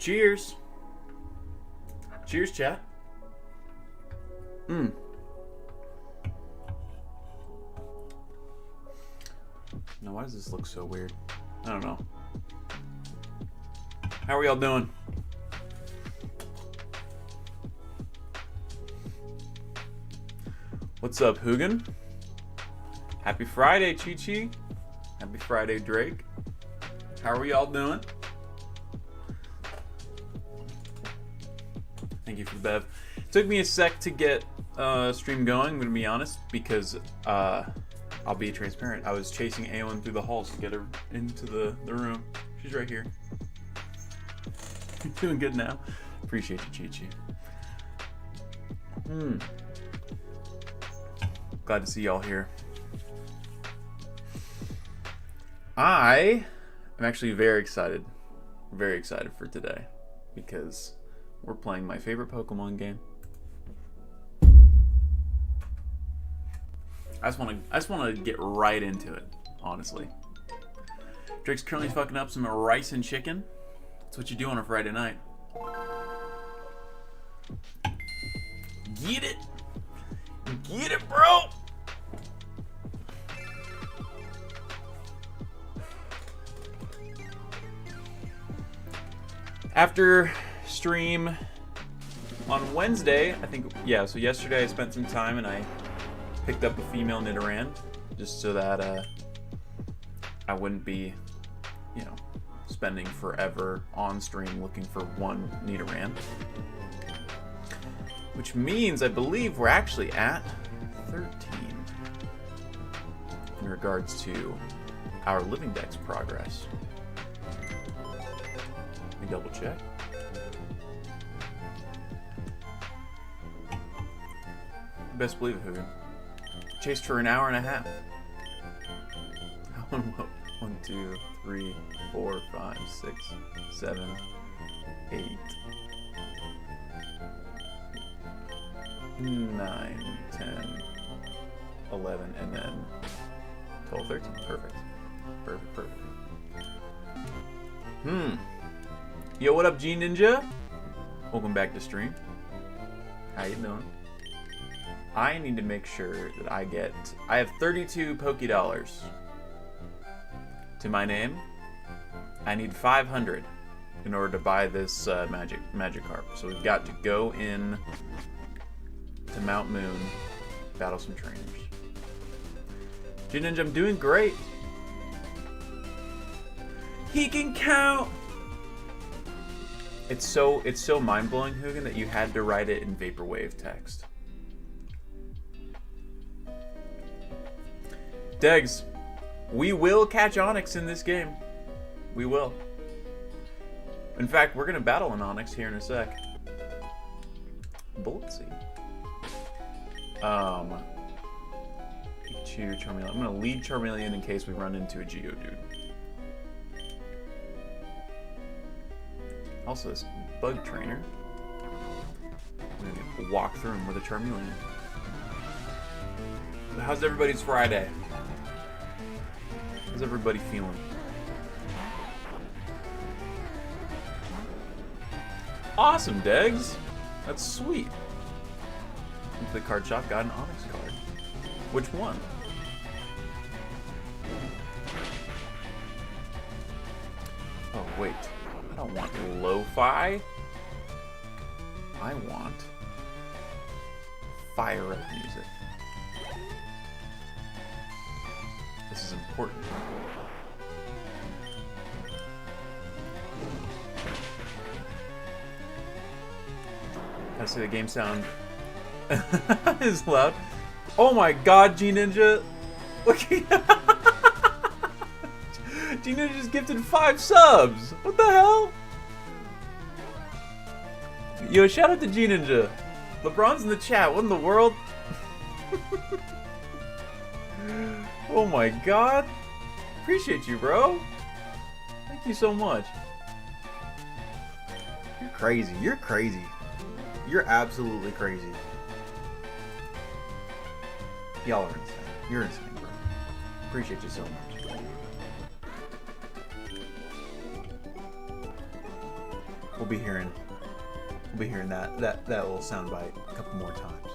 Cheers. Cheers, chat. Now, why does this look so weird? I don't know. How are y'all doing? What's up, Hugin? Happy Friday, Chi-Chi. Happy Friday, Drake. How are we all doing? Thank you for the bev. It took me a sec to get stream going, I'm going to be honest, because I'll be transparent. I was chasing Aelin through the halls to get her into the room. She's right here. You're doing good now. Appreciate you, Chi-Chi. Glad to see y'all here. I am actually very excited for today because we're playing my favorite Pokemon game. I just want to get right into it, honestly. Drake's currently fucking up some rice and chicken. That's what you do on a Friday night. Get it! Get it, bro! After stream on Wednesday, I think, yeah, so yesterday I spent some time and I picked up a female Nidoran just so that I wouldn't be, you know, spending forever on stream looking for one Nidoran. Which means I believe we're actually at 13 in regards to our Living Dex progress. Let me double check. Best believe it, Hoogan. Chased for an hour and a half. 1, 2, 3, 4, 5, 6, 7, 8, 9, 10, 11, and then 12, 13. Perfect. Perfect. Yo, what up, G Ninja? Welcome back to stream. How you doing? I need to make sure that I have 32 Poké Dollars to my name. I need 500 in order to buy this Magikarp. So we've got to go in to Mount Moon, battle some trainers. G Ninja, I'm doing great. He can count. It's so mind-blowing, Hugin, that you had to write it in Vaporwave text. Degs, we will catch Onyx in this game. We will. In fact, we're gonna battle an Onyx here in a sec. But let's see. Pikachu, Charmeleon. I'm gonna lead Charmeleon in case we run into a Geodude. Also, this bug trainer. I'm gonna walk through him with a Charmeleon. So how's everybody's Friday? How's everybody feeling? Awesome, Degs! That's sweet. Went to the card shop, got an Onyx card. Which one? Oh, wait. I don't want lo-fi. I want fire up music. This is important. I see the game sound is loud. Oh my god, G Ninja! Look at G Ninja just gifted 5 subs! What the hell? Yo, shout out to G Ninja. LeBron's in the chat. What in the world? Oh my god. Appreciate you, bro. Thank you so much. You're crazy. You're crazy. You're absolutely crazy. Y'all are insane. You're insane, bro. Appreciate you so much. we'll be hearing that little soundbite a couple more times.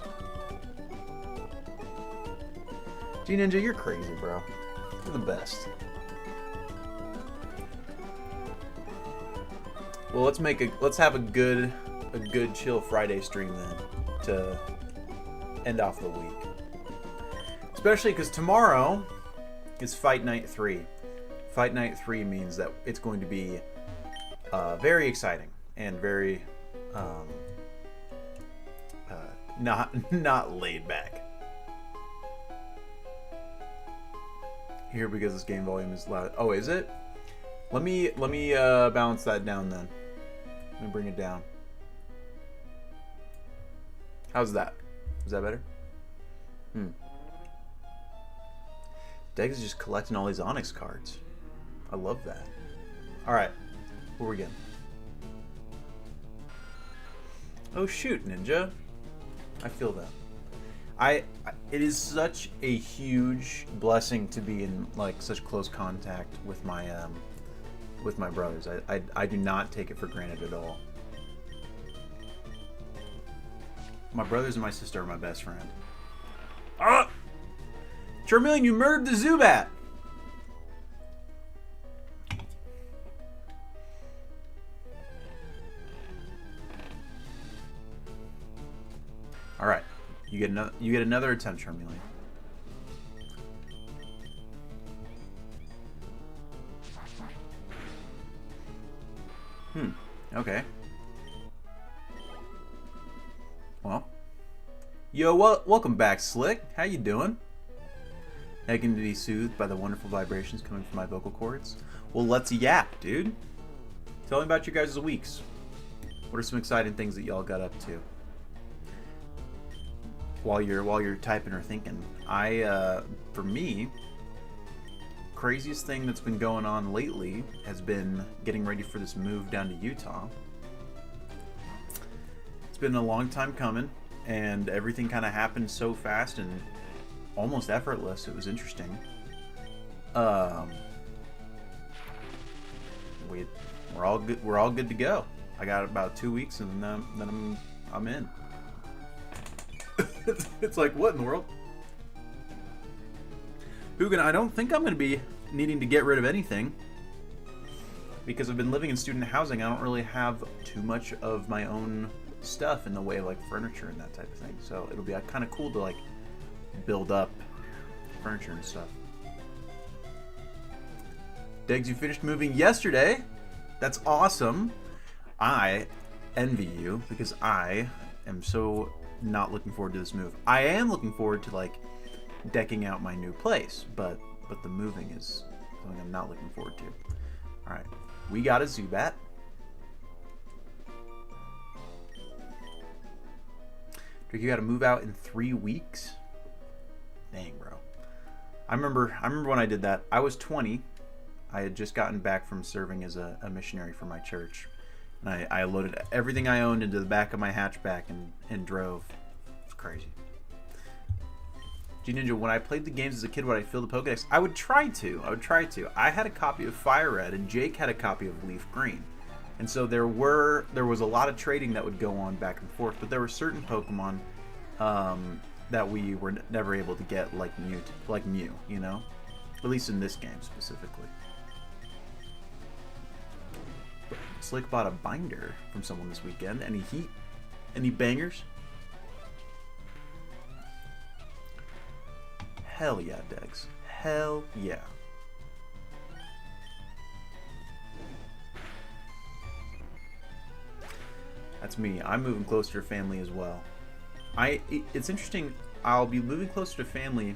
G Ninja, you're crazy, bro. You're the best. Well, let's have a good chill Friday stream then to end off the week. Especially because tomorrow is Fight Night 3. Fight Night 3 means that it's going to be very exciting and very not laid back. Here, because this game volume is loud. Oh, is it? Let me balance that down then. Let me bring it down. How's that? Is that better? Dex is just collecting all these Onyx cards. I love that. Alright. Where we getting? Oh shoot, Ninja. I feel that. It is such a huge blessing to be in like such close contact with my brothers. I do not take it for granted at all. My brothers and my sister are my best friend. Ah! Charmeleon, you murdered the Zubat! Alright. You get another attempt, Charmeleon. Okay. Well. Yo, welcome back, Slick. How you doing? Begging to be soothed by the wonderful vibrations coming from my vocal cords? Well, let's yap, dude. Tell me about your guys' weeks. What are some exciting things that y'all got up to? While you're typing or thinking. For me, craziest thing that's been going on lately has been getting ready for this move down to Utah. It's been a long time coming, and everything kind of happened so fast and almost effortless. It was interesting. We're all good. We're all good to go. I got about 2 weeks, and then I'm in. It's like, what in the world? Hugin, I don't think I'm going to be needing to get rid of anything. Because I've been living in student housing, I don't really have too much of my own stuff in the way of like furniture and that type of thing. So it'll be kind of cool to like build up furniture and stuff. Diggs, you finished moving yesterday. That's awesome. I envy you because I am so not looking forward to this move. I am looking forward to like decking out my new place, but the moving is something I'm not looking forward to. All right, we got a Zubat. Drake, you got to move out in 3 weeks. Dang, bro. I remember when I did that. I was 20. I had just gotten back from serving as a missionary for my church. And I loaded everything I owned into the back of my hatchback and drove. It was crazy. G Ninja, when I played the games as a kid, would I fill the Pokedex? I would try to. I had a copy of Fire Red, and Jake had a copy of Leaf Green. And so there was a lot of trading that would go on back and forth, but there were certain Pokemon that we were never able to get, like Mew, you know? At least in this game specifically. Slick bought a binder from someone this weekend. Any heat? Any bangers? Hell yeah, Dex. Hell yeah. That's me. I'm moving closer to family as well. It's interesting. I'll be moving closer to family,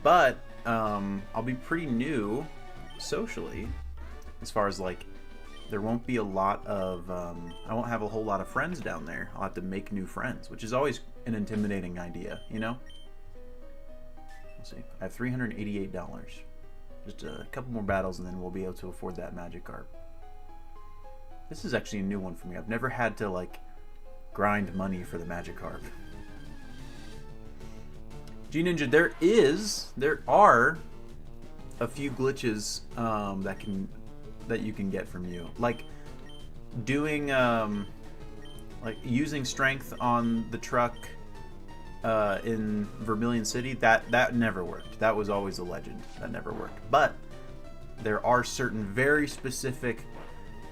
but I'll be pretty new socially, as far as like there won't be a lot of I won't have a whole lot of friends down there. I'll have to make new friends, which is always an intimidating idea, you know. We'll see. I have $388. Just a couple more battles, and then we'll be able to afford that Magikarp. This is actually a new one for me. I've never had to like grind money for the Magikarp. G Ninja, there are a few glitches that you can get from you. Like doing like using strength on the truck in Vermilion City, that never worked. That was always a legend. That never worked. But there are certain very specific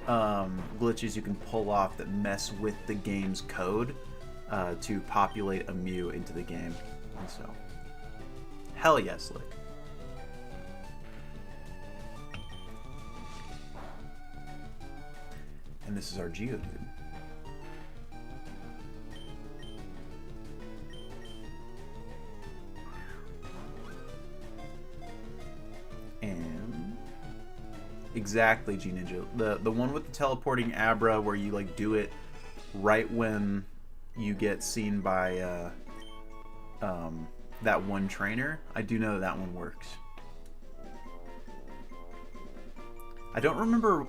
glitches you can pull off that mess with the game's code to populate a Mew into the game. And so, hell yes, Lick. And this is our Geodude. And exactly, G Ninja. The one with the teleporting Abra where you like do it right when you get seen by that one trainer. I do know that one works. I don't remember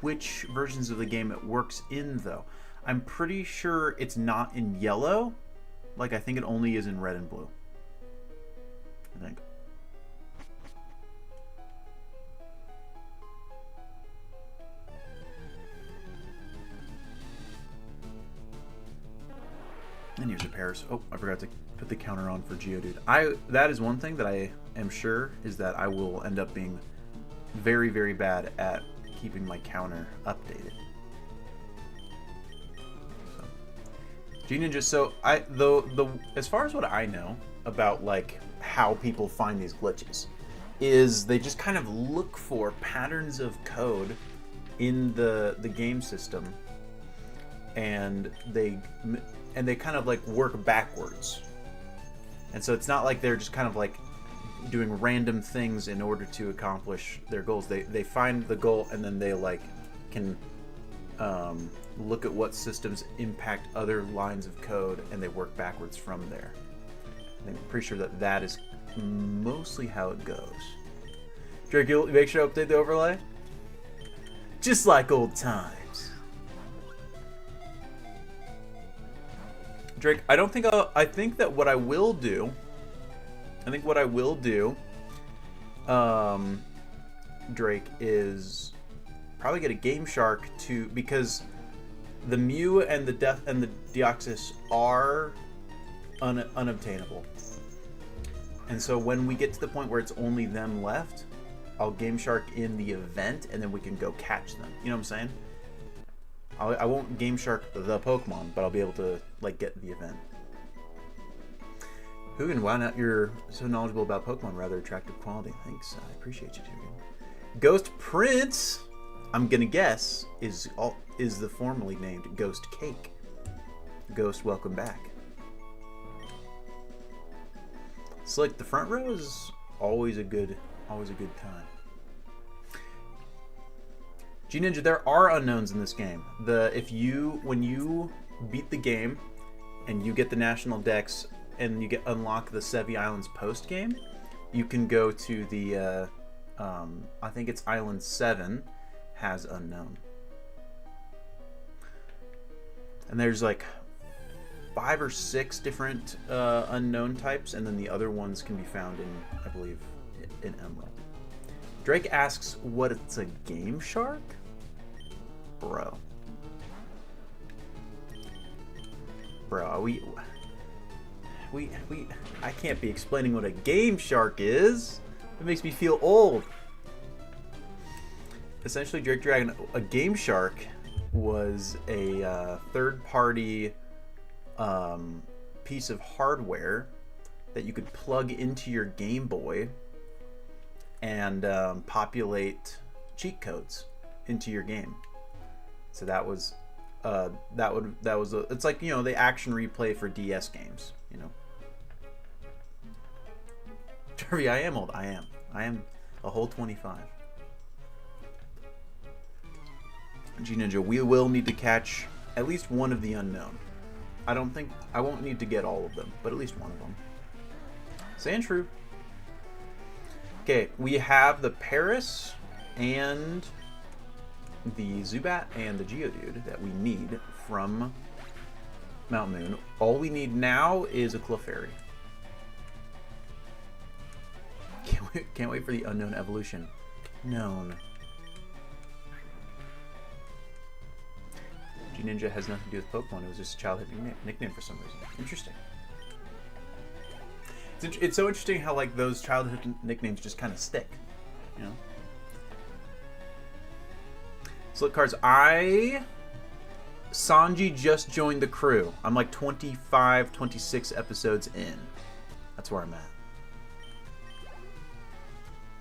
which versions of the game it works in, though. I'm pretty sure it's not in yellow. Like, I think it only is in red and blue. I think. And here's a Paris. Oh, I forgot to put the counter on for Geodude. That is one thing that I am sure is that I will end up being very, very bad at keeping my counter updated. So, G-Ninja, so as far as what I know about like how people find these glitches is they just kind of look for patterns of code in the game system, and they kind of like work backwards. And so it's not like they're just kind of like doing random things in order to accomplish their goals. They find the goal and then they like can look at what systems impact other lines of code and they work backwards from there. I'm pretty sure that is mostly how it goes. Drake, you'll make sure to update the overlay? Just like old times. Drake, I think that what I will do, Drake, is probably get a Game Shark because the Mew and the Deoxys are unobtainable. And so when we get to the point where it's only them left, I'll Game Shark in the event and then we can go catch them. You know what I'm saying? I won't Game Shark the Pokemon, but I'll be able to like get the event. Hugin, why not? You're so knowledgeable about Pokemon, rather attractive quality. Thanks, I appreciate you, Hugin. Ghost Prince, I'm gonna guess, is the formerly named Ghost Cake. Ghost, welcome back. Slick, the front row is always a good time. G-Ninja, there are unknowns in this game. When you beat the game and you get the National Dex and you unlock the Sevi Islands post game, you can go to the I think it's Island 7 has unknown. And there's like 5 or 6 different unknown types, and then the other ones can be found in, I believe, in Emerald. Drake asks what it's a Game Shark? Bro, I can't be explaining what a Game Shark is. It makes me feel old. Essentially, Drake Dragon, a Game Shark was a third-party piece of hardware that you could plug into your Game Boy and populate cheat codes into your game. So that was it's like, you know, the action replay for DS games, you know. Jerry, I am old. I am a whole 25. G-Ninja, we will need to catch at least one of the unknown. I won't need to get all of them, but at least one of them. Sandshrew. Okay, we have the Paris and the Zubat and the Geodude that we need from Mount Moon. All we need now is a Clefairy. Can't wait for the unknown evolution. Known. G-Ninja has nothing to do with Pokemon. It was just a childhood nickname for some reason. Interesting. It's so interesting how like those childhood nicknames just kind of stick, you know? Slip cards. Sanji just joined the crew. I'm like 25, 26 episodes in. That's where I'm at.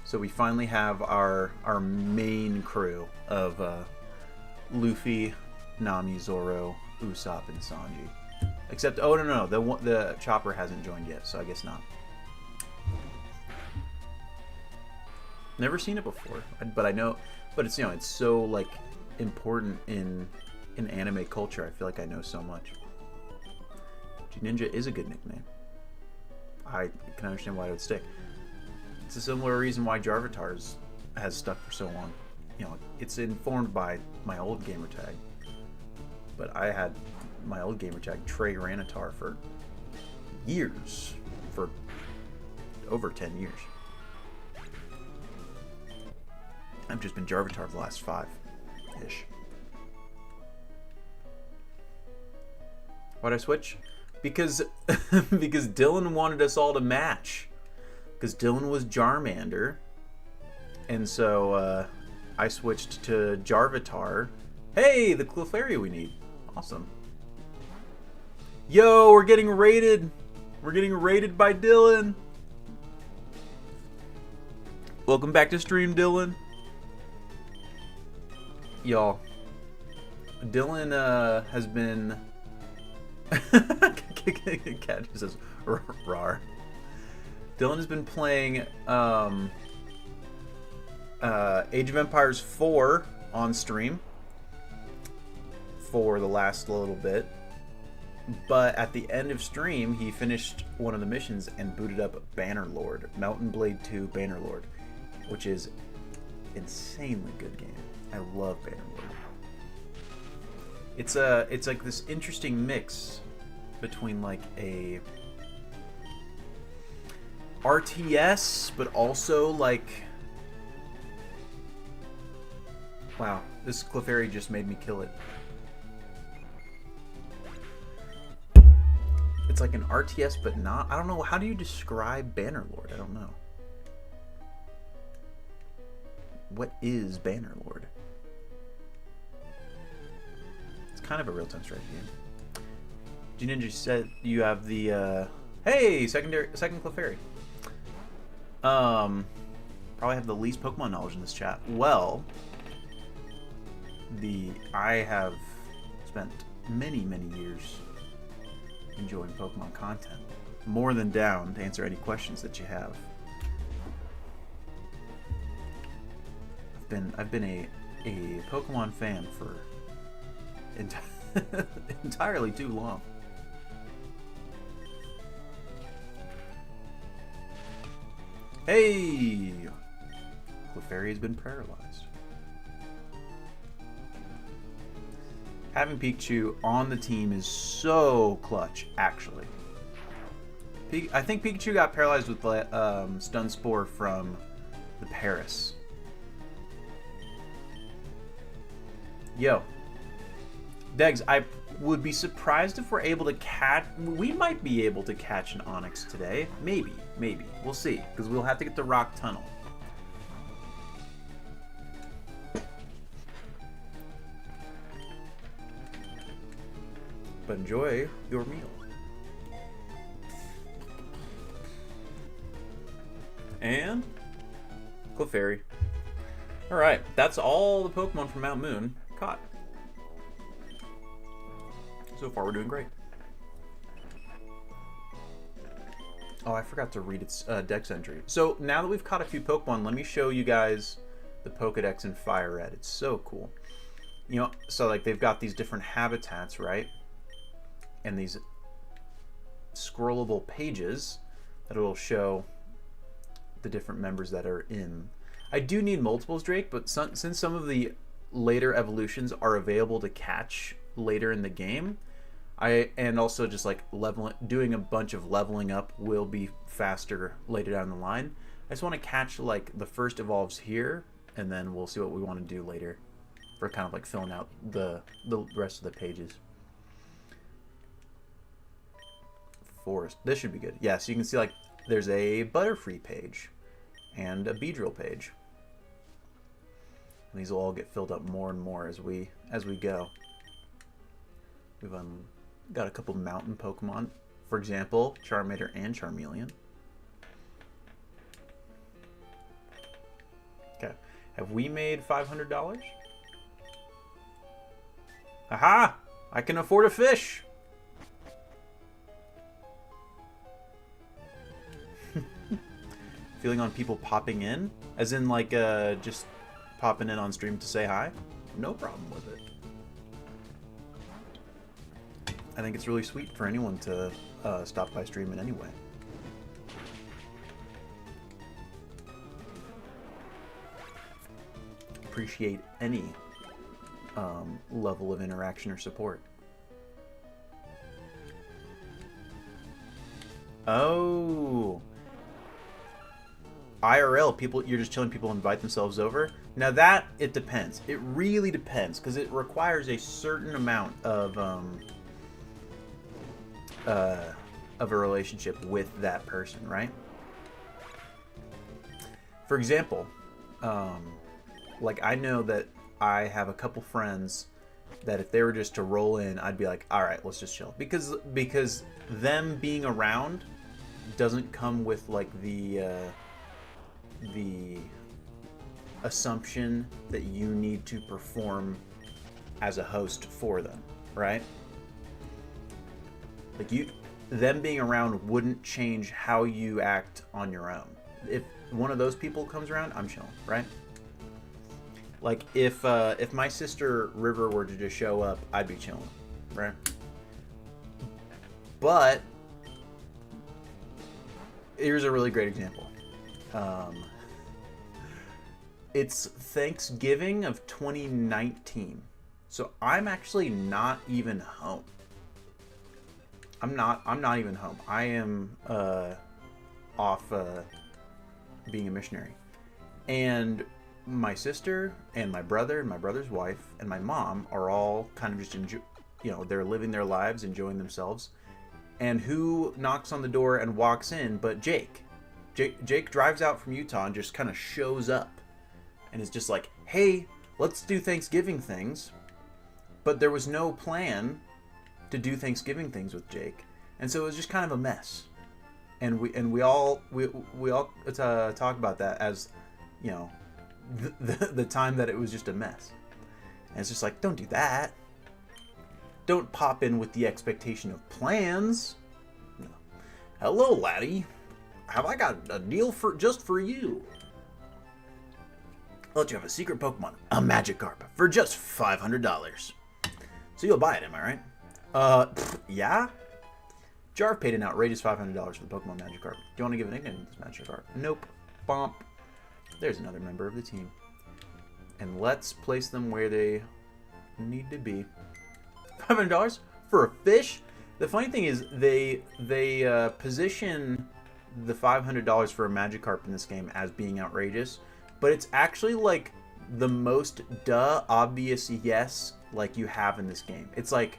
So we finally have our main crew of Luffy, Nami, Zoro, Usopp, and Sanji. Except, oh no, the Chopper hasn't joined yet, so I guess not. Never seen it before, but I know. But it's, you know, it's so like important in anime culture. I feel like I know so much. G-Ninja is a good nickname. I can understand why it would stick. It's a similar reason why Jarvatars has stuck for so long. You know, it's informed by my old gamertag. But I had my old gamertag Trey Ranatar for years, for over 10 years. I've just been Jarvatar for the last 5-ish. Why'd I switch? Because Dylan wanted us all to match. Because Dylan was Jarmander, and so I switched to Jarvatar. Hey, the Clefairy we need. Awesome. Yo, we're getting raided. We're getting raided by Dylan. Welcome back to stream, Dylan. Y'all, Dylan has been... Cat just says, rar. Dylan has been playing Age of Empires 4 on stream for the last little bit. But at the end of stream, he finished one of the missions and booted up Bannerlord, Mountain Blade 2 Bannerlord, which is insanely good game. I love Bannerlord. It's like this interesting mix between like a RTS, but also like, wow, this Clefairy just made me kill it. It's like an RTS, but not. I don't know. How do you describe Bannerlord? I don't know. What is Bannerlord? It's kind of a real-time strategy game. G-Ninja said you have the hey, second Clefairy. Probably have the least Pokemon knowledge in this chat. Well, I have spent many years enjoying Pokemon content. More than down to answer any questions that you have. I've been a Pokemon fan for entirely too long. Hey! Clefairy has been paralyzed. Having Pikachu on the team is so clutch, actually. I think Pikachu got paralyzed with Stun Spore from the Paris. Yo. Degs, I would be surprised if we're able to catch... We might be able to catch an Onix today. Maybe. We'll see. Because we'll have to get the Rock Tunnel. But enjoy your meal. And... Clefairy. Alright, that's all the Pokemon from Mount Moon caught. So far, we're doing great. Oh, I forgot to read its Dex entry. So now that we've caught a few Pokemon, let me show you guys the Pokedex in Fire Red. It's so cool. You know, so like they've got these different habitats, right? And these scrollable pages that will show the different members that are in. I do need multiples, Drake, but since some of the later evolutions are available to catch later in the game, and also just like doing a bunch of leveling up will be faster later down the line. I just want to catch like the first evolves here, and then we'll see what we want to do later for kind of like filling out the rest of the pages. Forest. This should be good. Yeah, so you can see like there's a Butterfree page and a Beedrill page. And these will all get filled up more and more as we go. We've got a couple mountain Pokemon. For example, Charmander and Charmeleon. Okay. Have we made $500? Aha! I can afford a fish! Feeling on people popping in? As in like just popping in on stream to say hi? No problem with it. I think it's really sweet for anyone to stop by stream in any way. Appreciate any level of interaction or support. Oh, IRL people, you're just chilling, people invite themselves over. Now that, it depends. It really depends, because it requires a certain amount of a relationship with that person, right? For example, like I know that I have a couple friends that if they were just to roll in, I'd be like, all right, let's just chill, because them being around doesn't come with like the assumption that you need to perform as a host for them, right? Like them being around wouldn't change how you act on your own. If one of those people comes around, I'm chilling, right? Like if my sister River were to just show up, I'd be chilling, right? But here's a really great example. It's Thanksgiving of 2019, so I'm actually not even home. I'm not even home. I am off being a missionary, and my sister and my brother and my brother's wife and my mom are all kind of just they're living their lives, enjoying themselves. And who knocks on the door and walks in but Jake? Jake drives out from Utah and just kind of shows up and is just like, hey, let's do Thanksgiving things. But there was no plan to do Thanksgiving things with Jake, and so it was just kind of a mess. And we all talk about that as, you know, the time that it was just a mess. And it's just like, don't do that. Don't pop in with the expectation of plans. No. Hello, laddie. Have I got a deal just for you? I'll let you have a secret Pokemon, a Magikarp, for just $500. So you'll buy it, am I right? Yeah? Jarv paid an outrageous $500 for the Pokemon Magikarp. Do you want to give a nickname to this Magikarp? Nope. Bomp. There's another member of the team. And let's place them where they need to be. $500 for a fish? The funny thing is they position the $500 for a Magikarp in this game as being outrageous, but it's actually like the most obvious yes like you have in this game. It's like,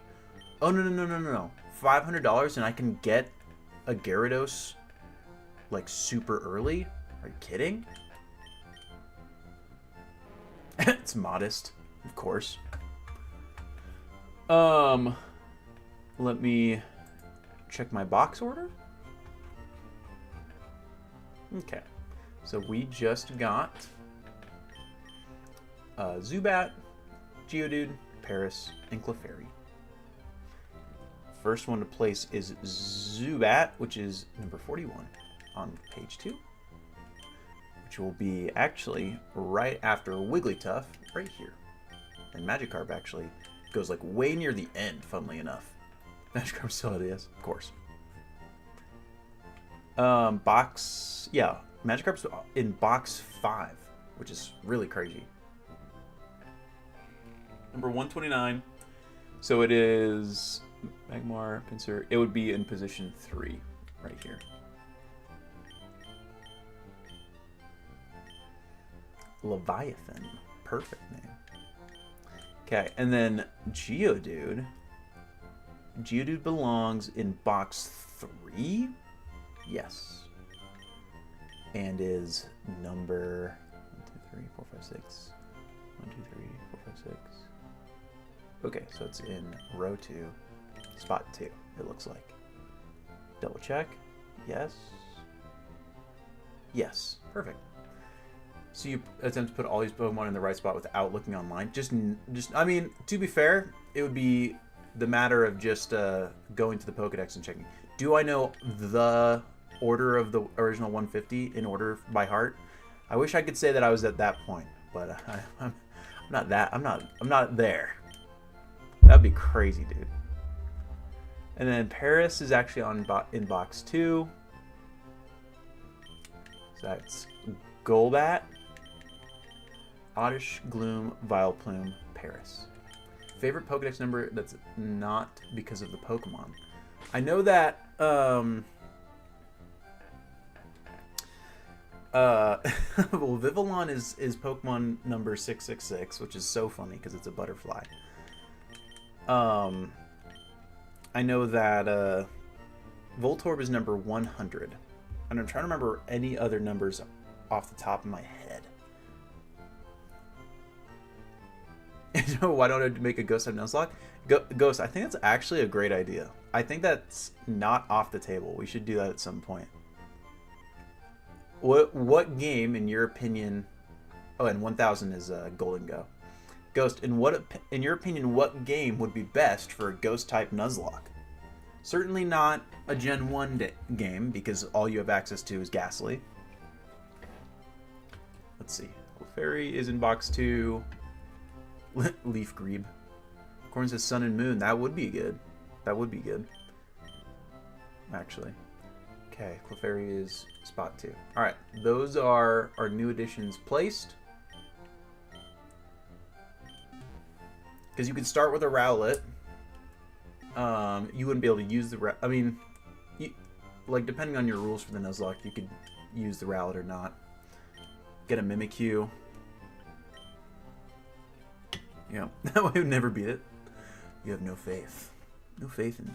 oh no, $500 and I can get a Gyarados like super early? Are you kidding? It's modest, of course. Let me check my box order. Okay, so we just got Zubat, Geodude, Paris, and Clefairy. First one to place is Zubat, which is number 41 on page 2, which will be actually right after Wigglytuff, right here. And Magikarp actually goes like way near the end, funnily enough. Magikarp still it is, of course. Magikarp's in box 5, which is really crazy. Number 129. So it is Magmar, Pinsir. It would be in position 3, right here. Leviathan. Perfect name. Okay, and then Geodude. Geodude belongs in box 3? Yes. And is number 1, 2, 3, 4, 5, 6. 1, 2, 3, 4, 5, 6. Okay, so it's in row 2, spot 2, it looks like. Double check. Yes. Yes. Perfect. So you attempt to put all these Pokemon in the right spot without looking online. Just I mean, to be fair, it would be the matter of just going to the Pokedex and checking. Do I know the order of the original 150 in order by heart? I wish I could say that I was at that point, but I'm not that. I'm not there. That'd be crazy, dude. And then Paris is actually in box 2. So that's Golbat, Oddish, Gloom, Vileplume, Paris. Favorite Pokedex number that's not because of the Pokemon. I know that well, Vivillon is Pokemon number 666, which is so funny because it's a butterfly. I know that Voltorb is number 100. And I'm trying to remember any other numbers off the top of my head. Why don't I make a Ghost type Nuzlocke? Ghost, I think that's actually a great idea. I think that's not off the table. We should do that at some point. What game, in your opinion... Oh, and 1000 is Golden Go. Ghost, in your opinion, what game would be best for a Ghost-type Nuzlocke? Certainly not a Gen 1 game, because all you have access to is Ghastly. Let's see. Clefairy is in box 2. Leaf Grebe. Corn says Sun and Moon. That would be good. That would be good. Actually. Okay, Clefairy is spot 2. Alright, those are our new additions placed. Because you could start with a Rowlet. You wouldn't be able to use the... I mean, like, depending on your rules for the Nuzlocke, you could use the Rowlet or not. Get a Mimikyu. Yeah, that way I would never beat it. You have no faith. No faith in me.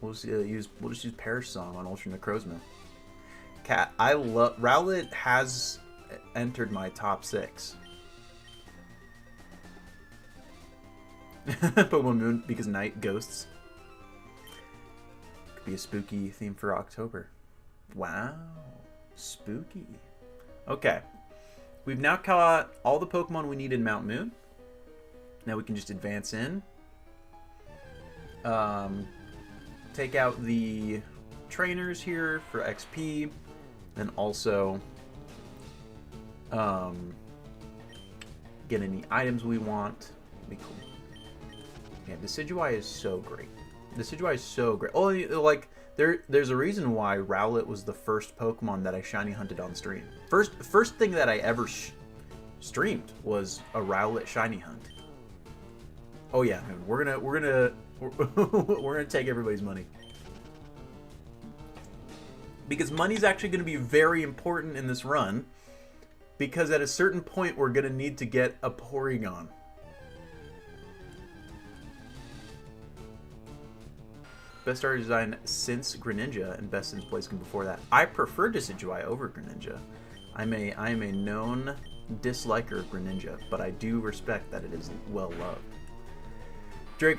We'll just use Perish Song on Ultra Necrozma. Cat, I love... Rowlet has entered my top 6. Pokemon Moon, because night ghosts. Could be a spooky theme for October. Wow. Spooky. Okay. We've now caught all the Pokemon we need in Mount Moon. Now we can just advance in. Take out the trainers here for XP. And also get any items we want. Be cool. Yeah, Decidueye is so great. Decidueye is so great. Oh, like, there's a reason why Rowlet was the first Pokemon that I shiny hunted on stream. First thing that I ever streamed was a Rowlet shiny hunt. Oh yeah, we're gonna take everybody's money. Because money's actually going to be very important in this run. Because at a certain point, we're going to need to get a Porygon. Best starter design since Greninja, and best since Blaziken before that. I prefer Decidueye over Greninja. I am a known disliker of Greninja, but I do respect that it is well loved. Drake,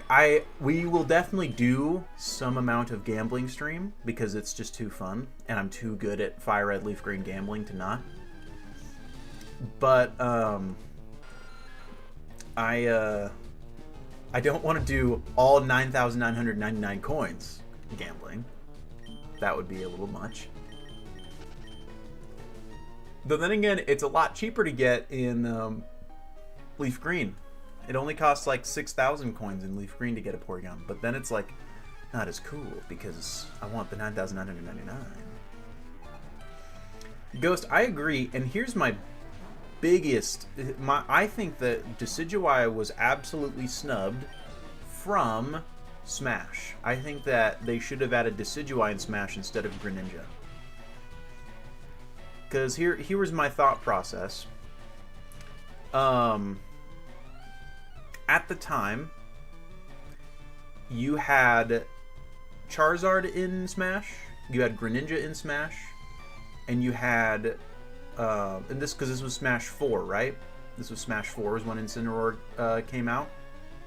we will definitely do some amount of gambling stream because it's just too fun, and I'm too good at Fire Red, Leaf Green gambling to not. But I don't want to do all 9,999 coins gambling. That would be a little much. But then again, it's a lot cheaper to get in Leaf Green. It only costs like 6,000 coins in Leaf Green to get a Porygon. But then it's like not as cool because I want the 9,999. Ghost, I agree. And here's my biggest... I think that Decidueye was absolutely snubbed from Smash. I think that they should have added Decidueye in Smash instead of Greninja. Because here was my thought process. at the time, you had Charizard in Smash, you had Greninja in Smash, and you had, and this, because this was Smash 4, right? This was Smash 4 was when Incineroar came out,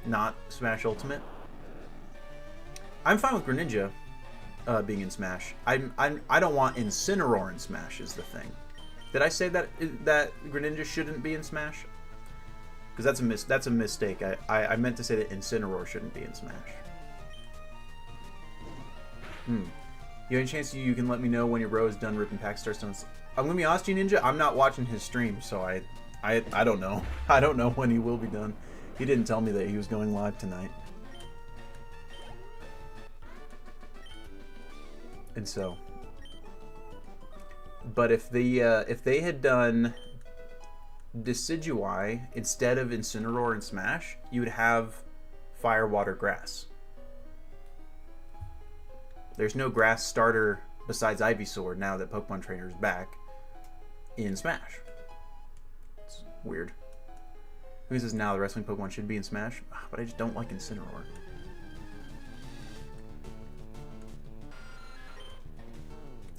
not Smash Ultimate. I'm fine with Greninja being in Smash. I don't want Incineroar in Smash is the thing. Did I say that Greninja shouldn't be in Smash? Because that's a mistake. I meant to say that Incineroar shouldn't be in Smash. You have any chance you can let me know when your bro is done ripping Pack Star Stones? I'm gonna be honest, Ninja. I'm not watching his stream, so I don't know. I don't know when he will be done. He didn't tell me that he was going live tonight. And so, but if they had done Decidueye instead of Incineroar and Smash, you would have Fire, Water, Grass. There's no grass starter besides Ivysaur now that Pokemon Trainer is back in Smash. It's weird. Who says now the wrestling Pokemon should be in Smash? But I just don't like Incineroar.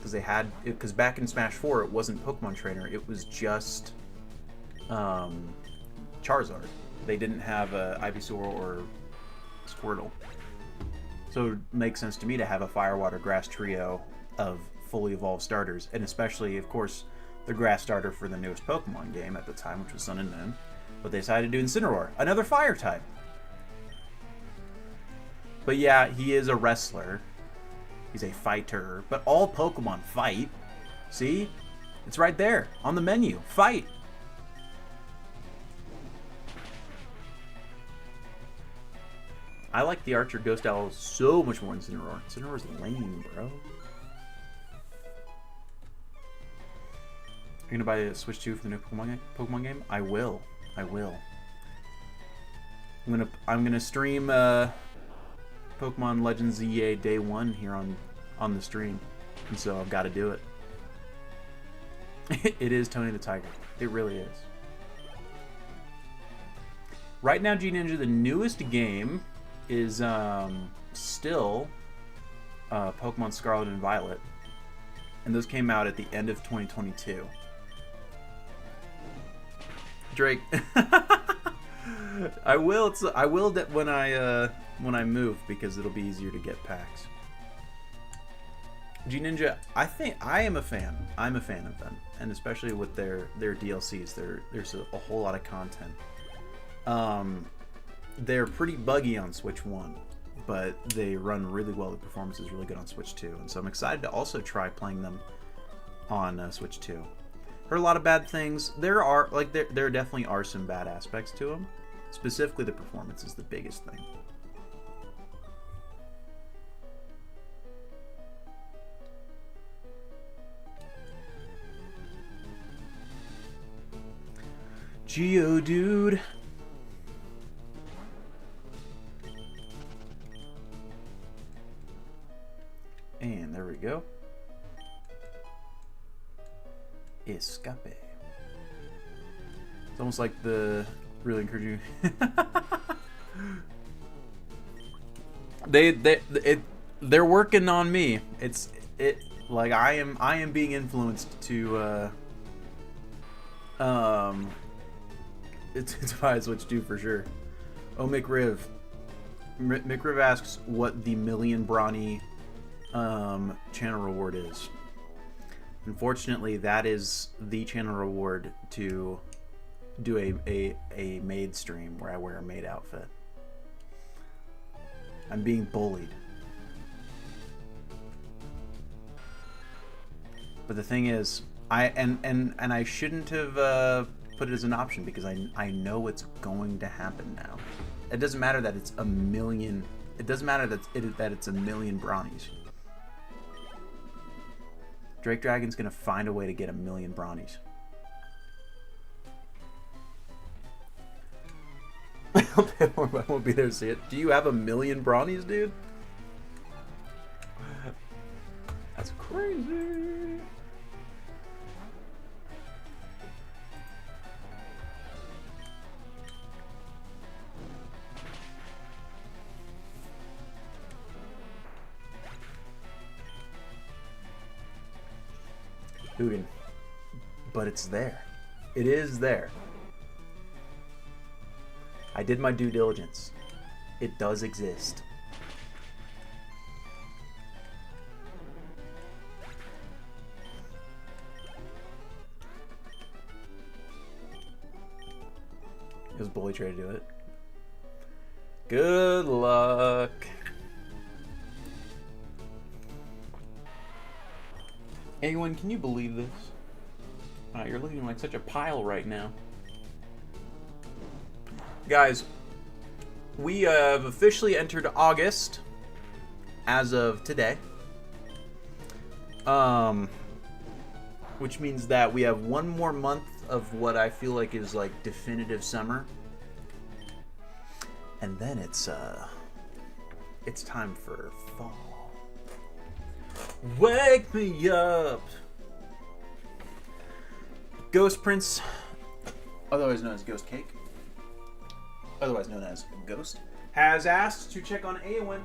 Because back in Smash 4 it wasn't Pokemon Trainer, it was just Charizard. They didn't have Ivysaur or Squirtle. So it makes sense to me to have a Fire, Water, Grass trio of fully evolved starters, and especially, of course, the grass starter for the newest Pokemon game at the time, which was Sun and Moon. But they decided to do Incineroar, another fire type. But yeah, he is a wrestler. He's a fighter. But all Pokemon fight. See? It's right there on the menu. Fight. I like the Archer Ghost Owl so much more than Incineroar. Incineroar's lame, bro. You're gonna buy a Switch 2 for the new Pokemon game? I will. I will. I'm gonna stream Pokemon Legends EA Day 1 here on the stream, and so I've got to do it. It is Tony the Tiger. It really is. Right now, G Ninja, the newest game is still Pokemon Scarlet and Violet, and those came out at the end of 2022. Drake, I will when I move, because it'll be easier to get packs. G Ninja, I am a fan. I'm a fan of them, and especially with their DLCs. There's a whole lot of content. They're pretty buggy on Switch 1, but they run really well. The performance is really good on Switch 2, and so I'm excited to also try playing them on Switch 2. Heard a lot of bad things. There definitely are some bad aspects to them. Specifically, the performance is the biggest thing. Geodude. And there we go. Escape. It's almost like the really encourage you. They're working on me. Like I am being influenced to it's buy a Switch 2 for sure. Oh, McRiv asks what the million Brawny channel reward is. Unfortunately, that is the channel reward to do a maid stream where I wear a maid outfit. I'm being bullied. But the thing is, I shouldn't have put it as an option, because I know it's going to happen now. It doesn't matter that it's a million. It doesn't matter that it's a million Brownies. Drake Dragon's gonna find a way to get a million Brownies. I won't be there to see it. Do you have a million Brownies, dude? That's crazy. Hugin. But it's there. It is there. I did my due diligence. It does exist. It was Bully Tray to do it. Good luck. Anyone, can you believe this? You're looking like such a pile right now. Guys, we have officially entered August as of today. Which means that we have one more month of what I feel like is like definitive summer. And then it's time for fall. Wake me up! Ghost Prince, otherwise known as Ghost Cake, otherwise known as Ghost, has asked to check on Eowyn.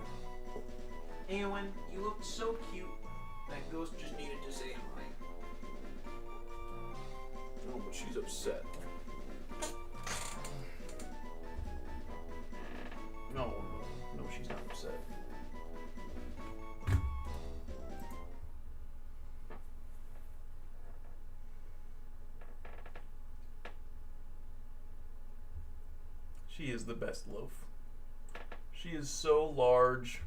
Eowyn, you look so cute. That Ghost just needed to say hi. Oh, but she's upset. No, she's not upset. She is the best loaf. She is so large.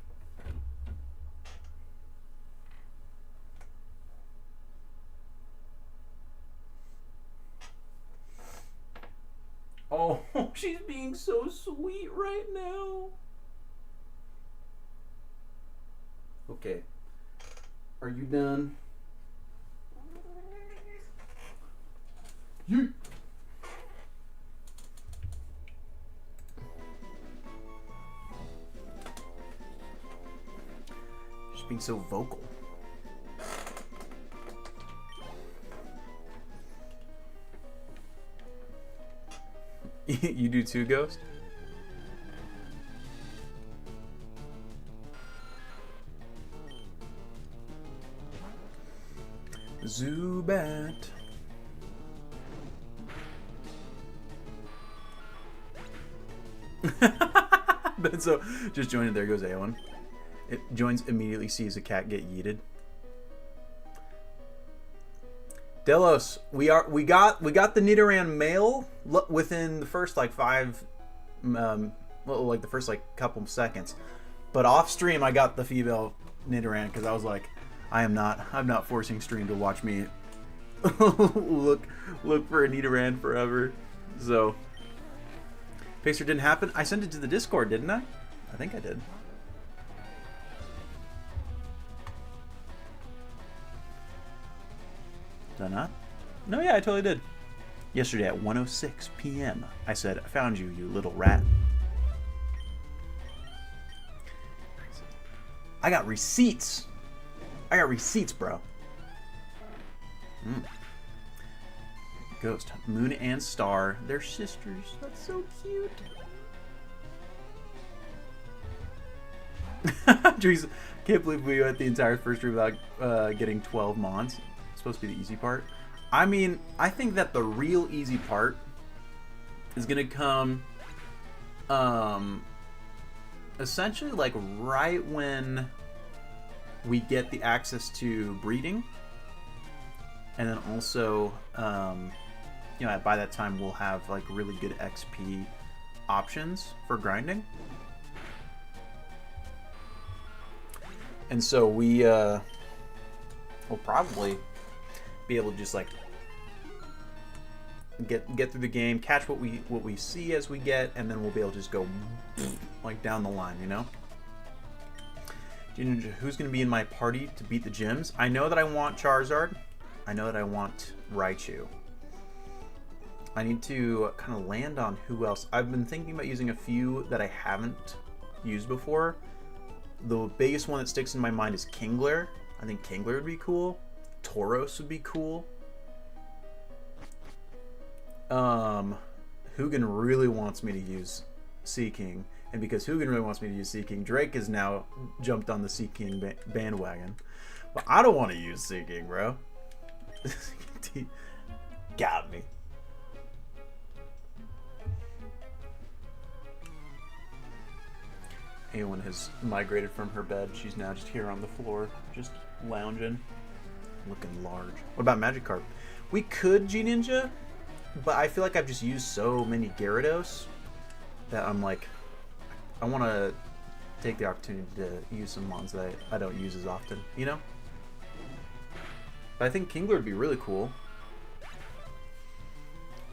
Oh, she's being so sweet right now. Okay. Are you done? You. She's being so vocal. You do too, Ghost? Zubat. Benzo just joined. There goes Eowyn. It joins immediately, sees a cat get yeeted. Delos, we got the Nidoran male within the first like the first like couple seconds, but off stream I got the female Nidoran because I was like, I'm not forcing stream to watch me look for a Nidoran forever. So picture didn't happen. I sent it to the Discord, didn't I? I think I did. Did I not? No, yeah, I totally did. Yesterday at 1:06 p.m. I said, I found you, you little rat. I got receipts. I got receipts, bro. Ghost, Moon and Star. They're sisters. That's so cute. Jeez, can't believe we went the entire first stream without getting 12 mons. It's supposed to be the easy part. I mean, I think that the real easy part is gonna come essentially like right when we get the access to breeding, and then also you know, by that time we'll have like really good XP options for grinding. And so we will probably be able to just like get through the game, catch what we see as we get, and then we'll be able to just go like down the line, you know? Who's going to be in my party to beat the gyms? I know that I want Charizard. I know that I want Raichu. I need to kind of land on who else. I've been thinking about using a few that I haven't used before. The biggest one that sticks in my mind is Kingler. I think Kingler would be cool. Tauros would be cool. Hugin really wants me to use Seaking, and because Hugin really wants me to use Seaking, Drake has now jumped on the Seaking bandwagon. But I don't want to use Seaking, bro. Got me. Awen has migrated from her bed. She's now just here on the floor, just lounging, looking large. What about Magikarp? We could G-Ninja, but I feel like I've just used so many Gyarados that I'm like, I want to take the opportunity to use some mons that I don't use as often, you know? But I think Kingler would be really cool.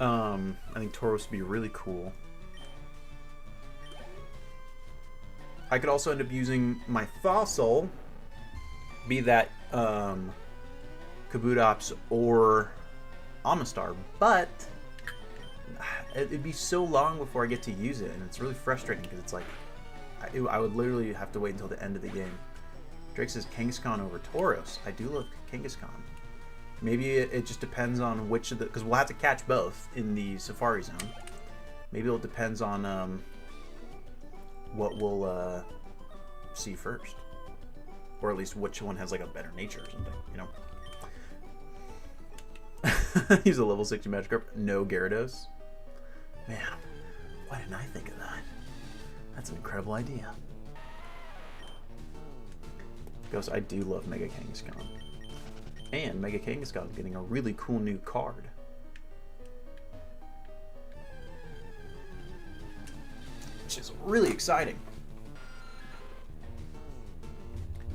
I think Tauros would be really cool. I could also end up using my Fossil, be that Kabutops or Amistar, but it'd be so long before I get to use it, and it's really frustrating because it's like I would literally have to wait until the end of the game. Drake says Kangaskhan over Tauros. I do love Kangaskhan. Maybe it just depends on which of the, because we'll have to catch both in the Safari Zone. Maybe it depends on what we'll see first, or at least which one has like a better nature or something, you know. He's a level 60 Magikarp, no Gyarados. Man, why didn't I think of that? That's an incredible idea. Ghost, I do love Mega Kangaskhan. And Mega Kangaskhan is getting a really cool new card. Which is really exciting.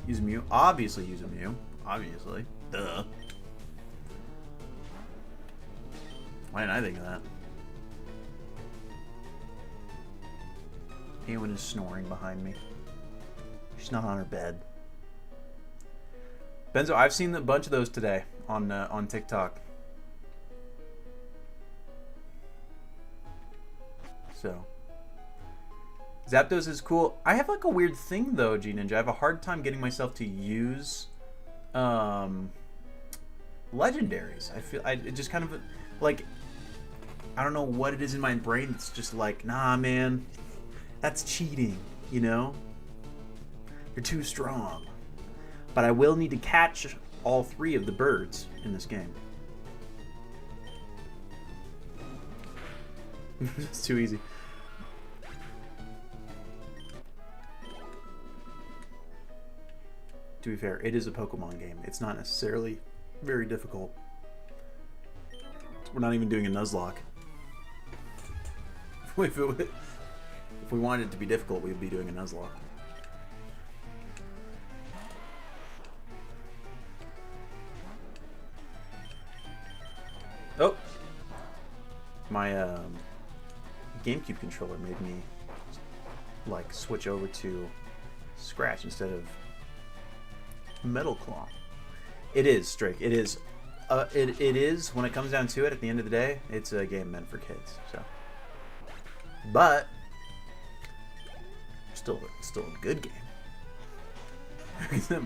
Use a Mew. Obviously use a Mew. Obviously. Duh. Why didn't I think of that? Awen is snoring behind me. She's not on her bed. Benzo, I've seen a bunch of those today on TikTok. So, Zapdos is cool. I have like a weird thing though, G-Ninja. I have a hard time getting myself to use legendaries. It just kind of like, I don't know what it is in my brain. It's just like, nah, man, that's cheating, you know? You're too strong. But I will need to catch all 3 of the birds in this game. It's too easy. To be fair, it is a Pokemon game. It's not necessarily very difficult. We're not even doing a Nuzlocke. If we wanted it to be difficult, we'd be doing a Nuzlocke. Oh! My GameCube controller made me like switch over to Scratch instead of Metal Claw. It is, Drake. It is. It is, when it comes down to it, at the end of the day, it's a game meant for kids. So, but still a good game.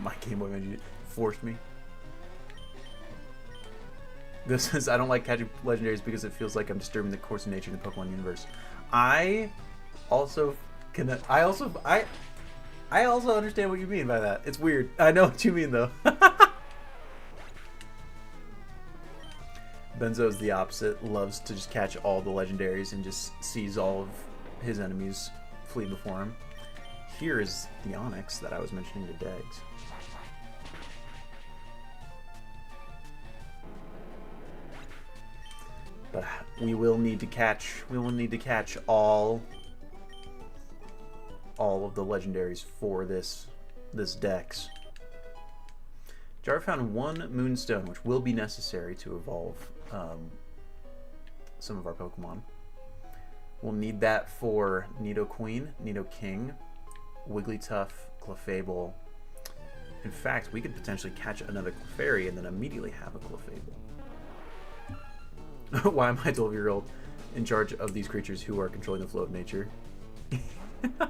My Game Boy Advance forced me. This is, I don't like catching legendaries because it feels like I'm disturbing the course of nature in the Pokemon universe. I also understand what you mean by that. It's weird. I know what you mean though. Benzo's the opposite. Loves to just catch all the legendaries and just sees all of his enemies flee before him. Here is the Onyx that I was mentioning to Degs. But we will need to catch all of the legendaries for this Dex. Jar found 1 Moonstone, which will be necessary to evolve some of our Pokemon. We'll need that for Nidoqueen, Nidoking, Wigglytuff, Clefable. In fact, we could potentially catch another Clefairy and then immediately have a Clefable. Why am I a 12-year-old in charge of these creatures who are controlling the flow of nature? I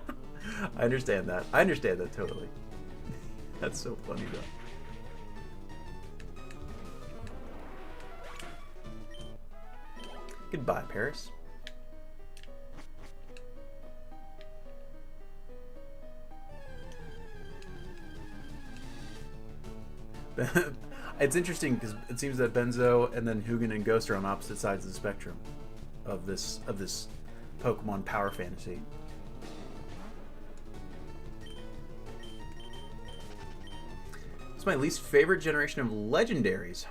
understand that. I understand that totally. That's so funny though. Goodbye, Paris. It's interesting because it seems that Benzo and then Hugin and Ghost are on opposite sides of the spectrum of this Pokemon power fantasy. It's my least favorite generation of legendaries.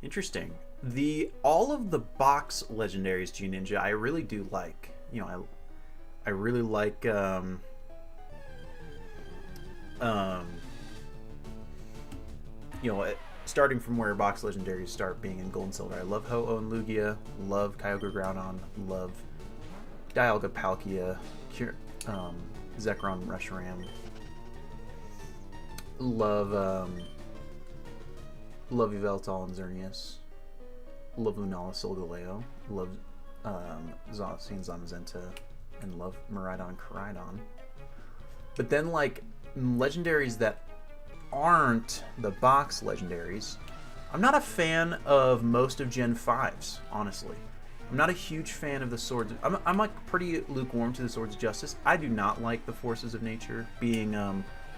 Interesting. All of the box legendaries, G Ninja, I really do like. You know, I really like you know, starting from where box legendaries start being in Gold and Silver. I love Ho-Oh and Lugia, love Kyogre Groudon, love Dialga Palkia, Zekrom Reshiram, love Yveltal and Xerneas, love Lunala Solgaleo, love Zacian Zamazenta, and love Miraidon Koraidon. But then, like, legendaries that aren't the box legendaries, I'm not a fan of most of Gen 5s, honestly. I'm not a huge fan of the Swords. I'm like pretty lukewarm to the Swords of Justice. I do not like the Forces of Nature, being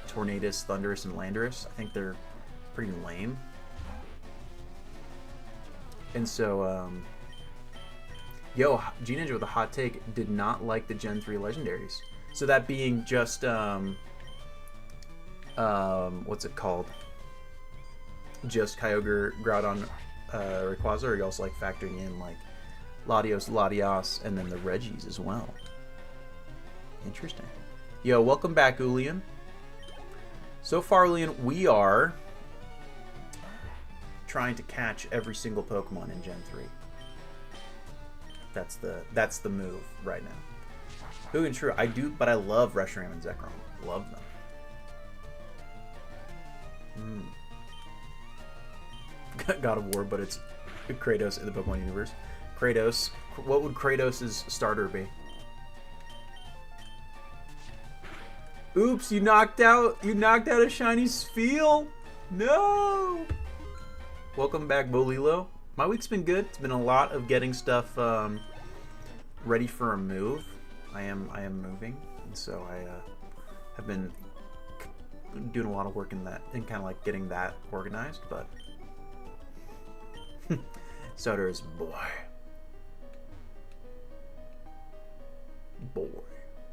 Tornadus, Thundurus, and Landorus. I think they're pretty lame. And so, G Ninja with a hot take did not like the Gen 3 legendaries. So that being just what's it called? Just Kyogre, Groudon, Rayquaza, or you also like factoring in like Latios, Latias, and then the Regis as well. Interesting. Yo, welcome back, Ulian. So far, Ulian, we are trying to catch every single Pokemon in Gen 3. That's the move right now. Who and true, I do, but I love Reshiram and Zekrom. Love them. God of War, but it's Kratos in the Pokemon universe. Kratos. What would Kratos' starter be? Oops! You knocked out a shiny Spheal. No. Welcome back, Bolilo. My week's been good. It's been a lot of getting stuff ready for a move. I am moving, and so I have been doing a lot of work in that and kind of like getting that organized. But Sutter is boy.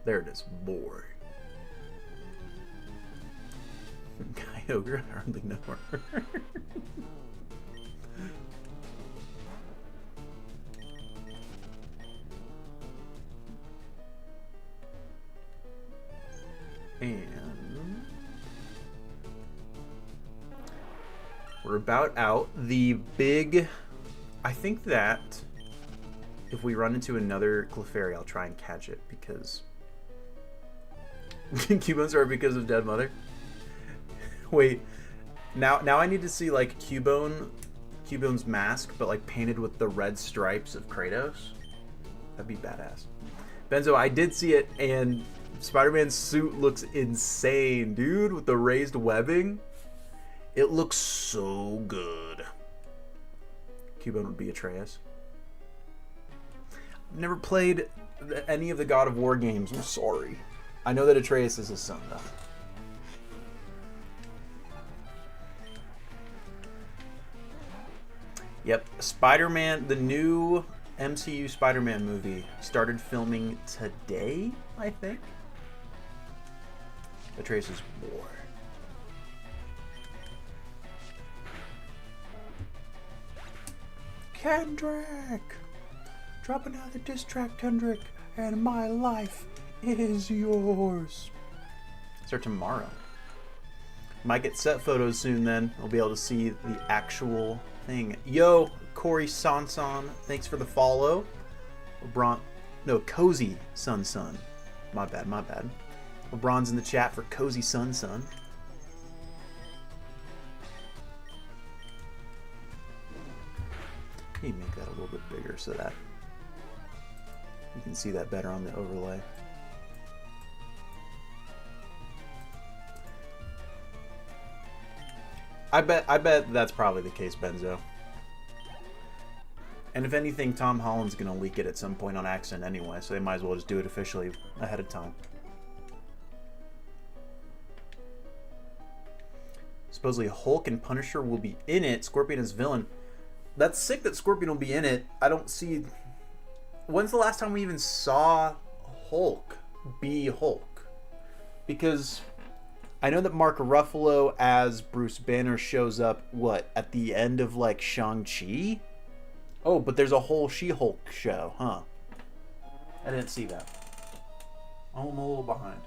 There it is, boy. Kyogre, I hardly know her. And we're about out. The big, I think that if we run into another Clefairy, I'll try and catch it because Cubones are because of Dead Mother. Wait, now I need to see like Cubone's mask, but like painted with the red stripes of Kratos. That'd be badass. Benzo, I did see it, and Spider-Man's suit looks insane, dude, with the raised webbing. It looks so good. Cubone would be Atreus. I've never played any of the God of War games. I'm sorry. I know that Atreus is his son, though. Yep, Spider-Man, the new MCU Spider-Man movie started filming today, I think. Atreus is boy. Kendrick! Drop another diss track, Kendrick, and my life is yours. Start tomorrow. Might get set photos soon then. We'll be able to see the actual thing. Yo, Corey Sansan, thanks for the follow. Cozy Sun. My bad. LeBron's in the chat for Cozy Sun. Can you make that a little bit bigger so that you can see that better on the overlay? I bet that's probably the case, Benzo. And if anything, Tom Holland's going to leak it at some point on accident anyway, so they might as well just do it officially ahead of time. Supposedly Hulk and Punisher will be in it. Scorpion is villain. That's sick that Scorpion will be in it. I don't see... When's the last time we even saw Hulk be Hulk? Because I know that Mark Ruffalo as Bruce Banner shows up, what, at the end of, like, Shang-Chi? Oh, but there's a whole She-Hulk show, huh? I didn't see that. I'm a little behind.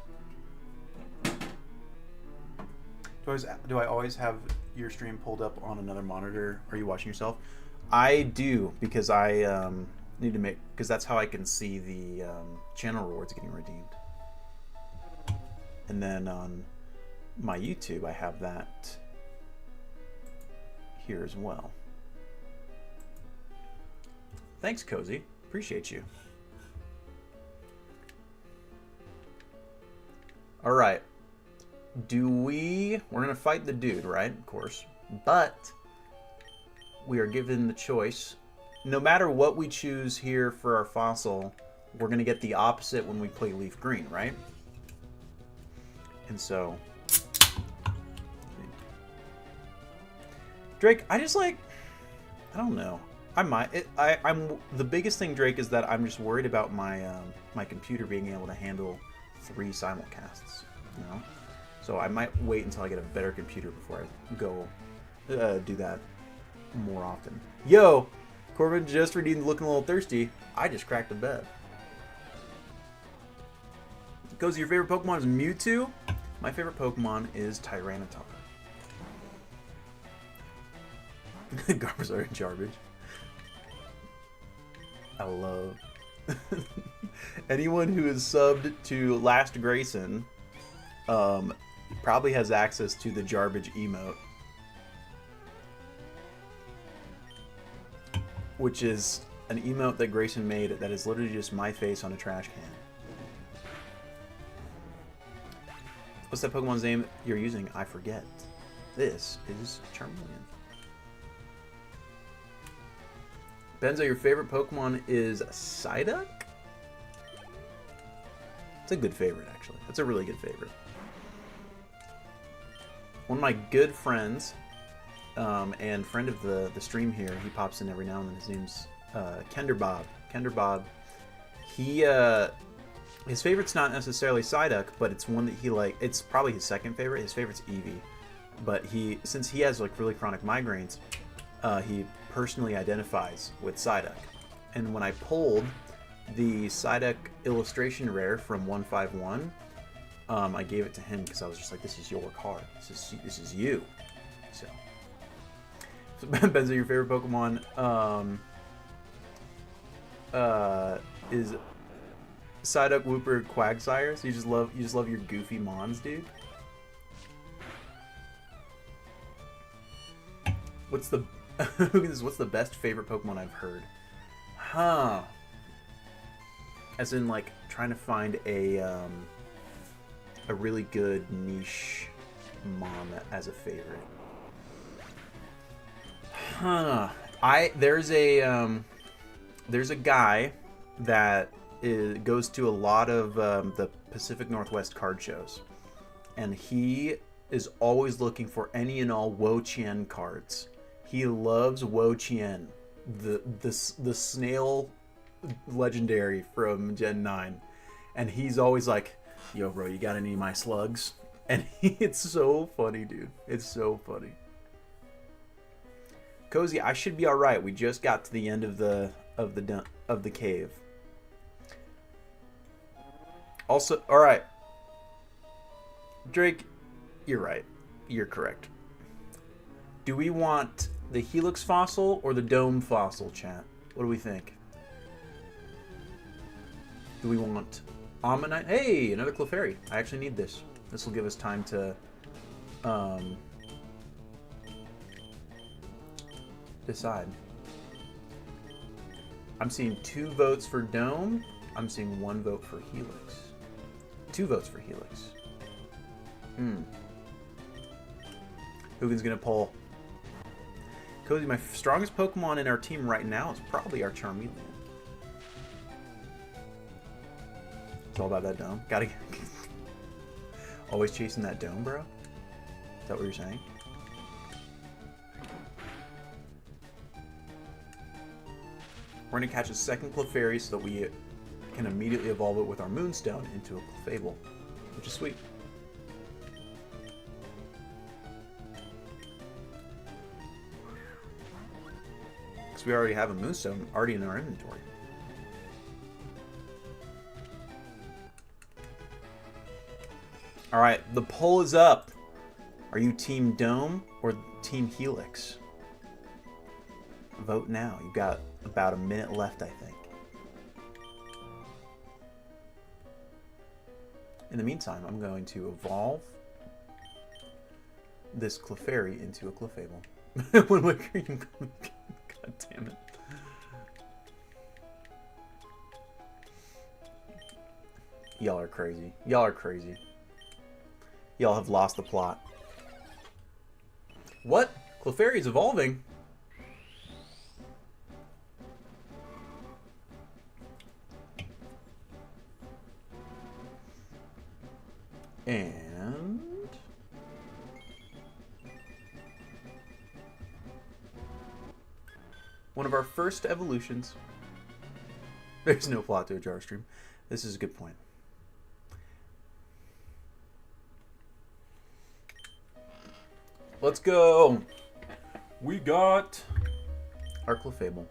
Do I always have your stream pulled up on another monitor? Are you watching yourself? I do, because I need to make... Because that's how I can see the channel rewards getting redeemed. And then on my YouTube, I have that here as well. Thanks, Cozy. Appreciate you. All right. We're going to fight the dude, right? Of course. But we are given the choice. No matter what we choose here for our fossil, we're going to get the opposite when we play Leaf Green, right? And so... Drake, I just like... I don't know. I'm the biggest thing, Drake, is that I'm just worried about my my computer being able to handle 3 simulcasts, you know? So I might wait until I get a better computer before I go do that more often. Yo, Corbin just redeemed looking a little thirsty. I just cracked a bed. Goes, your favorite Pokemon is Mewtwo? My favorite Pokemon is Tyranitar. Garbage are garbage. I love anyone who is subbed to Last Grayson probably has access to the garbage emote, which is an emote that Grayson made that is literally just my face on a trash can. What's that Pokemon's name you're using? I forget. This is Charmeleon. Benzo, your favorite Pokemon is Psyduck? It's a good favorite, actually. That's a really good favorite. One of my good friends, and friend of the stream here, he pops in every now and then. His name's Kenderbob. Kenderbob. His favorite's not necessarily Psyduck, but it's one that he it's probably his second favorite. His favorite's Eevee. But since he has like really chronic migraines, he personally identifies with Psyduck. And when I pulled the Psyduck illustration rare from 151, I gave it to him because I was just like, this is your card. This is you. So Benzo, your favorite Pokemon is Psyduck, Wooper, Quagsire. So you just love your goofy mons, dude. What's the best favorite Pokemon I've heard? Huh. As in, like, trying to find a really good niche mon as a favorite. Huh. There's a guy that goes to a lot of the Pacific Northwest card shows, and he is always looking for any and all Wo-Chien cards. He loves Wo-Chien, the snail legendary from Gen 9. And he's always like, yo, bro, you got any of my slugs? And it's so funny, dude. It's so funny. Cozy, I should be all right. We just got to the end of the cave. Also, all right. Drake, you're right. You're correct. Do we want the Helix fossil or the Dome fossil, chat? What do we think? Do we want Ammonite? Hey, another Clefairy. I actually need this. This will give us time to decide. I'm seeing 2 votes for Dome. I'm seeing 1 vote for Helix. 2 votes for Helix. Hugin's gonna pull. Cozy, my strongest Pokemon in our team right now is probably our Charmeleon. It's all about that Dome. Gotta always chasing that Dome, bro? Is that what you're saying? We're going to catch a second Clefairy so that we can immediately evolve it with our Moonstone into a Clefable, which is sweet. Because we already have a Moonstone already in our inventory. Alright, the poll is up. Are you Team Dome or Team Helix? Vote now. You've got about a minute left, I think. In the meantime, I'm going to evolve this Clefairy into a Clefable. When we're green, God damn it. Y'all are crazy. Y'all are crazy. Y'all have lost the plot. What? Clefairy is evolving? And... one of our first evolutions. There's no plot to a jar stream. This is a good point. Let's go. We got our Clefable.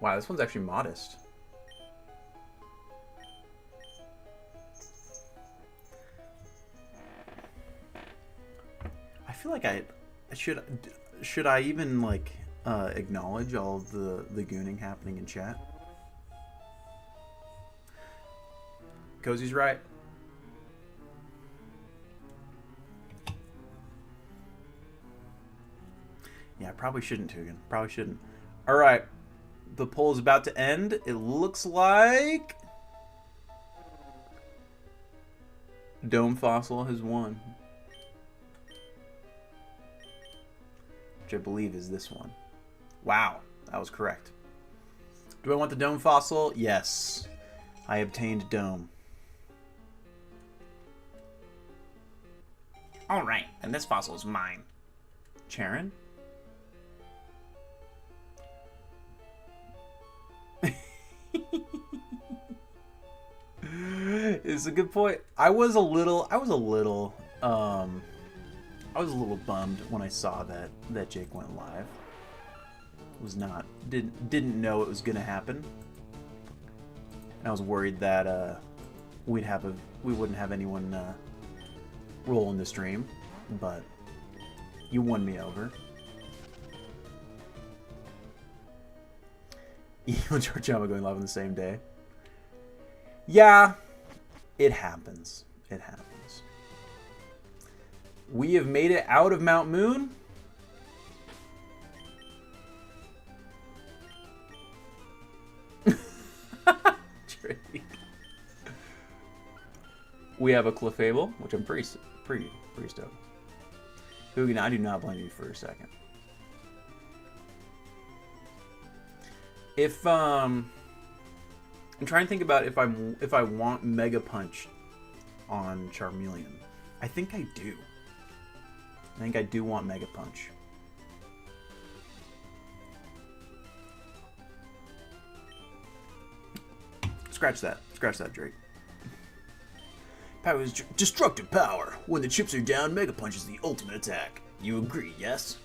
Wow, this one's actually modest. I feel like I should I even like acknowledge all of the gooning happening in chat? Cozy's right. Yeah, I probably shouldn't, Tugan. Probably shouldn't. All right, the poll is about to end. It looks like Dome Fossil has won, which I believe is this one. Wow, that was correct. Do I want the Dome Fossil? Yes, I obtained Dome. All right, and this fossil is mine. Charon? It's a good point. I was a little bummed when I saw that Jake went live. Didn't know it was gonna happen. And I was worried that we wouldn't have anyone roll in the stream, but you won me over. You and Georgiama going live on the same day. Yeah, it happens. It happens. We have made it out of Mount Moon. We have a Clefable, which I'm pretty stoked. Hugin, I do not blame you for a second. If I'm trying to think about if I want Mega Punch on Charmeleon. I think I do. I think I do want Mega Punch. Scratch that, Drake. Power is destructive power. When the chips are down, Mega Punch is the ultimate attack. You agree, yes?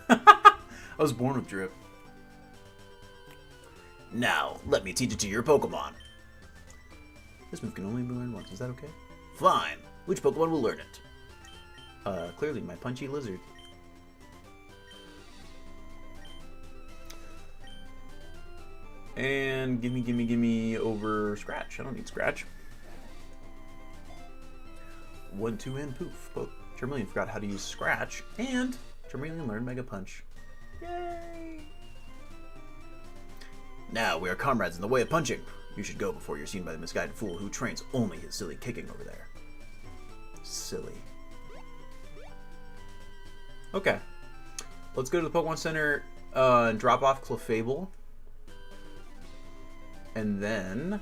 I was born with Drip. Now, let me teach it to your Pokemon. This move can only be learned once. Is that okay? Fine. Which Pokemon will learn it? Clearly my Punchy Lizard. And gimme over Scratch. I don't need Scratch. 1, 2, and poof. But Charmeleon forgot how to use Scratch, and Charmeleon learned Mega Punch. Yay! Now we are comrades in the way of punching. You should go before you're seen by the misguided fool who trains only his silly kicking over there. Silly. Okay. Let's go to the Pokemon Center and drop off Clefable. And then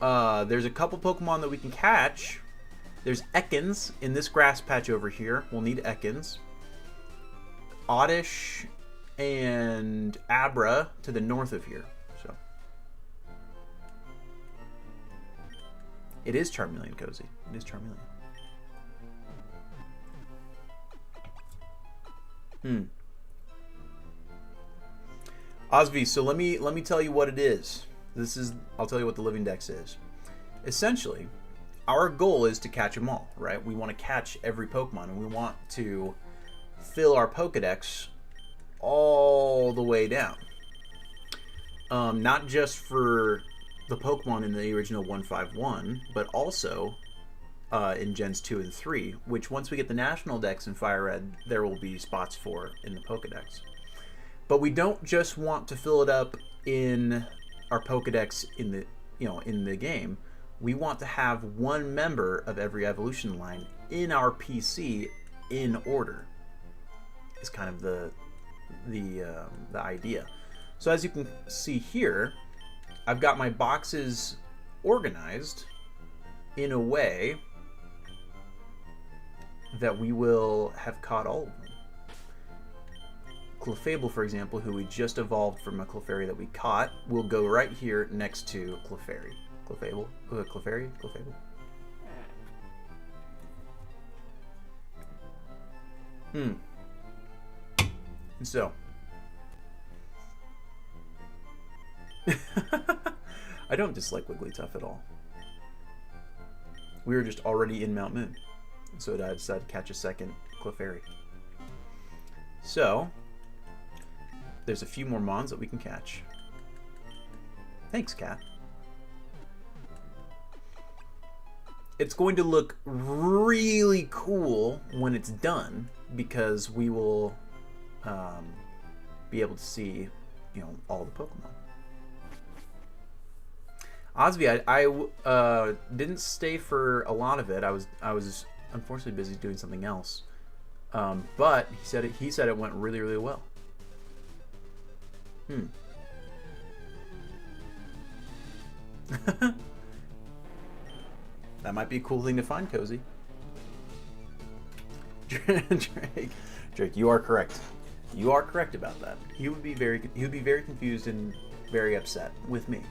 there's a couple Pokemon that we can catch There's Ekans in this grass patch over here. We'll need Ekans. Oddish and Abra to the north of here. So it is Charmeleon, Cozy. It is Charmeleon. Osvi, so let me tell you what it is. I'll tell you what the Living Dex is. Essentially, our goal is to catch them all, right? We want to catch every Pokemon, and we want to fill our Pokedex all the way down. Not just for the Pokemon in the original 151, but also in Gens 2 and 3, which once we get the National Dex in Fire Red, there will be spots for in the Pokedex. But we don't just want to fill it up in our Pokedex in the game. We want to have one member of every evolution line in our PC in order. Is kind of the idea. So as you can see here, I've got my boxes organized in a way that we will have caught all of them. Clefable, for example, who we just evolved from a Clefairy that we caught, will go right here next to Clefairy. Clefable? Clefairy? Clefable? And so. I don't dislike Wigglytuff at all. We were just already in Mount Moon, so I decided to catch a second Clefairy. So, there's a few more Mons that we can catch. Thanks, Cat. It's going to look really cool when it's done, because we will be able to see, all the Pokemon. Osby, I didn't stay for a lot of it. I was unfortunately busy doing something else. But he said it went really, really well. That might be a cool thing to find, Cozy. Drake, you are correct. You are correct about that. He would be very confused and very upset with me.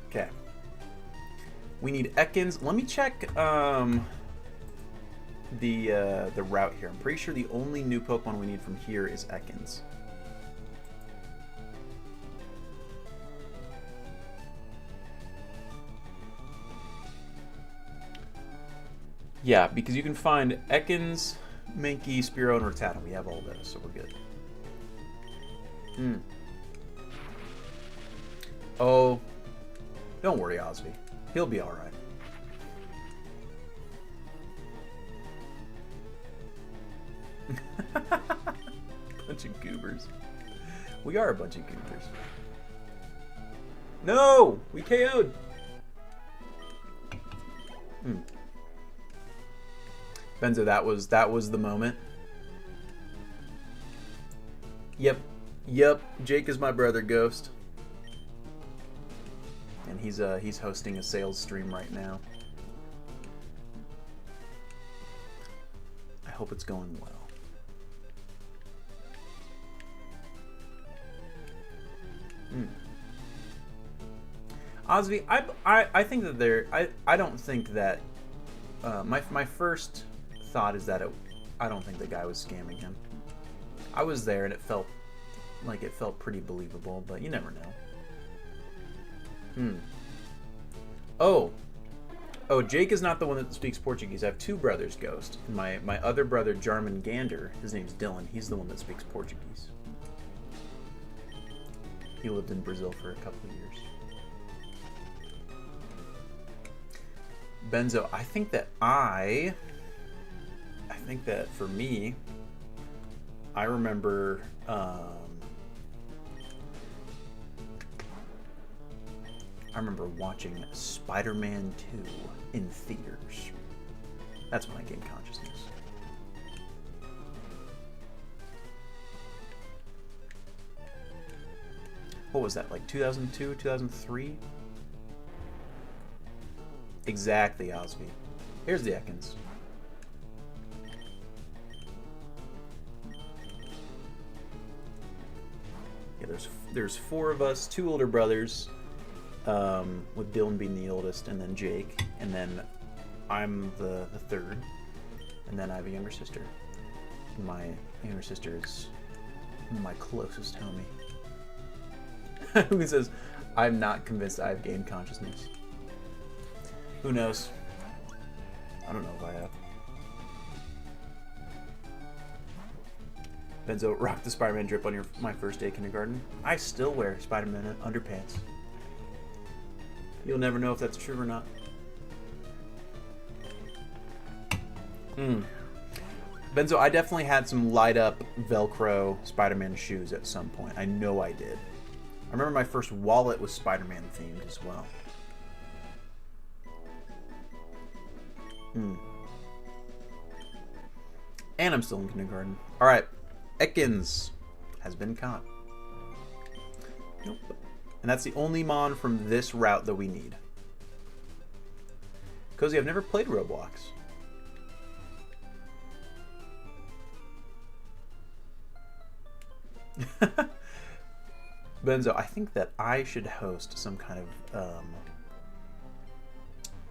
Okay. We need Ekans. Let me check the route here. I'm pretty sure the only new Pokemon we need from here is Ekans. Yeah, because you can find Ekans, Mankey, Spearow, and Rattata. We have all those, so we're good. Oh, don't worry, Osby. He'll be alright. Bunch of goobers. We are a bunch of goobers. No! We KO'd! Benzo, that was the moment. Yep. Jake is my brother, Ghost. And he's hosting a sales stream right now. I hope it's going well. Osby, I think that I don't think that my first thought is that I don't think the guy was scamming him. I was there and it felt pretty believable, but you never know. Oh, Jake is not the one that speaks Portuguese. I have two brothers, Ghost. And my other brother, Jarman Gander, his name's Dylan. He's the one that speaks Portuguese. He lived in Brazil for a couple of years. Benzo, I think that for me, I remember watching Spider-Man 2 in theaters. That's when I gained consciousness. What was that, like 2002, 2003? Exactly, Osby. Here's the Ekans. Yeah, there's 4 of us, 2 older brothers, with Dylan being the oldest, and then Jake, and then I'm the third, and then I have a younger sister. My younger sister is my closest homie. Who says, I'm not convinced I have gained consciousness. Who knows? I don't know if I have. Benzo, rock the Spider-Man drip on my first day of kindergarten. I still wear Spider-Man underpants. You'll never know if that's true or not. Benzo, I definitely had some light-up Velcro Spider-Man shoes at some point. I know I did. I remember my first wallet was Spider-Man themed as well. And I'm still in kindergarten. Alright. Ekans has been caught. Nope. And that's the only mon from this route that we need. Cozy, I've never played Roblox. Benzo, I think that I should host some kind of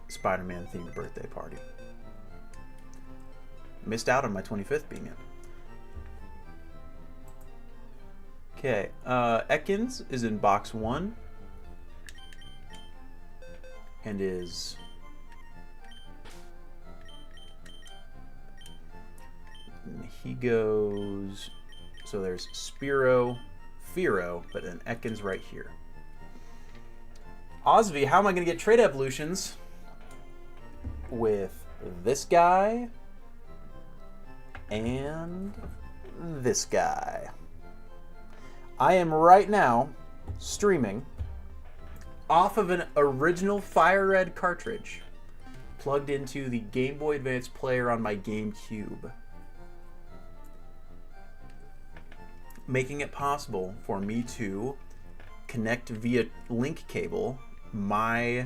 Spider-Man themed birthday party. Missed out on my 25th being it. Okay, Ekans is in box 1 and is he goes, so there's Spearow, Fearow, but an Ekans right here. Osby, how am I going to get trait evolutions with this guy and this guy? I am right now streaming off of an original Fire Red cartridge plugged into the Game Boy Advance player on my GameCube, making it possible for me to connect via link cable my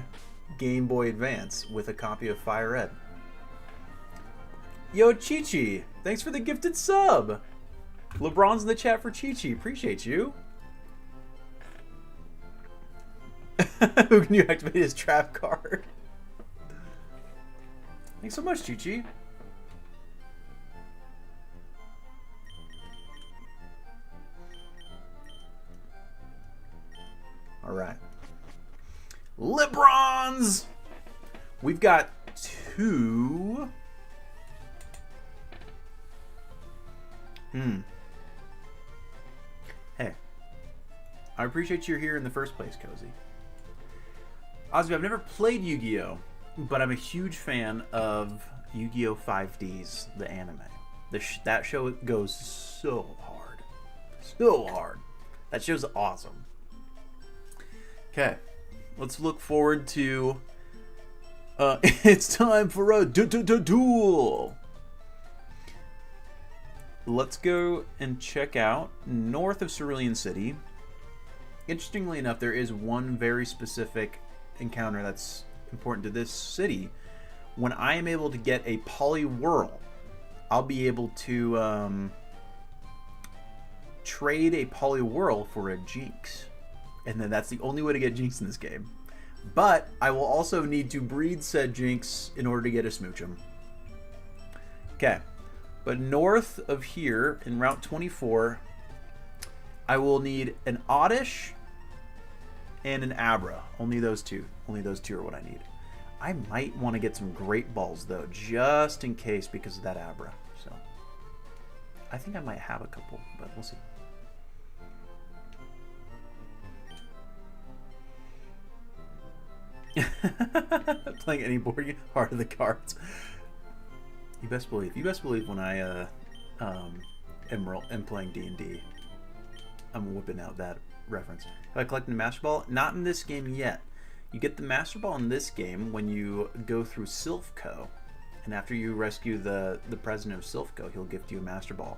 Game Boy Advance with a copy of Fire Red. Yo, Chi-Chi, thanks for the gifted sub. LeBron's in the chat for Chi-Chi. Appreciate you. Who can you activate his trap card? Thanks so much, Chi-Chi. All right. LeBron's! We've got 2... Hey, I appreciate you're here in the first place, Cozy. Osby, I've never played Yu-Gi-Oh, but I'm a huge fan of Yu-Gi-Oh 5Ds, the anime. That show goes so hard. So hard. That show's awesome. Okay, let's look forward to... it's time for a duel! Let's go and check out north of Cerulean City. Interestingly enough, there is one very specific encounter that's important to this city. When I am able to get a Poliwhirl, I'll be able to trade a Poliwhirl for a Jinx. And then that's the only way to get Jinx in this game. But I will also need to breed said Jinx in order to get a Smoochum. Okay. But north of here, in Route 24, I will need an Oddish and an Abra. Only those two. Only those two are what I need. I might want to get some Great Balls, though, just in case because of that Abra. So, I think I might have a couple, but we'll see. Playing any board game, Heart of the Cards. You best believe. You best believe when I am playing D&D, I'm whipping out that reference. Have I collected a Master Ball? Not in this game yet. You get the Master Ball in this game when you go through Silphco, and after you rescue the president of Silphco, he'll gift you a Master Ball.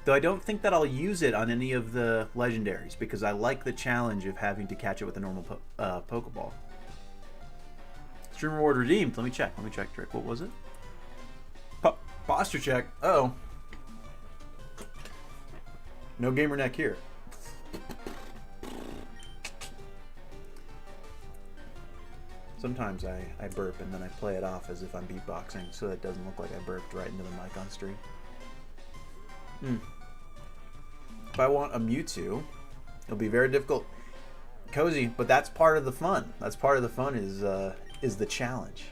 Though I don't think that I'll use it on any of the legendaries because I like the challenge of having to catch it with a normal Pokeball. Stream reward redeemed. Let me check. Let me check, Trick. What was it? Posture check. Uh-oh. No gamer neck here. Sometimes I burp and then I play it off as if I'm beatboxing so that it doesn't look like I burped right into the mic on stream. If I want a Mewtwo, it'll be very difficult. Cozy, but that's part of the fun. That's part of the fun is the challenge.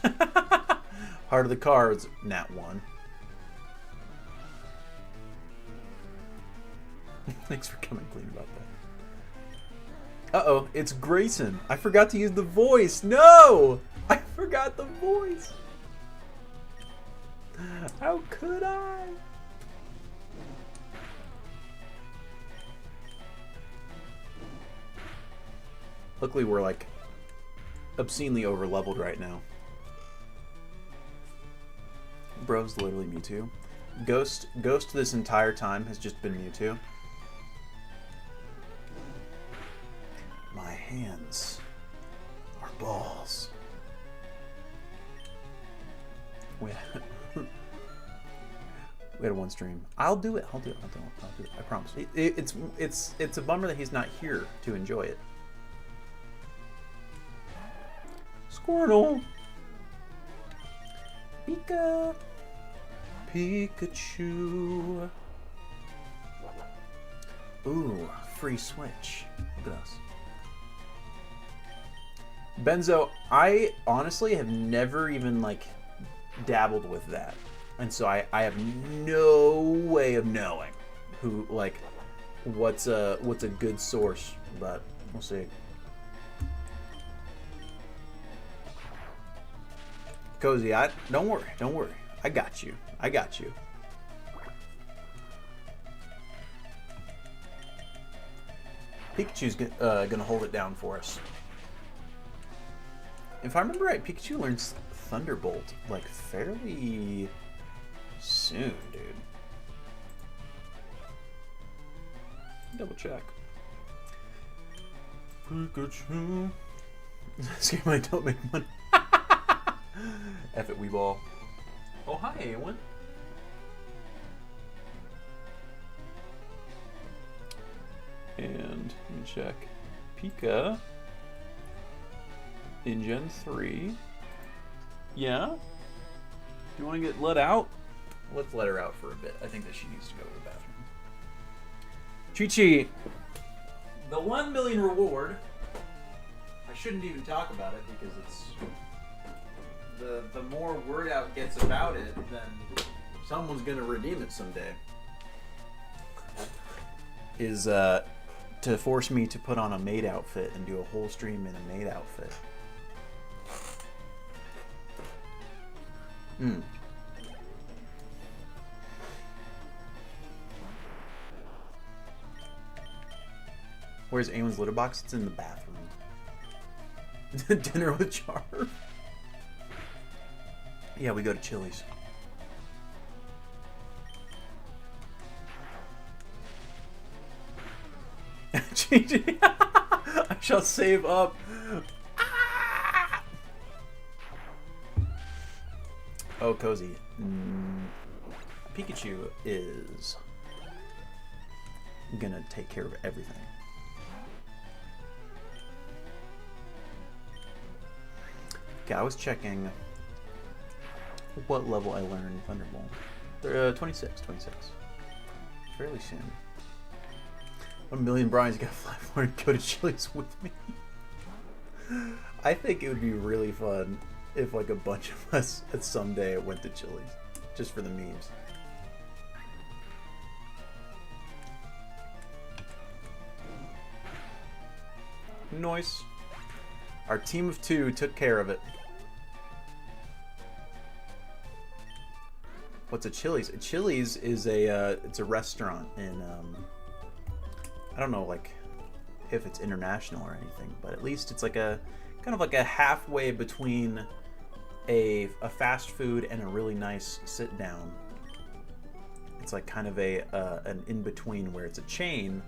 Heart of the cards, Nat 1. Thanks for coming clean about that. Uh-oh, it's Grayson. I forgot to use the voice. No! I forgot the voice. How could I? Luckily, we're like obscenely over-leveled right now. Bro's literally Mewtwo. Ghost this entire time has just been Mewtwo. My hands are balls. We had one stream. I'll do it. I'll do it. I promise. It's a bummer that he's not here to enjoy it. Squirtle. Pikachu. Ooh, free switch. Look at us. Benzo, I honestly have never even like dabbled with that. And so I have no way of knowing who like what's a good source, but we'll see. Cozy, don't worry. I got you. Pikachu's gonna hold it down for us. If I remember right, Pikachu learns Thunderbolt like fairly soon, dude. Double check. Pikachu. This game I don't make money. F it, Weeball. Oh, hi, Awen. And let me check. Pika. In Gen 3. Yeah? Do you want to get let out? Let's let her out for a bit. I think that she needs to go to the bathroom. Chi-Chi. The 1 million reward. I shouldn't even talk about it because it's... The more word out gets about it, then someone's going to redeem it someday. Is to force me to put on a maid outfit and do a whole stream in a maid outfit. Where's Awen's litter box? It's in the bathroom. Dinner with Char. Yeah, we go to Chili's. I shall save up. Oh, Cozy. Pikachu is gonna take care of everything. Okay, I was checking what level I learned Thunderbolt. 26. Fairly soon. 1 million Brian's got to fly for and go to Chili's with me. I think it would be really fun if like a bunch of us at someday went to Chili's. Just for the memes. Nice. Our team of 2 took care of it. What's a Chili's? A Chili's is it's a restaurant in I don't know like if it's international or anything, but at least it's like a kind of like a halfway between a fast food and a really nice sit down it's like kind of an in-between where it's a chain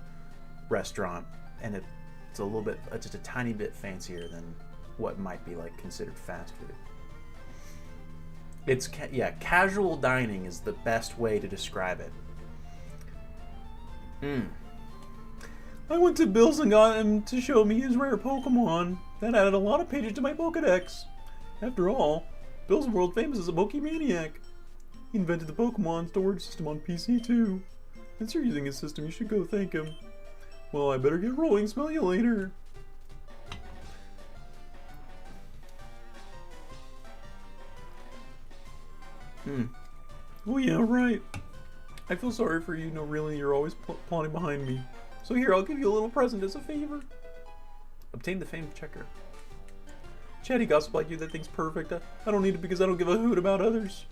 restaurant, and it's a little bit, just a tiny bit fancier than what might be like considered fast food. It's casual dining is the best way to describe it. I went to Bill's and got him to show me his rare Pokemon. That added a lot of pages to my Pokedex. After all, Bill's world famous as a Pokemaniac. He invented the Pokemon storage system on PC too. Since you're using his system, you should go thank him. Well, I better get rolling. Smell you later. Oh yeah, right. I feel sorry for you. No, really, you're always plotting behind me. So here, I'll give you a little present as a favor. Obtain the famed checker. Chatty gossip like you, that thing's perfect. I don't need it because I don't give a hoot about others.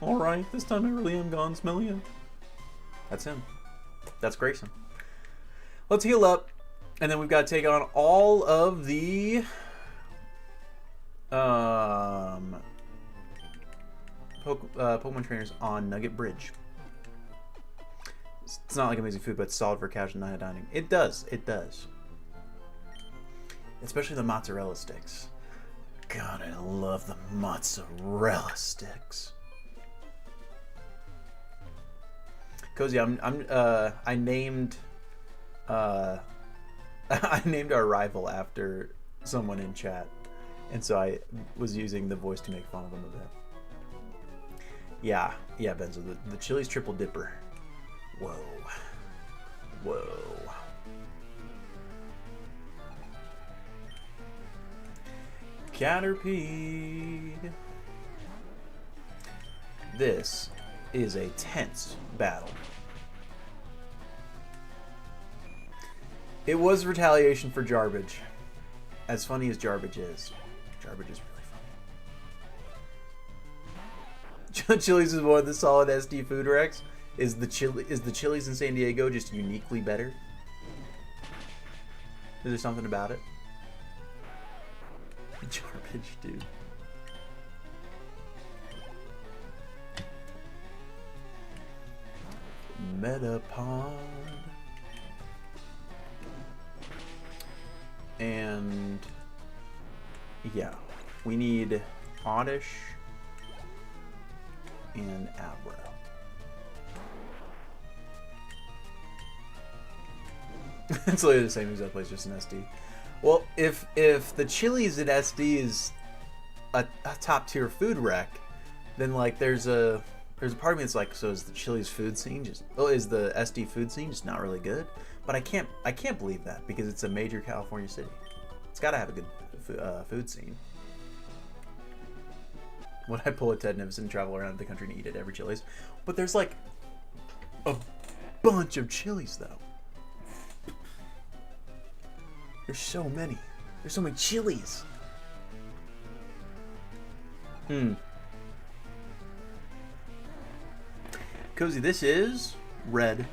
Alright, this time I really am gone. Smell ya. That's him. That's Grayson. Let's heal up. And then we've got to take on all of the... Pokemon trainers on Nugget Bridge. It's not like amazing food, but it's solid for casual night dining. It does. It does. Especially the mozzarella sticks. God, I love the mozzarella sticks. Cozy, I named I named our rival after someone in chat, and so I was using the voice to make fun of him a bit. Yeah, Benzo, the Chili's Triple Dipper. Whoa. Caterpie. This is a tense battle. It was retaliation for Jarbage. As funny as Jarbage is, Jarbage is really funny. Chili's is one of the solid SD food wrecks. Is the Chili's in San Diego just uniquely better? Is there something about it? Garbage, dude. Metapod. And yeah, we need Oddish and Abra. It's literally the same exact place, just an SD. Well, if the Chili's at SD is a top tier food wreck, then like there's a part of me that's like, so is the Chili's food scene just is the SD food scene just not really good? But I can't believe that because it's a major California city. It's got to have a good food scene. When I pull a Ted Nivison and travel around the country and eat at every Chili's, but there's like a bunch of Chili's though. There's so many. There's so many Chili's. Cozy, this is red.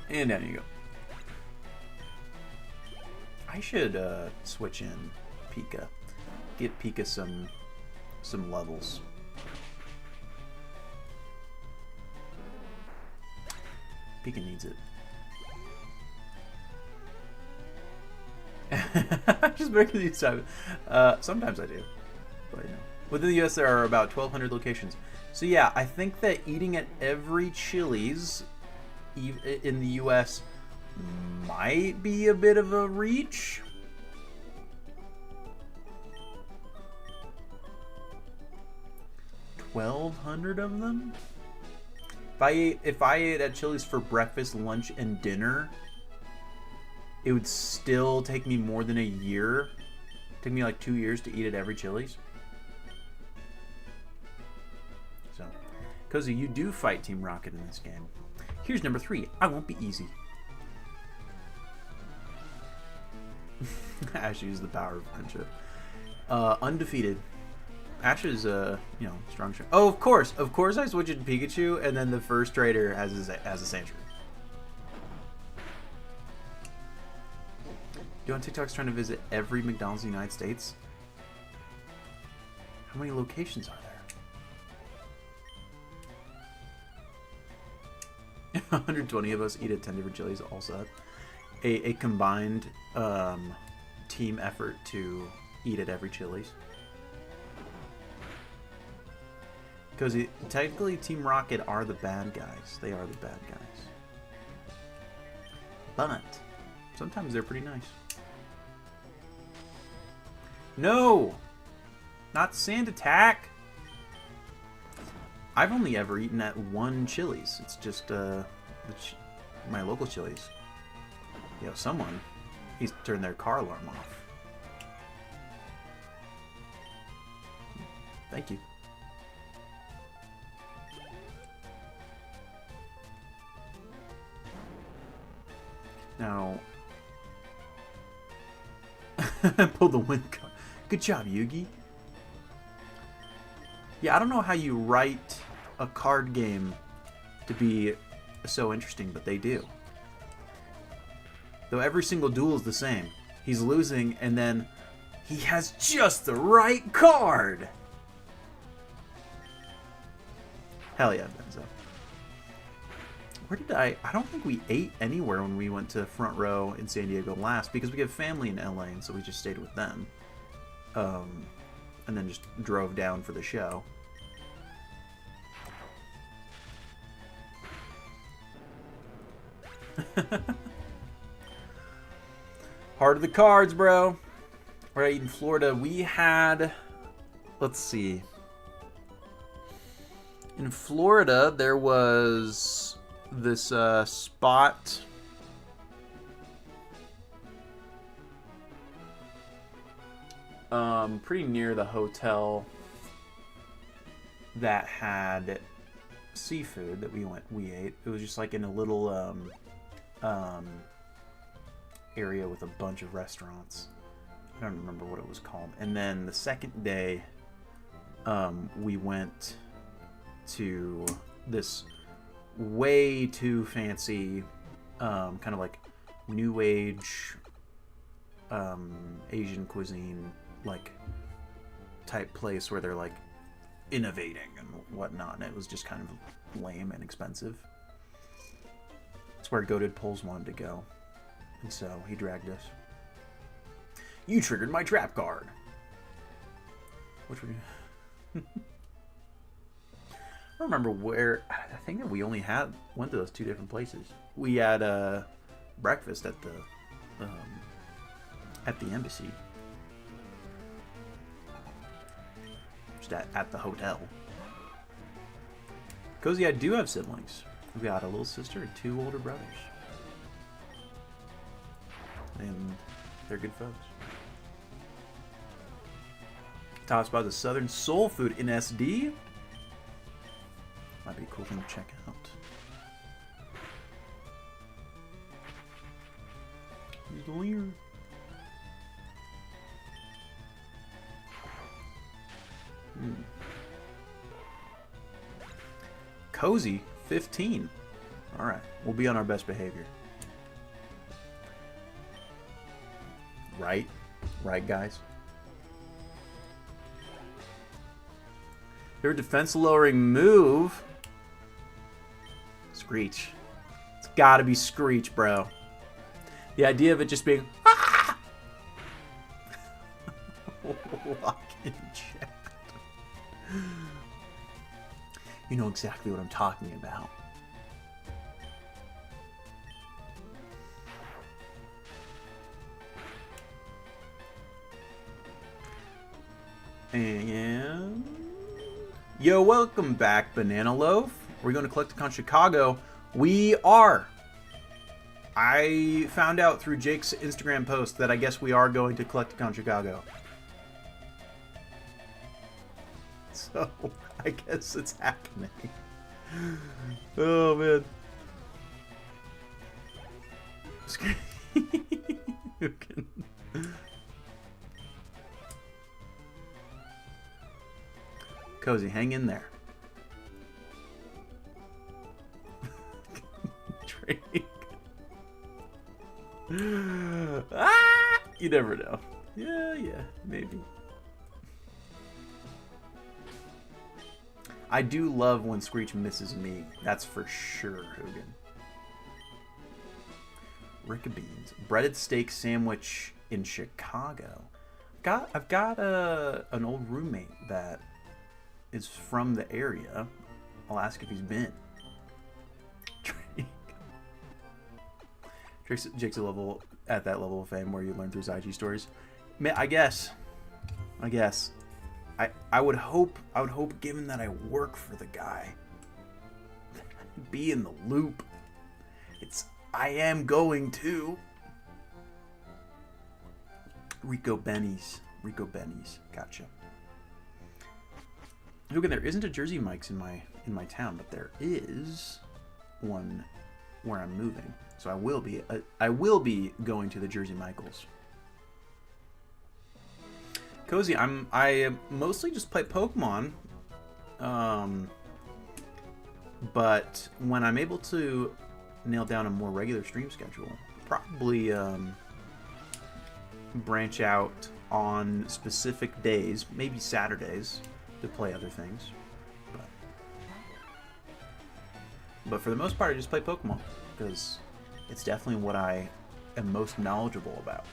And down you go. I should switch in Pika. Get Pika some levels. Pika needs it. Just breaking the time. Sometimes I do. But you know. Within the US there are about 1,200 locations. So yeah, I think that eating at every Chili's in the US might be a bit of a reach. $1,200 of them? If I ate at Chili's for breakfast, lunch, and dinner, it would still take me more than a year. Take me like 2 years to eat at every Chili's. So, Cozy, you do fight Team Rocket in this game. Here's number 3. I won't be easy. Ash used the power of friendship. Undefeated. Ash is, strong. Oh, of course I switched it to Pikachu, and then the first trader has a Sandshrew. You on TikTok's trying to visit every McDonald's in the United States? How many locations are there? 120 of us eat at 10 different Chili's, all set. A combined team effort to eat at every Chili's. Because technically Team Rocket are the bad guys. They are the bad guys. But sometimes they're pretty nice. No! Not Sand Attack! I've only ever eaten at one Chili's. It's just my local Chili's. Yo, someone, he's turned their car alarm off. Thank you. Now, pull the win card. Good job, Yugi. Yeah, I don't know how you write a card game to be so interesting, but they do. Though every single duel is the same. He's losing, and then he has just the right card. Hell yeah, Benzo. Where did I don't think we ate anywhere when we went to Front Row in San Diego last, because we have family in LA, and so we just stayed with them. And then just drove down for the show. Heart of the cards, bro. Right, in Florida, we had... Let's see. In Florida, there was this spot... pretty near the hotel that had seafood that we ate. It was just like in a little area with a bunch of restaurants. I don't remember what it was called. And then the second day, we went to this way too fancy, kind of like new age Asian cuisine, like type place where they're like innovating and whatnot, and it was just kind of lame and expensive. It's where Goated Poles wanted to go, and so he dragged us. You triggered my trap card. Which were I don't remember where. I think that we only went to those two different places. We had breakfast at the embassy. Just at the hotel. Cozy, I do have siblings. We got a little sister and 2 older brothers. And they're good folks. Top spot is Southern Soul Food in SD. Might be a cool thing to check out. He's weird. Cozy, 15. Alright, we'll be on our best behavior. Right? Right, guys? Your defense lowering move. Screech. It's gotta be Screech, bro. The idea of it just being ah! Lock in chat. You know exactly what I'm talking about. And yo, welcome back, Banana Loaf. We're going to Collecticon Chicago. We are. I found out through Jake's Instagram post that I guess we are going to Collecticon Chicago. So, I guess it's happening. Oh, man. Who can... Cozy, hang in there. Drake. Ah! You never know. Yeah, maybe. I do love when Screech misses me. That's for sure, Hogan. Rick Beans. Breaded steak sandwich in Chicago. I've got an old roommate that is from the area. I'll ask if he's been. Jake's at that level of fame where you learn through his IG stories. I guess. I would hope, given that I work for the guy, be in the loop. I am going to. Rico Benny's. Gotcha. Look, there isn't a Jersey Mike's in my town, but there is one where I'm moving. So I will be going to the Jersey Michaels. Cozy, I mostly just play Pokemon. But when I'm able to nail down a more regular stream schedule, probably branch out on specific days, maybe Saturdays, to play other things. But for the most part, I just play Pokemon because it's definitely what I am most knowledgeable about,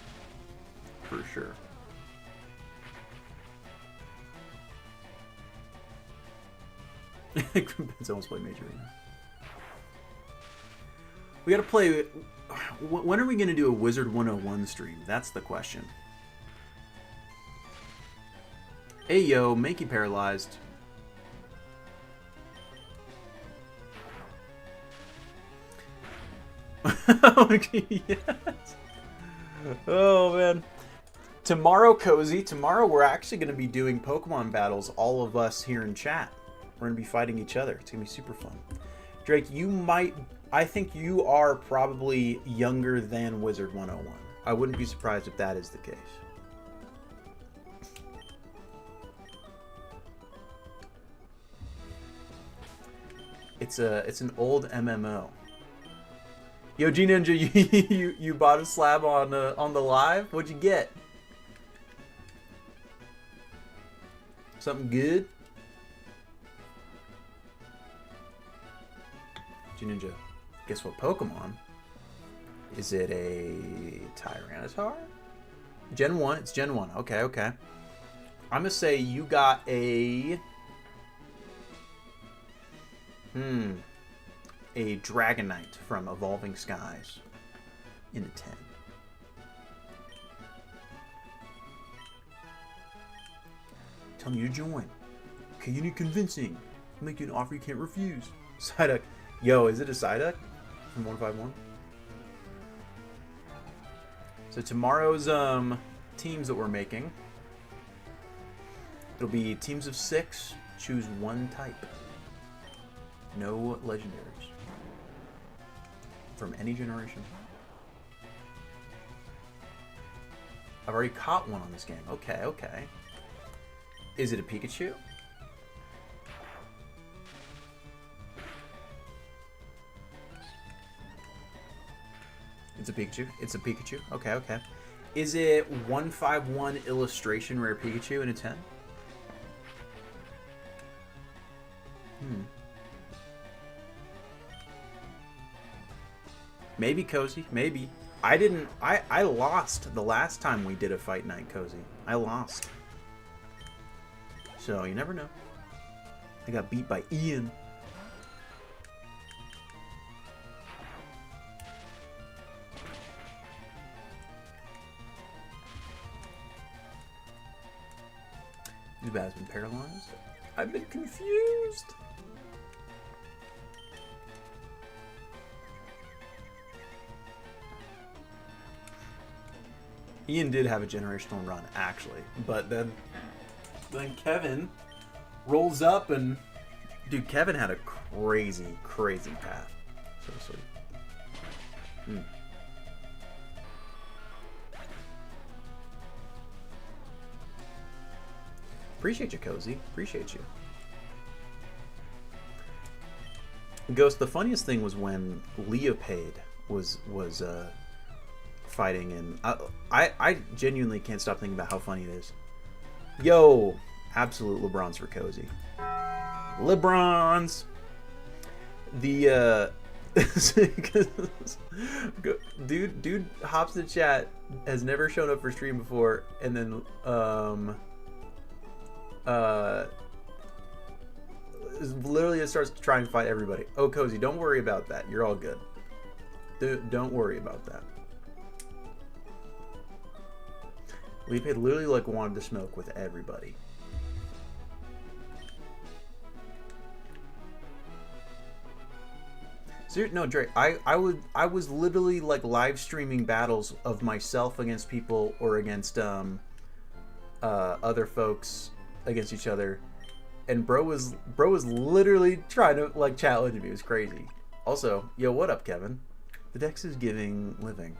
for sure. It's almost played Major right now. We gotta play. When are we gonna do a Wizard 101 stream? That's the question. Hey yo, Makey paralyzed. Yes. Oh man. Tomorrow, Cozy. Tomorrow we're actually gonna be doing Pokemon battles. All of us here in chat. We're going to be fighting each other. It's going to be super fun. Drake, I think you are probably younger than Wizard 101. I wouldn't be surprised if that is the case. It's an old MMO. Yo, G Ninja, you bought a slab on the live? What'd you get? Something good? Ninja, guess what Pokemon? Is it a Tyranitar? Gen 1? It's Gen 1. Okay. I'm gonna say you got a Dragonite from Evolving Skies in a 10. Telling you to join. Okay, you need convincing. I'll make you an offer you can't refuse. Psyduck. Yo, is it a Psyduck from 151? So tomorrow's teams that we're making, it'll be teams of 6. Choose one type. No legendaries from any generation. I've already caught one on this game. Okay. Is it a Pikachu? It's a Pikachu. Okay. Is it 151 illustration rare Pikachu in a 10? Maybe, Cozy. Maybe. I lost the last time we did a fight night, Cozy. I lost. So, you never know. I got beat by Ian. Zubat has been paralyzed. I've been confused. Ian did have a generational run, actually, but then Kevin rolls up and dude, Kevin had a crazy path. So sweet. Appreciate you, Cozy. Appreciate you. Ghost, the funniest thing was when Leopade was fighting, and I genuinely can't stop thinking about how funny it is. Yo, absolute LeBrons for Cozy. LeBrons. The dude hops in chat, has never shown up for stream before, and then literally just starts to try and fight everybody. Oh, Cozy, don't worry about that. You're all good. Don't worry about that. Lipe literally like wanted to smoke with everybody. No, Drake. I was literally like live streaming battles of myself against people or against other folks against each other, and bro was literally trying to like challenge me. It was crazy. Also, yo, what up, Kevin? The Dex is giving living.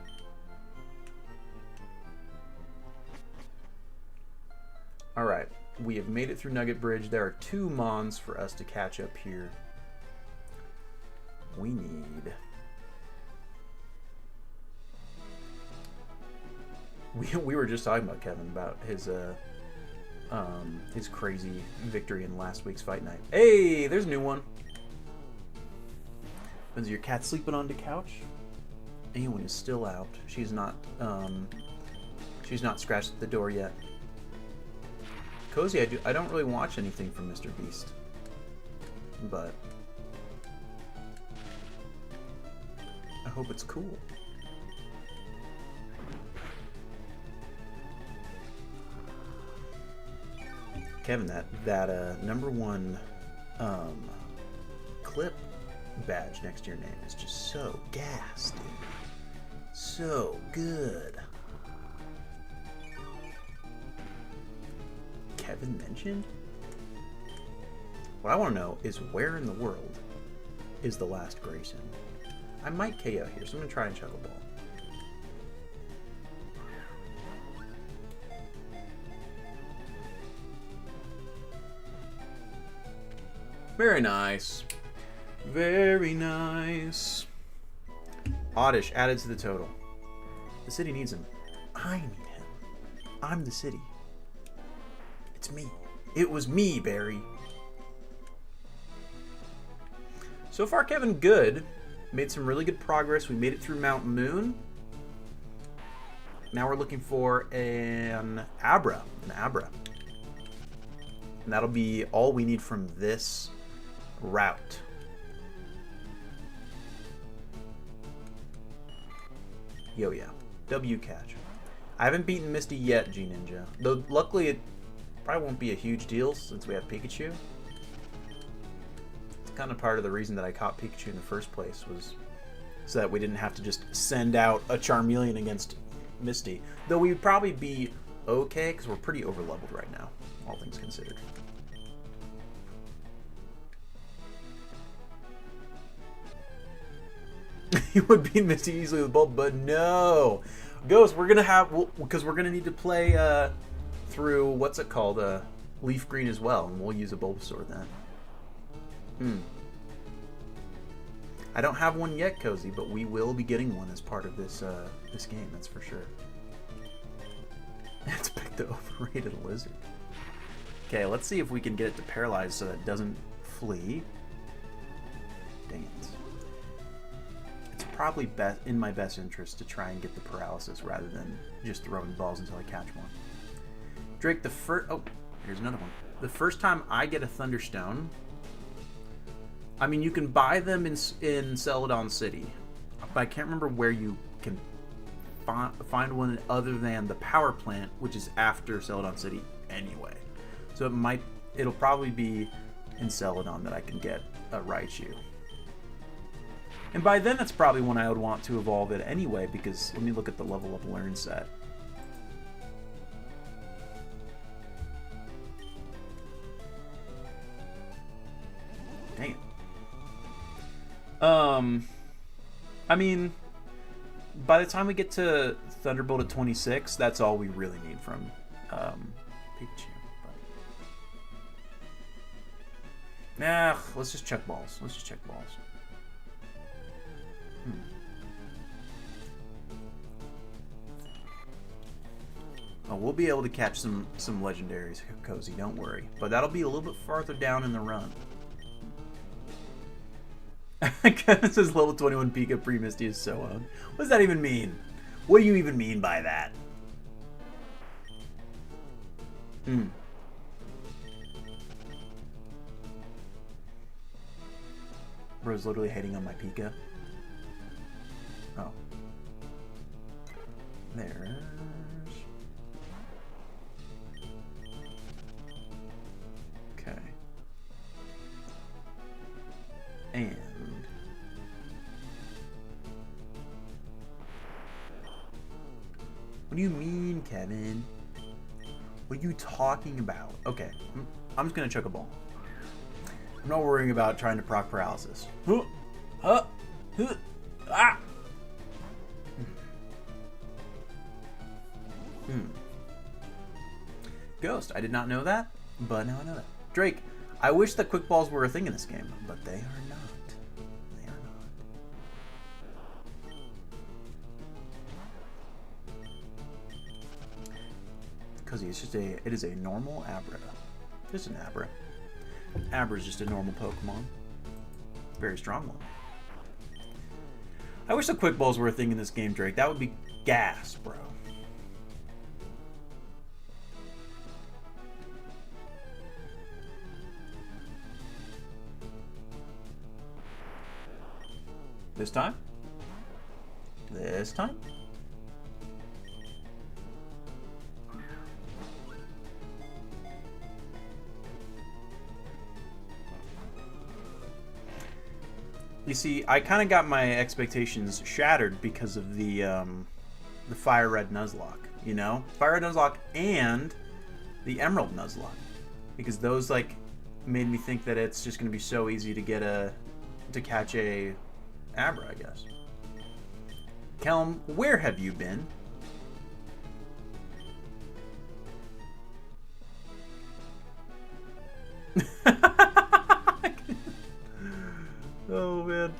All right, we have made it through Nugget Bridge. There are 2 Mons for us to catch up here. We need... We were just talking about Kevin, about his crazy victory in last week's fight night. Hey, there's a new one. Is your cat sleeping on the couch? Anyone is still out. She's not scratched at the door yet. Cozy, I don't really watch anything from Mr. Beast, but I hope it's cool. Kevin, that #1 clip badge next to your name is just so gas, dude. So good. Kevin mentioned? What I want to know is where in the world is the last Grayson? I might KO here, so I'm going to try and chuckle ball. Very nice. Very nice. Oddish added to the total. The city needs him. I need him. I'm the city. It's me. It was me, Barry. So far, Kevin, good. Made some really good progress. We made it through Mount Moon. Now we're looking for an Abra. And that'll be all we need from this route. Yo, yeah. W catch. I haven't beaten Misty yet, G Ninja. Though, luckily, it probably won't be a huge deal since we have Pikachu. It's kind of part of the reason that I caught Pikachu in the first place, was so that we didn't have to just send out a Charmeleon against Misty. Though we would probably be okay, because we're pretty over-leveled right now, all things considered. You would beat Misty easily with Bulb, but no. Ghost, we're gonna because we're gonna need to play through what's it called, Leaf Green as well, and we'll use a Bulbasaur then. I don't have one yet, Cozy, but we will be getting one as part of this this game. That's for sure. Let's pick the overrated lizard. Okay, let's see if we can get it to paralyze so that it doesn't flee. Dang it. It's probably in my best interest to try and get the paralysis rather than just throwing balls until I catch one. Drake, oh, here's another one. The first time I get a Thunderstone, I mean, you can buy them in Celadon City, but I can't remember where you can find one other than the power plant, which is after Celadon City anyway. So it'll probably be in Celadon that I can get a Raichu. And by then, that's probably when I would want to evolve it anyway, because let me look at the level up learn set. Dang it. I mean, by the time we get to Thunderbolt at 26, that's all we really need from Pikachu. But... nah, let's just check balls. Oh, we'll be able to catch some legendaries, Cozy, don't worry. But that'll be a little bit farther down in the run. Kevin says level 21 Pika pre-Misty is so owned. What does that even mean? What do you even mean by that? Bro's literally hating on my Pika. Oh. There's... Okay. And... What do you mean, Kevin? What are you talking about? Okay, I'm just gonna chuck a ball. I'm not worrying about trying to proc paralysis. Ah! Ghost, I did not know that, but now I know that. Drake, I wish that quick balls were a thing in this game, but they are not. They are not. Because it's just it is a normal Abra. Just an Abra. Abra is just a normal Pokemon. Very strong one. I wish the quick balls were a thing in this game, Drake. That would be gas, bro. This time? This time? You see, I kind of got my expectations shattered because of the Fire Red Nuzlocke, you know? Fire Red Nuzlocke and the Emerald Nuzlocke. Because those, like, made me think that it's just going to be so easy to get to catch a Abra, I guess. Kelm, where have you been? Oh man.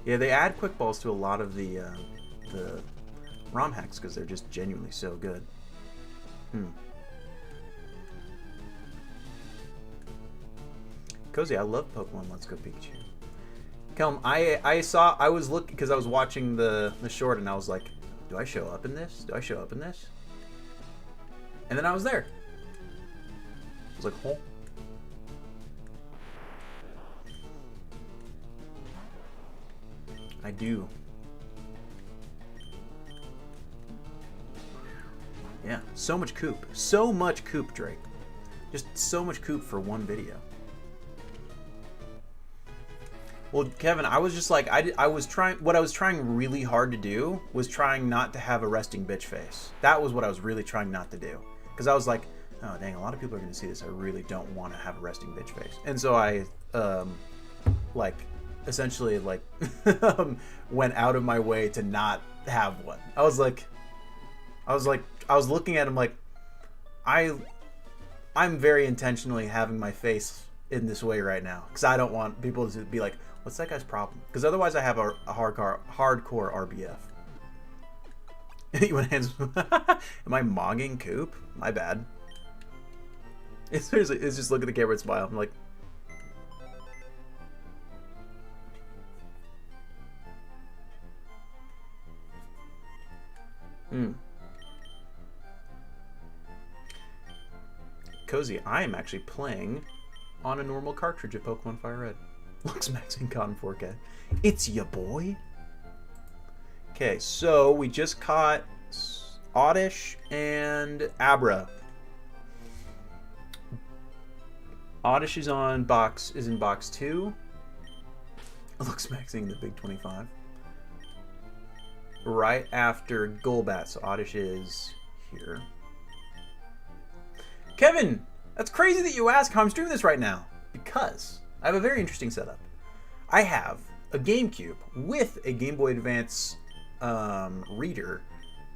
Yeah, they add quick balls to a lot of the ROM hacks because they're just genuinely so good. Cozy, I love Pokemon Let's Go Pikachu. Kelm, I was looking because I was watching the short and I was like, do I show up in this? Do I show up in this? And then I was there. I was like, oh. I do. Yeah, so much coop. So much coop, Drake. Just so much coop for one video. Well, Kevin, I was just like, I was trying, what I was trying really hard to do was trying not to have a resting bitch face. That was what I was really trying not to do. Because I was like, oh dang, a lot of people are going to see this. I really don't want to have a resting bitch face. And so I, like, essentially, like, went out of my way to not have one. I was looking at him like, I'm very intentionally having my face in this way right now. Because I don't want people to be like, what's that guy's problem? Because otherwise I have a hardcore RBF. Am I mogging Coop? My bad. It's seriously, it's just look at the camera and smile. I'm like, Cozy, I am actually playing on a normal cartridge of Pokemon Fire Red. Looks maxing cotton 4K. It's ya boy. Okay, so we just caught Oddish and Abra. Oddish is in box 2. Looks maxing the big 25. Right after Golbat, so Oddish is here. Kevin, that's crazy that you ask how I'm streaming this right now. Because I have a very interesting setup. I have a GameCube with a Game Boy Advance reader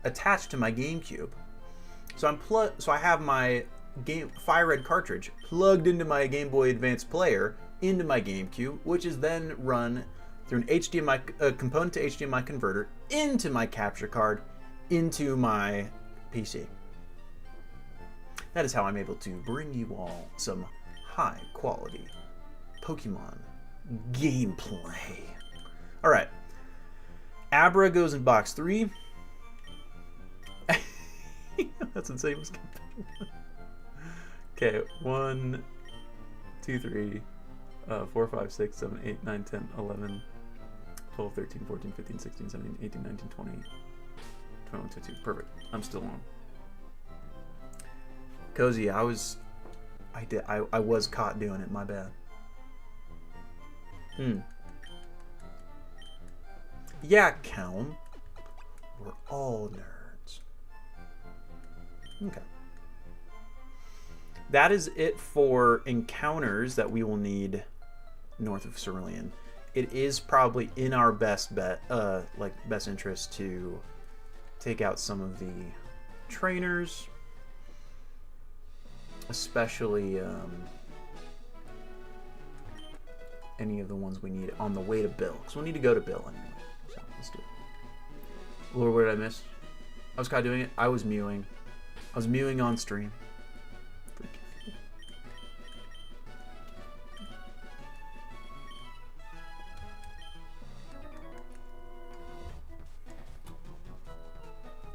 attached to my GameCube. So I have my Fire Red cartridge plugged into my Game Boy Advance player into my GameCube, which is then run through an HDMI component to HDMI converter into my capture card into my PC. That is how I'm able to bring you all some high quality Pokemon gameplay. Alright. Abra goes in box 3. That's insane. Okay, 1, 2, 3, 4, 5, 6, 7, 8, 9, 10, 11, 12, 13, 14, 15, 16, 17, 18, 19, 20, 21, 22. Perfect. I'm still on. Cozy, I was caught doing it. My bad. Yeah, Calm. We're all nerds. Okay. That is it for encounters that we will need north of Cerulean. It is probably in our best interest to take out some of the trainers, especially any of the ones we need on the way to Bill, because we'll need to go to Bill anyway. So let's do it. Lord, what did I miss? I was kind of doing it. I was mewing. I was mewing on stream.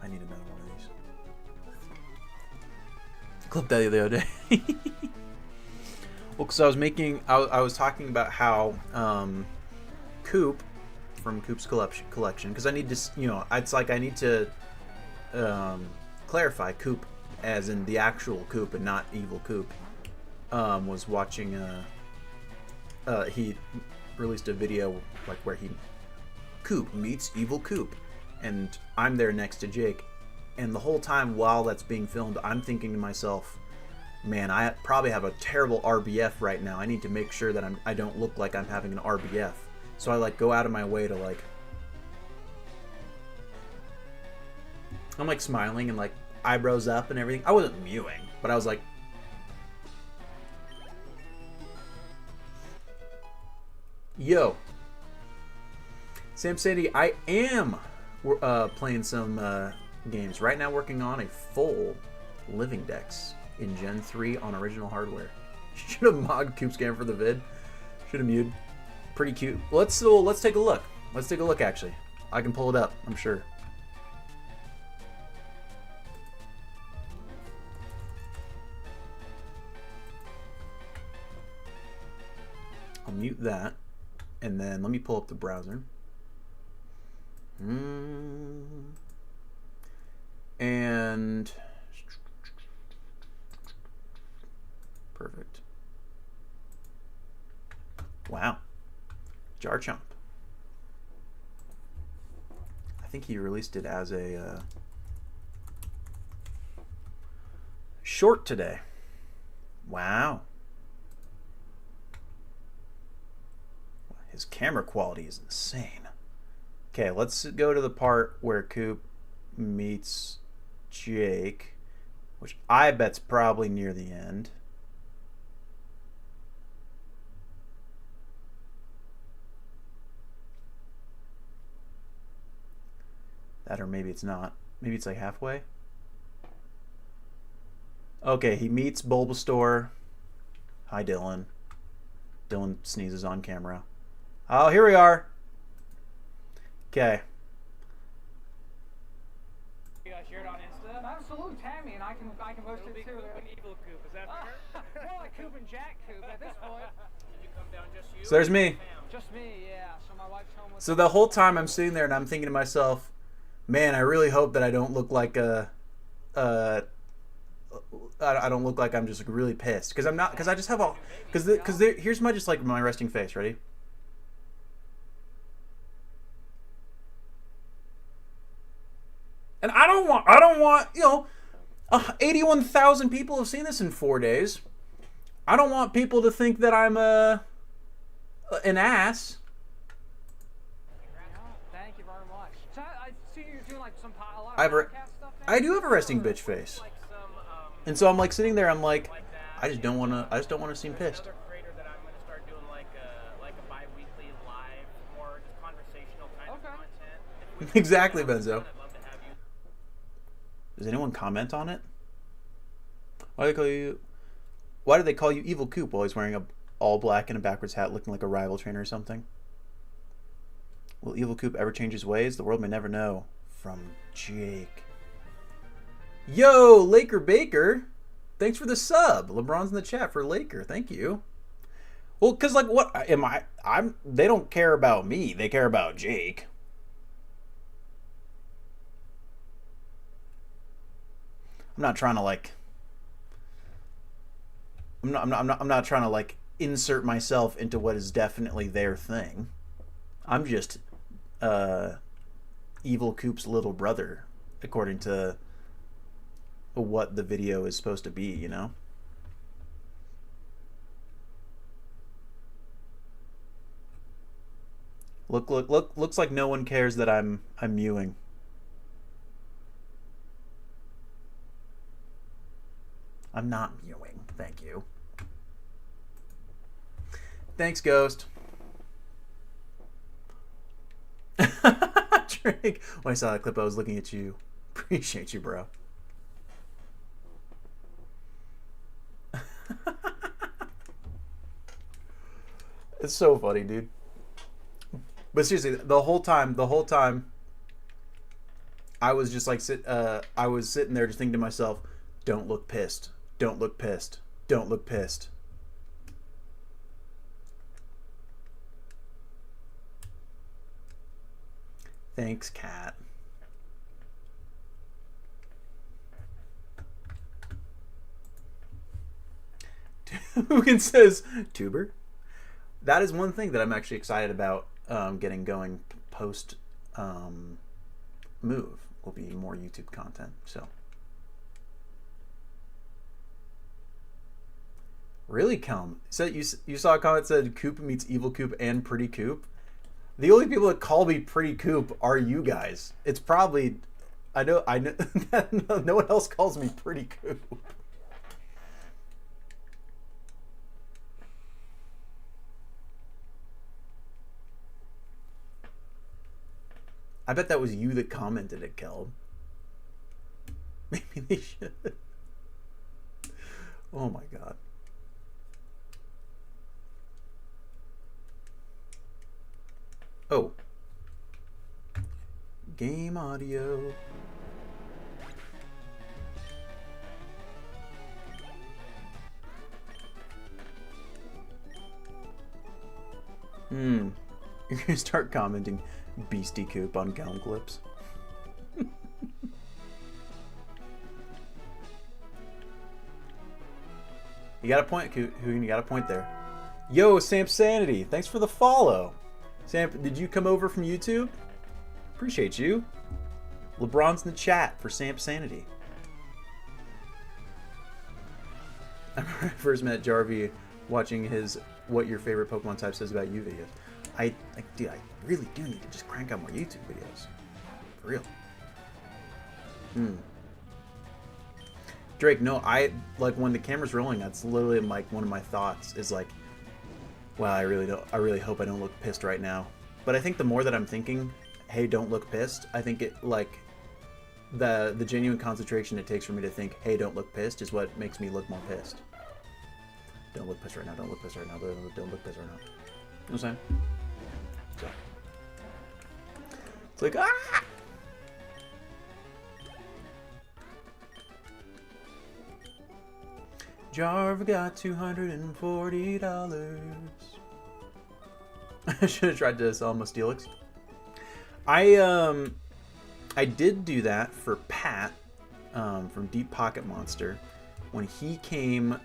I need another one of these. Clipped that the other day. Well, because I was talking about how Coop from Coop's collection, because I need to, it's like I need to clarify Coop as in the actual Coop and not evil Coop. Was watching he released a video like where Coop meets evil Coop, and I'm there next to Jake, and the whole time while that's being filmed, I'm thinking to myself, man, I probably have a terrible RBF right now. I need to make sure that I don't look like I'm having an RBF. So I go out of my way to I'm smiling and eyebrows up and everything. I wasn't mewing, but I was like, yo, Sam Sadie, I am playing some games right now, working on a full Living Dex in Gen 3 on original hardware. Should have modded Coop's game for the vid. Should have mewed. Pretty cute. Let's take a look. Let's take a look, actually. I can pull it up, I'm sure. I'll mute that, and then let me pull up the browser. And perfect. Wow. Jarchomp. I think he released it as a short today. Wow. His camera quality is insane. Okay, let's go to the part where Coop meets Jake, which I bet's probably near the end. That, or maybe it's not. Maybe it's halfway. Okay, he meets Bulbasaur. Hi, Dylan. Dylan sneezes on camera. Oh, here we are. Okay. You guys share it on Insta? Absolutely, Tammy, and I can post it too. Coop and evil Coop, is that fair? More like Coop and Jack Coop at this point. Did you come down just you? So there's me. Just me, yeah. So my wife's home with So the whole time I'm sitting there and I'm thinking to myself, man, I really hope that I don't look like I don't look like I'm just really pissed, because I'm not, because I just have all, because here's my my resting face. Ready? And I don't want 81,000 people have seen this in 4 days. I don't want people to think that I'm an ass. Thank you very much. So I see you're doing some a lot of I have podcast stuff now? I do have a resting bitch face, and so I'm sitting there. I'm I just don't want to seem pissed. Another creator that I'm going to start doing a bi-weekly live, more just conversational kind of content. Exactly, Benzo. I'd love to have you. Does anyone comment on it? Why do they call you Evil Coop while he's wearing a all black and a backwards hat looking like a rival trainer or something? Will Evil Coop ever change his ways? The world may never know. From Jake. Yo, Laker Baker. Thanks for the sub. LeBron's in the chat for Laker. Thank you. Well, because, like, what am I? They don't care about me. They care about Jake. I'm not trying to, like... I'm not trying to, like, insert myself into what is definitely their thing. I'm just Evil Coop's little brother, according to what the video is supposed to be, you know? Looks like no one cares that I'm mewing. I'm not mewing, thank you. Thanks, Ghost. Drake. When I saw that clip, I was looking at you. Appreciate you, bro. It's so funny, dude. But seriously, the whole time, I was just like, I was sitting there just thinking to myself, don't look pissed. Don't look pissed. Don't look pissed. Thanks, Cat. Hugin says, Tuber. That is one thing that I'm actually excited about getting going post move. Will be more YouTube content. So. Really, Cum? So you saw a comment that said Coop meets Evil Coop and Pretty Coop? The only people that call me Pretty Coop are you guys. It's probably... I know no one else calls me Pretty Coop. I bet that was you that commented it, Kelb. Maybe they should. Oh my god. Oh. Game audio. You're gonna start commenting Beastie Coop on Gown clips. You got a point, Who you got a point there. Yo, Samp Sanity, thanks for the follow. Samp, did you come over from YouTube? Appreciate you. LeBron's in the chat for Samp Sanity. I remember I first met Jarvie watching his What Your Favorite Pokemon Type Says About You videos. Dude, I really do need to just crank out more YouTube videos. For real. Drake, no, like when the camera's rolling, that's literally like one of my thoughts is like, wow, I really hope I don't look pissed right now. But I think the more that I'm thinking, hey, don't look pissed, I think it like the genuine concentration it takes for me to think, hey, don't look pissed is what makes me look more pissed. Don't look pissed right now, don't look pissed right now, don't look pissed right now. You know what I'm saying? So. It's like, ah! Jarv got $240. I should have tried to sell him a Steelix. I did do that for Pat from Deep Pocket Monster when he came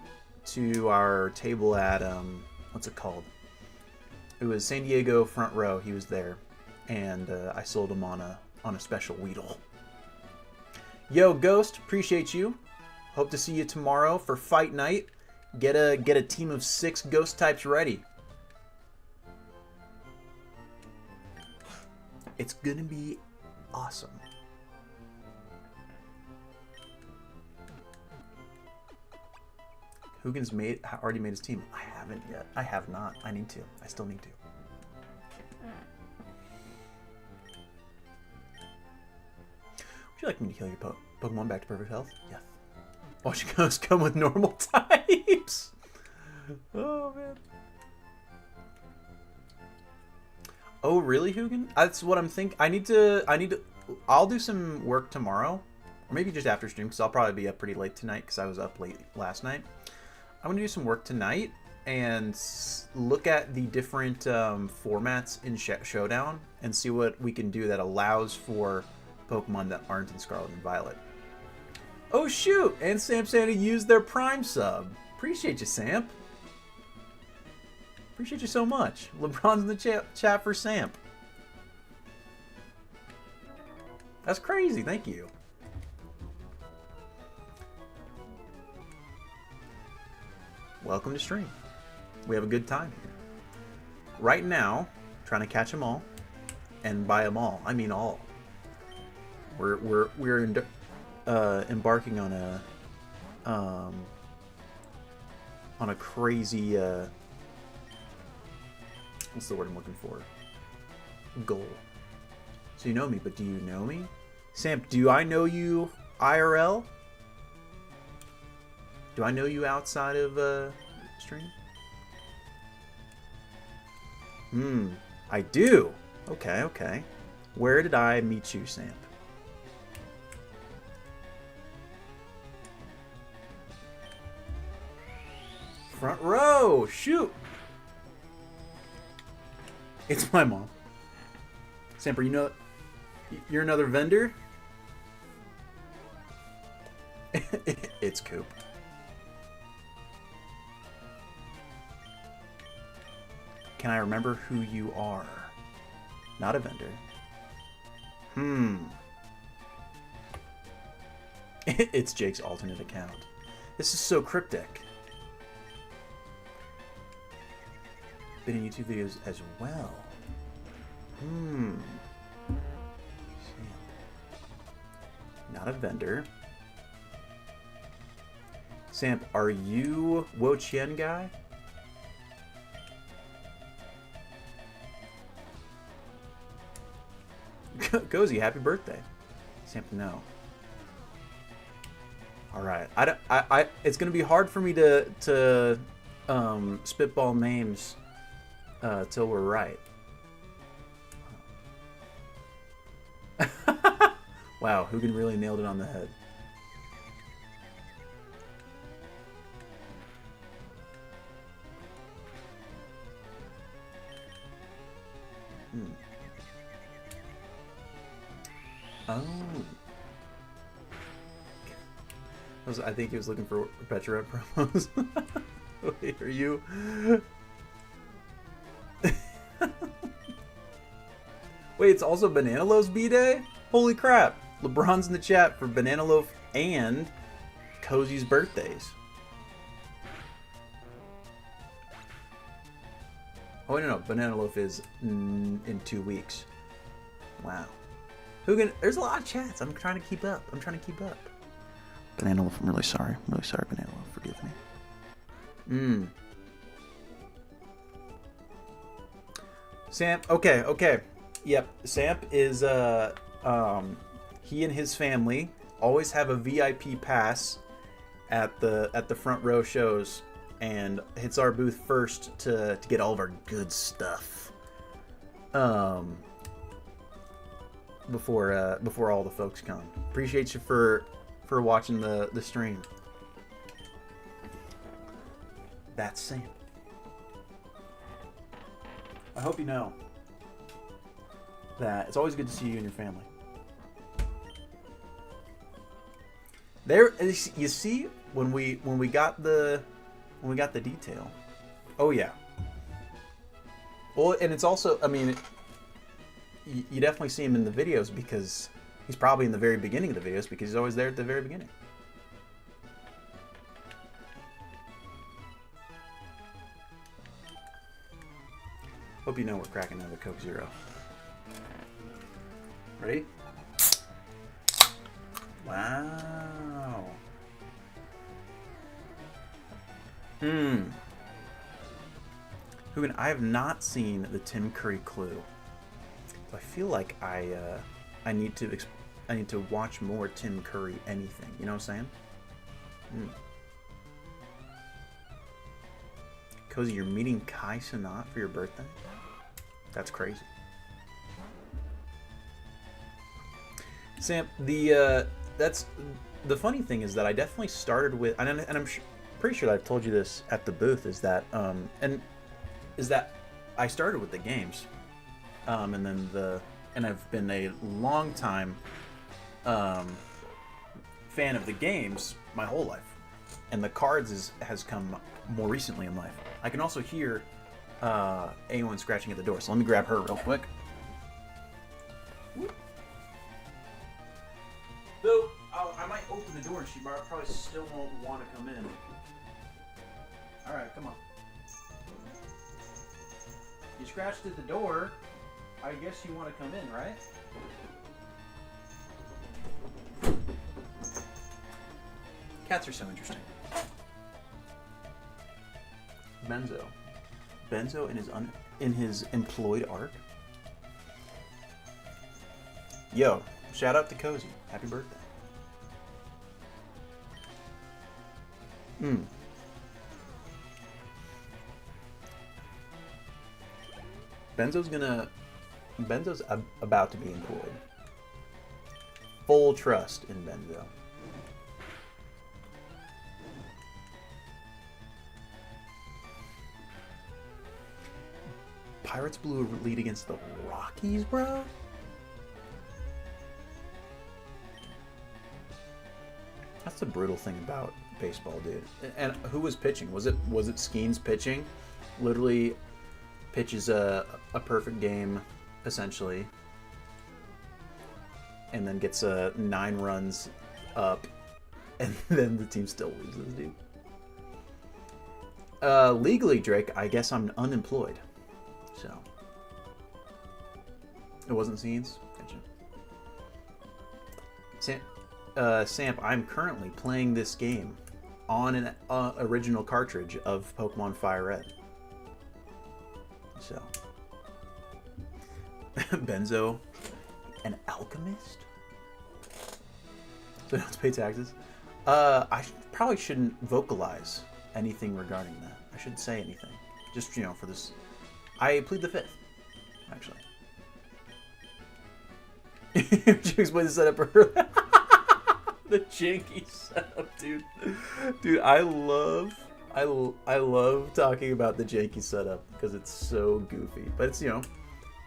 to our table at what's it called? It was San Diego Front Row. He was there, and I sold him on a special Weedle. Yo, Ghost, appreciate you. Hope to see you tomorrow for fight night. Get a team of 6 ghost types ready. It's gonna be awesome. Hugin's already made his team. I haven't yet. I have not. I need to. I still need to. We you like me to heal your Pokemon back to perfect health? Yes. Watching ghosts come with normal types. Oh, man. Oh, really, Hugin? That's what I'm thinking. I'll do some work tomorrow. Or maybe just after stream, because I'll probably be up pretty late tonight, because I was up late last night. I'm going to do some work tonight and look at the different formats in Showdown and see what we can do that allows for Pokemon that aren't in Scarlet and Violet. Oh, shoot! And Samp Santa used their Prime sub. Appreciate you, Samp. Appreciate you so much. LeBron's in the chat for Samp. That's crazy. Thank you. Welcome to stream. We have a good time here. Right now, trying to catch them all, and by them all, I mean all. We're embarking on a crazy what's the word I'm looking for? Goal. So you know me, but do you know me? Samp, do I know you IRL? Do I know you outside of stream? I do. Okay, okay. Where did I meet you, Samp? Front row! Shoot! It's my mom. Samper, you know you're another vendor? It's Coop. Can I remember who you are? Not a vendor. It's Jake's alternate account. This is so cryptic. Been in YouTube videos as well. Not a vendor. Samp, are you Wo Chien guy? Cozy, happy birthday. Samp, no. All right. It's gonna be hard for me to spitball names till we're right. Wow, Hugin really nailed it on the head. Oh. I think he was looking for Petra promos. Wait, are you? Wait, it's also Banana Loaf's B-Day? Holy crap. LeBron's in the chat for Banana Loaf and Cozy's birthdays. Oh, no, Banana Loaf is in 2 weeks. Wow. Hugin, there's a lot of chats. I'm trying to keep up. Banana Loaf, I'm really sorry. Banana Loaf. Forgive me. Samp, okay. Yep, Samp is, he and his family always have a VIP pass at the front row shows and hits our booth first to get all of our good stuff. Before all the folks come. Appreciate you for watching the stream. That's Sam. I hope you know that it's always good to see you and your family. There, you see, when we got the detail. Oh yeah. Well, and it's also, I mean, you definitely see him in the videos because he's probably in the very beginning of the videos because he's always there at the very beginning. Hope you know we're cracking another Coke Zero. Ready? Wow. Hugin, I have not seen the Tim Curry clue. So I feel like I need to I need to watch more Tim Curry anything. You know what I'm saying? Cozy, you're meeting Kai Cenat for your birthday? That's crazy. Sam, that's the funny thing is that I definitely started with, and I'm pretty sure that I've told you this at the booth, is that I started with the games, and then and I've been a long time fan of the games my whole life, and the cards has come more recently in life. I can also hear anyone scratching at the door, so let me grab her real quick. Though I might open the door and she probably still won't want to come in. All right, come on. You scratched at the door. I guess you want to come in, right? Cats are so interesting. Benzo in his employed arc. Yo, shout out to Cozy. Happy birthday. Benzo's about to be employed. Full trust in Benzo. Pirates blew a lead against the Rockies, bro? That's the brutal thing about baseball, dude. And who was pitching? Was it Skeens pitching? Literally pitches a perfect game, essentially, and then gets 9 runs up, and then the team still loses, dude. Legally, Drake, I guess I'm unemployed. So it wasn't Scenes. Samp, I'm currently playing this game on an original cartridge of Pokemon Fire Red. So Benzo, an alchemist. So I don't have to pay taxes. I probably shouldn't vocalize anything regarding that. I shouldn't say anything. Just, for this. I plead the fifth, actually. Should explain the setup earlier. The janky setup, dude. Dude, I love talking about the janky setup because it's so goofy. But it's,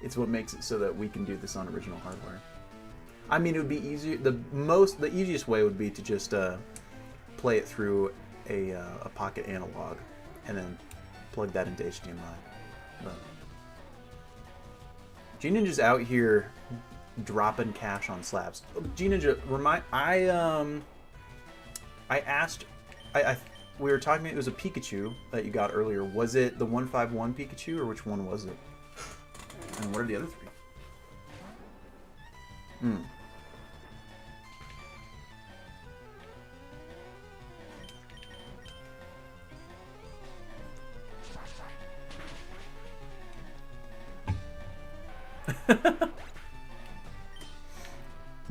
it's what makes it so that we can do this on original hardware. I mean, it would be easier. The easiest way would be to just play it through a pocket analog and then plug that into HDMI. But G-Ninja's out here dropping cash on slabs. G-Ninja, we were talking, it was a Pikachu that you got earlier. Was it the 151 Pikachu, or which one was it? And what are the other 3?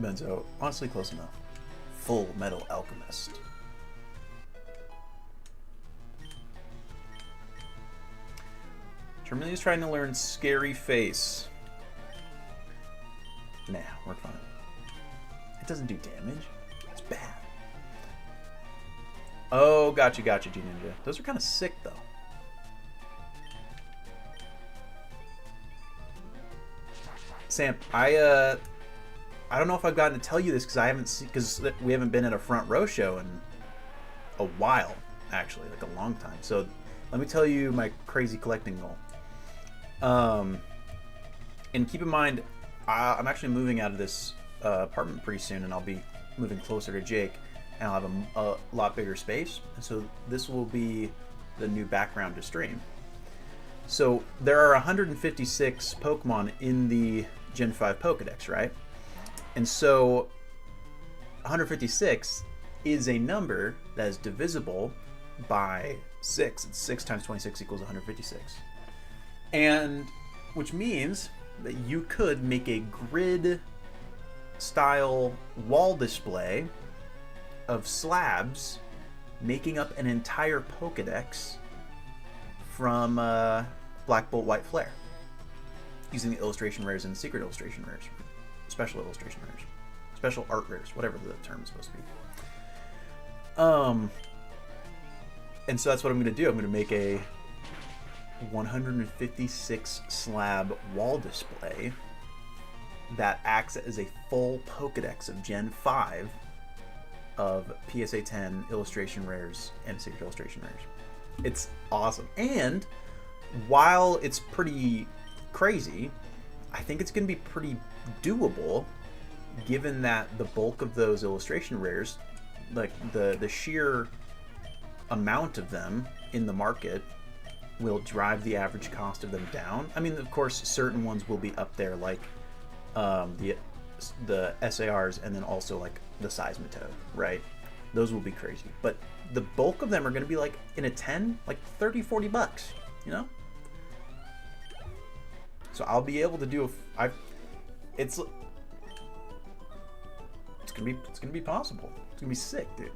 Benzo, honestly close enough. Full Metal Alchemist. Charmeleon's trying to learn Scary Face. Nah, we're fine. It doesn't do damage. It's bad. Oh, gotcha, G-Ninja. Those are kind of sick, though. Sam, I don't know if I've gotten to tell you this because we haven't been at a front row show in a while, actually, like a long time. So let me tell you my crazy collecting goal. And keep in mind, I'm actually moving out of this apartment pretty soon, and I'll be moving closer to Jake, and I'll have a lot bigger space. And so this will be the new background to stream. So there are 156 Pokemon in the Gen 5 Pokedex, right? And so 156 is a number that is divisible by 6. It's 6 times 26 equals 156. And which means that you could make a grid style wall display of slabs making up an entire Pokedex from Black Bolt White Flare, using the illustration rares and secret illustration rares, special illustration rares, special art rares, whatever the term is supposed to be. And so that's what I'm going to do. I'm going to make a 156 slab wall display that acts as a full Pokedex of Gen 5 of PSA 10 illustration rares and secret illustration rares. It's awesome. And while it's pretty crazy, I think it's going to be pretty doable, given that the bulk of those illustration rares, like the sheer amount of them in the market, will drive the average cost of them down. I mean, of course, certain ones will be up there, like the SARs, and then also like the Seismitoad, right? Those will be crazy. But the bulk of them are going to be like in a 10, like 30, 40 bucks, you know? So I'll be able to do it's gonna be possible. It's gonna be sick, dude.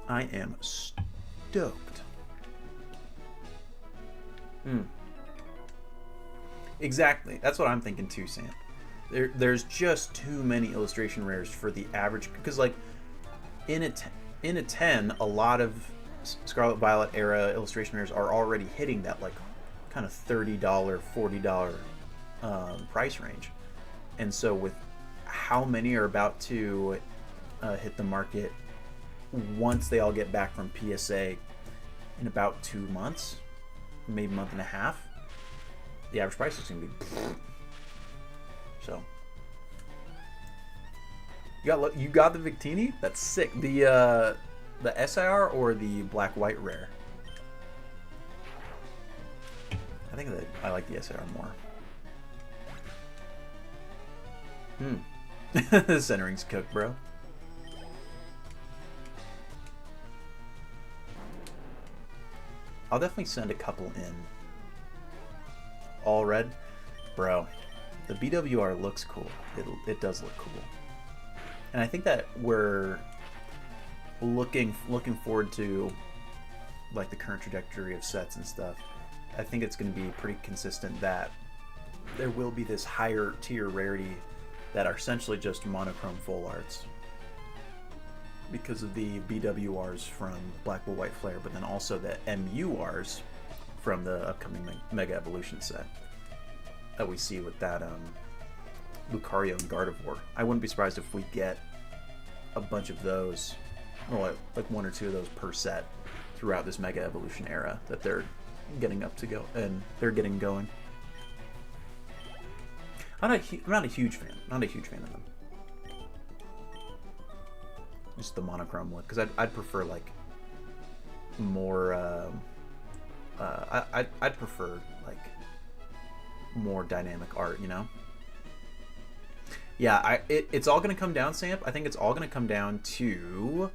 I am stoked. Exactly. That's what I'm thinking too, Sam. There's just too many illustration rares for the average, because like in a 10, a lot of Scarlet Violet era illustration rares are already hitting that like kind of $30, $40 price range. And so with how many are about to hit the market once they all get back from PSA in about 2 months, maybe a month and a half, the average price is going to be so. You got the Victini? That's sick. The SIR or the Black White Rare? I think that I like the SIR more. The centering's cooked, bro. I'll definitely send a couple in. All red, bro. The BWR looks cool. It does look cool, and I think that we're looking forward to like the current trajectory of sets and stuff. I think it's going to be pretty consistent that there will be this higher tier rarity that are essentially just monochrome full arts because of the BWRs from Black Bull White Flare, but then also the MURs from the upcoming Mega Evolution set that we see with that Lucario and Gardevoir. I wouldn't be surprised if we get a bunch of those, or like 1 or 2 of those per set throughout this Mega Evolution era that they're getting up to go, and they're getting going. I'm not a huge fan. Not a huge fan of them. Just the monochrome look, because I'd prefer like more. I'd prefer like more dynamic art, you know. Yeah, it's all gonna come down, Samp. I think it's all gonna come down to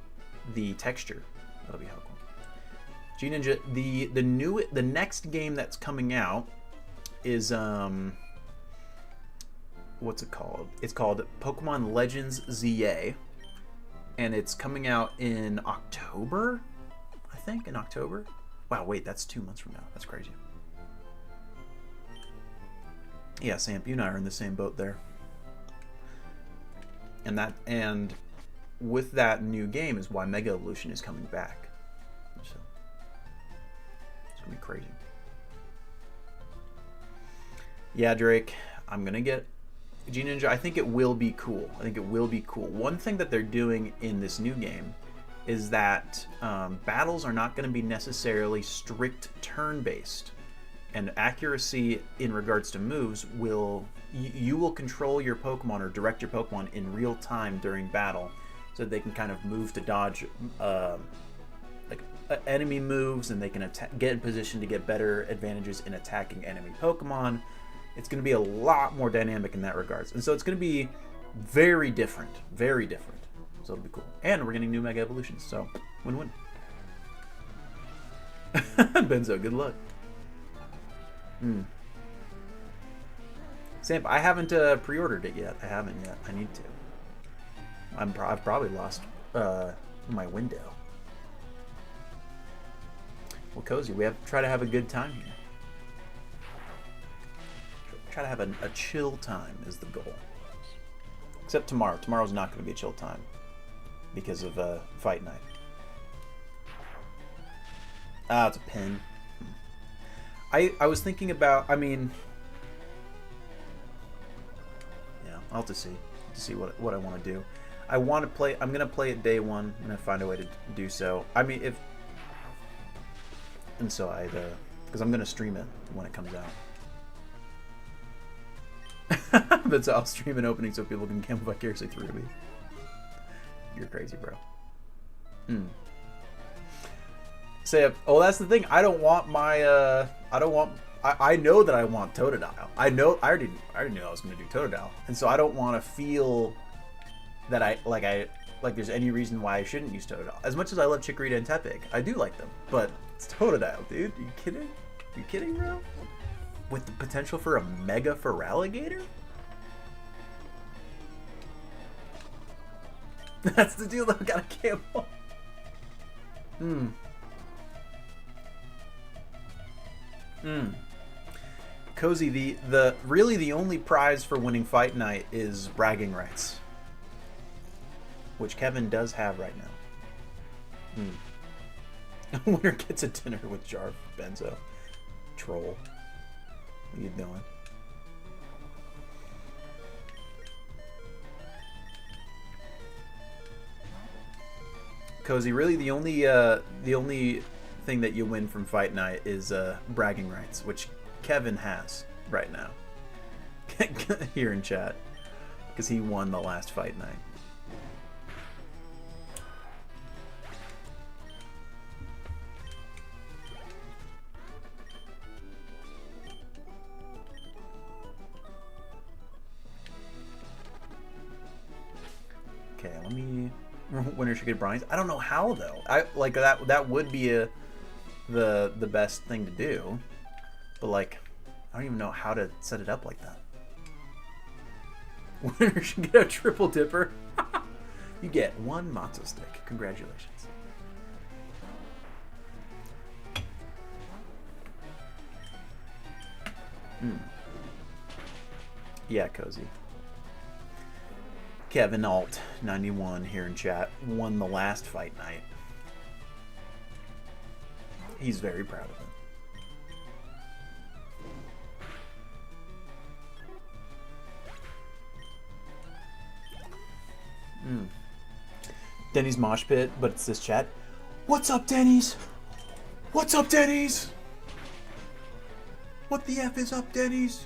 the texture. That'll be how cool. G Ninja, the next game that's coming out is what's it called? It's called Pokemon Legends ZA, and it's coming out in October, I think, in October. Wow, wait, that's 2 months from now. That's crazy. Yeah, Samp, you and I are in the same boat there. And with that new game is why Mega Evolution is coming back. So it's gonna be crazy. Yeah, Drake, I'm gonna get G Ninja. I think it will be cool. I think it will be cool. One thing that they're doing in this new game is that battles are not going to be necessarily strict turn-based, and accuracy in regards to moves you will control your Pokemon or direct your Pokemon in real time during battle, so that they can kind of move to dodge enemy moves, and they can get in position to get better advantages in attacking enemy Pokemon. It's going to be a lot more dynamic in that regards, and so it's going to be very different, very different. So it'll be cool, and we're getting new Mega Evolutions, so win-win. Benzo, good luck. Samp, I haven't pre-ordered it yet. I haven't yet. I need to. I've probably lost my window. Well, Cozy, we have to try to have a good time here. Try to have a chill time is the goal. Except tomorrow. Tomorrow's not going to be a chill time because of fight night. Ah, it's a pin. I was thinking about. I mean, yeah, I'll have to see what I want to do. I want to play. I'm gonna play it day one, and I find a way to do so. I mean, and so because I'm gonna stream it when it comes out. But so I'll stream an opening so people can come vicariously through me. You're crazy, bro. Say, oh, that's the thing. I don't want my. I don't want. I know that I want Totodile. I already knew I was gonna do Totodile, and so I don't want to feel that like there's any reason why I shouldn't use Totodile. As much as I love Chikorita and Tepig, I do like them, but it's Totodile, dude. Are you kidding? Are you kidding, bro? With the potential for a Mega Feraligatr? That's the deal. I've got a camel. Cozy, the really the only prize for winning Fight Night is bragging rights, which Kevin does have right now. Winner gets a dinner with Jarv Benzo. Troll. What are you doing? Cozy, really the only thing that you win from Fight Night is bragging rights, which Kevin has right now. Here in chat. Because he won the last Fight Night. Okay, let me. Winner should get brownies. I don't know how though. I like that. That would be the best thing to do, but like, I don't even know how to set it up like that. Winner should get a triple dipper. You get one matzo stick. Congratulations. Yeah, Cozy. Kevin Alt 91 here in chat won the last Fight Night. He's very proud of it. Denny's mosh pit, but it's this chat. What's up, Denny's? What's up, Denny's? What the F is up, Denny's?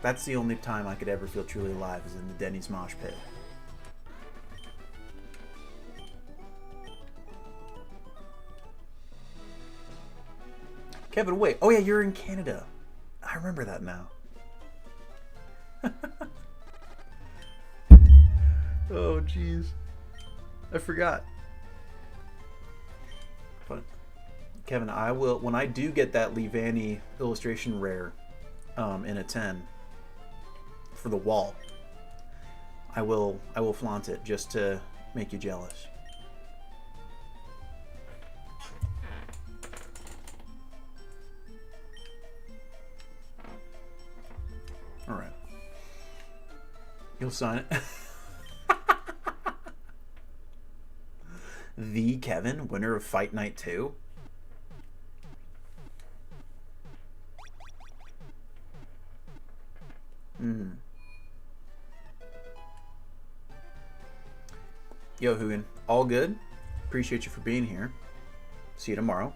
That's the only time I could ever feel truly alive is in the Denny's mosh pit. Kevin, wait. Oh yeah, you're in Canada. I remember that now. Oh jeez. I forgot. But Kevin, I will, when I do get that Leavanny illustration rare in a 10 for the wall, I will flaunt it just to make you jealous. All right. You'll sign it. The Kevin, winner of Fight Night 2. Yo, Hugin, all good? Appreciate you for being here. See you tomorrow.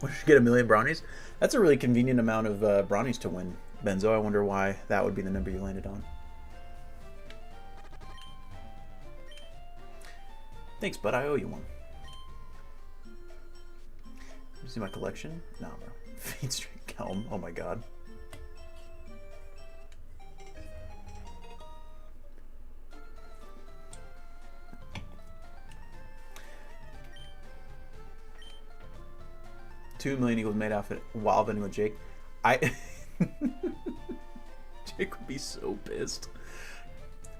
We should get 1,000,000 brownies. That's a really convenient amount of brownies to win, Benzo. I wonder why that would be the number you landed on. Thanks, bud. I owe you one. You see my collection? Nah, bro. Feed Street Kelm. Oh my god. 2 million equals made outfit while vending with Jake. Jake would be so pissed.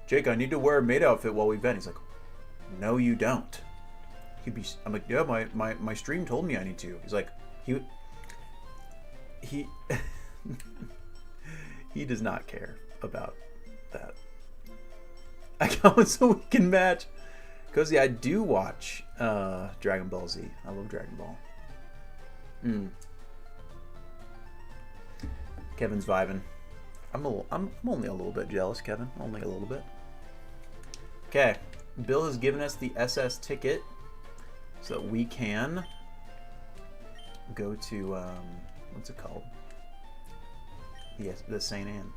Jake, I need to wear a maid outfit while we vent. He's like, no, you don't. I'm like, yeah, my stream told me I need to. He's like, he he does not care about that. I got so we can match. Cozy, I do watch Dragon Ball Z. I love Dragon Ball. Kevin's vibing. I'm only a little bit jealous, Kevin. Only a little bit. Okay. Bill has given us the SS ticket so that we can go to what's it called? Yes, the St. Anne.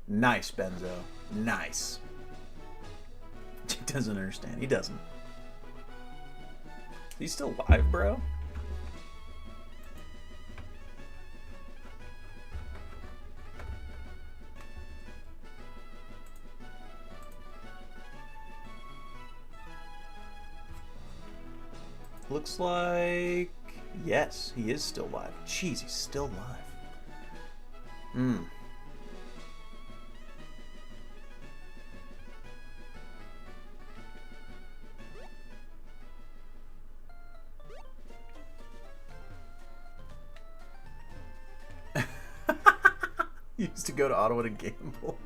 Nice, Benzo. Nice. He doesn't understand. He doesn't. He's still live, bro? Looks like... Yes, he is still live. Jeez, he's still live. Used to go to Ottawa to gamble.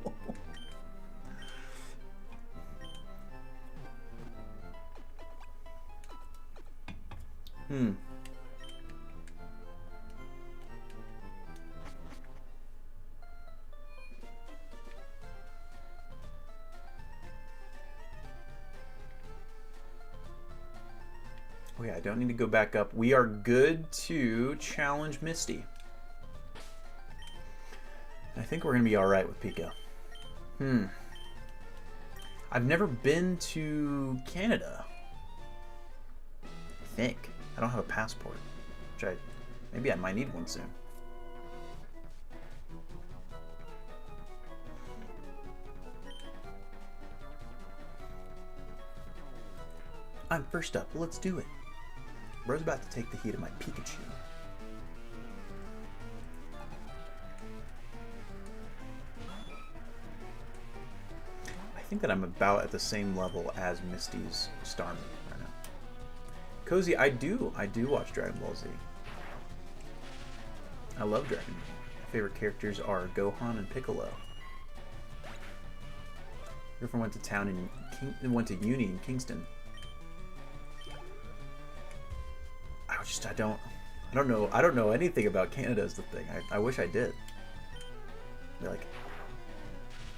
Oh yeah, I don't need to go back up. We are good to challenge Misty. I think we're going to be alright with Pika. I've never been to Canada. I think. I don't have a passport. Which maybe I might need one soon. I'm first up. Let's do it. Bro's about to take the heat of my Pikachu. I think that I'm about at the same level as Misty's Starmie right now. Cozy, I do watch Dragon Ball Z. I love Dragon Ball. My favorite characters are Gohan and Piccolo. Griffin went to town and went to uni in Kingston. I don't know anything about Canada is the thing. I wish I did. Like,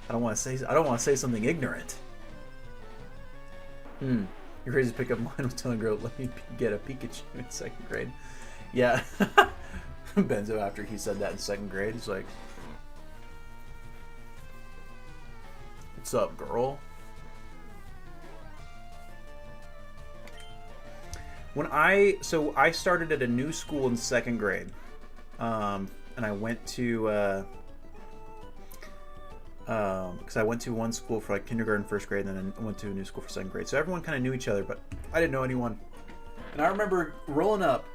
I don't want to say something ignorant. Your craziest pickup line was telling girl, let me get a Pikachu in 2nd grade. Yeah. Benzo, after he said that in 2nd grade, he's like, what's up, girl? I started at a new school in 2nd grade. And I went to because I went to one school for like kindergarten, 1st grade, and then I went to a new school for 2nd grade. So everyone kind of knew each other, but I didn't know anyone. And I remember rolling up.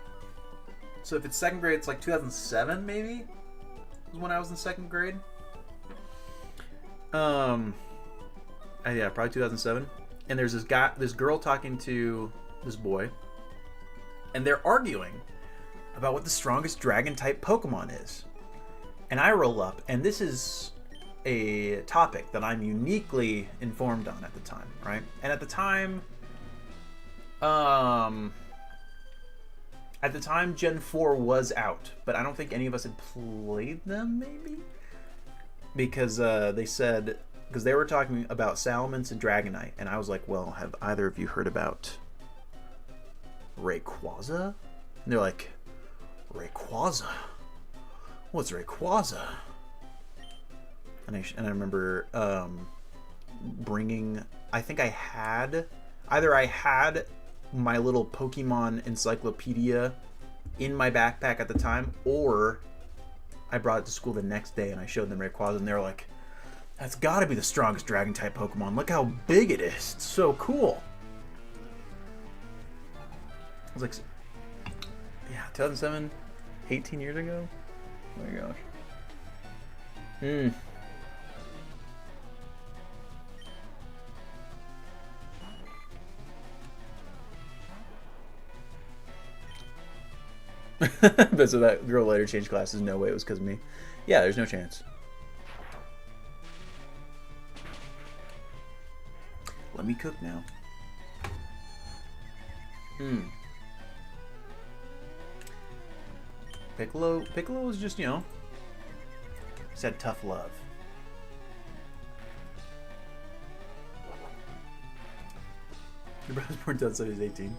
So if it's 2nd grade, it's like 2007 maybe was when I was in 2nd grade. Yeah, probably 2007. And there's this girl talking to this boy, and they're arguing about what the strongest dragon type Pokemon is. And I roll up, and this is a topic that I'm uniquely informed on at the time, right? And at the time Gen 4 was out, but I don't think any of us had played them, maybe? Because they said, because they were talking about Salamence and Dragonite, and I was like, well, have either of you heard about Rayquaza? And they're like, Rayquaza? What's Rayquaza? And I remember bringing, I think I had my little Pokemon encyclopedia in my backpack at the time, or I brought it to school the next day and I showed them Rayquaza, and they were like, that's gotta be the strongest dragon type Pokemon. Look how big it is. It's so cool. was like, yeah, 2007, 18 years ago. Oh my gosh. But so that girl later changed classes. No way it was because of me. Yeah, there's no chance. Let me cook now. Piccolo was just, you know, said tough love. Your brother was born in 2018.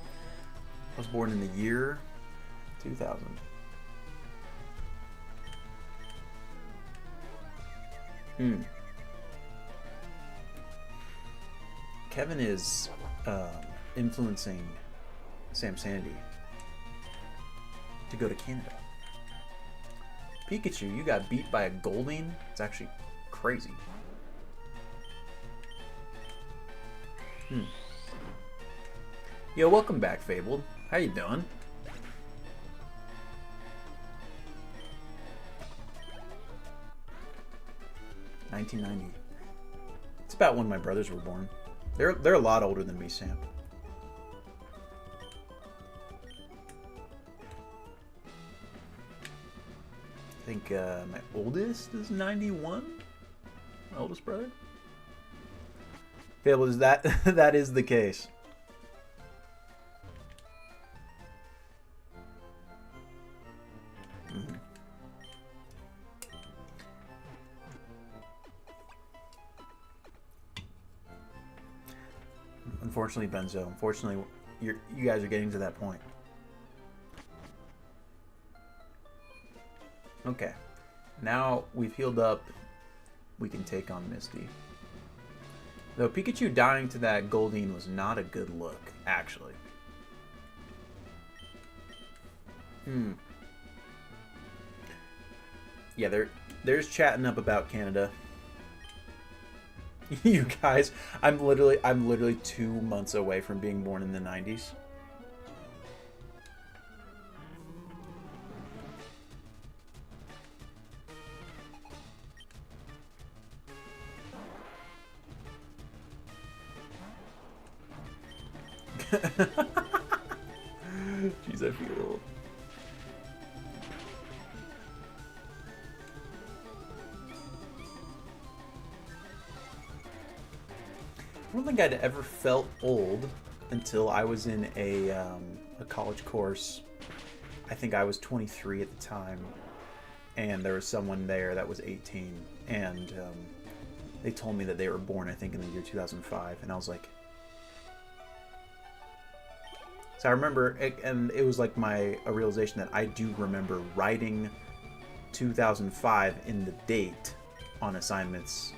I was born in the year 2000. Kevin is influencing Sam Sandy to go to Canada. Pikachu, you got beat by a Golding? It's actually crazy. Yo, welcome back, Fabled. How you doing? $1990. It's about when my brothers were born. They're a lot older than me, Sam. I think my oldest is 91. My oldest brother. Fable, is that that is the case. Unfortunately, Benzo. Unfortunately, you guys are getting to that point. Okay. Now we've healed up, we can take on Misty. Though Pikachu dying to that Goldeen was not a good look, actually. Yeah, there's chatting up about Canada. You guys, I'm literally 2 months away from being born in the 90s. Jeez, I feel old. I don't think I'd ever felt old until I was in a college course. I think I was 23 at the time, and there was someone there that was 18, and they told me that they were born, I think, in the year 2005, and I was like... So I remember, and it was like a realization that I do remember writing 2005 in the date on assignments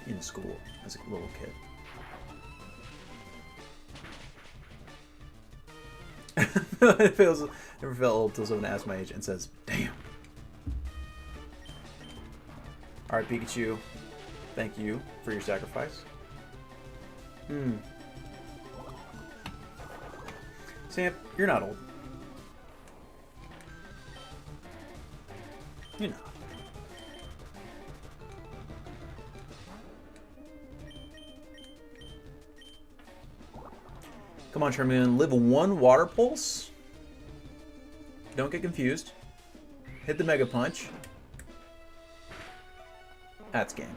in school as a little kid. Never felt old until someone asks my age and says, "Damn." All right, Pikachu. Thank you for your sacrifice. Sam, you're not old. You're not. Come on, Charmeleon. Live 1 Water Pulse. Don't get confused. Hit the Mega Punch. That's game.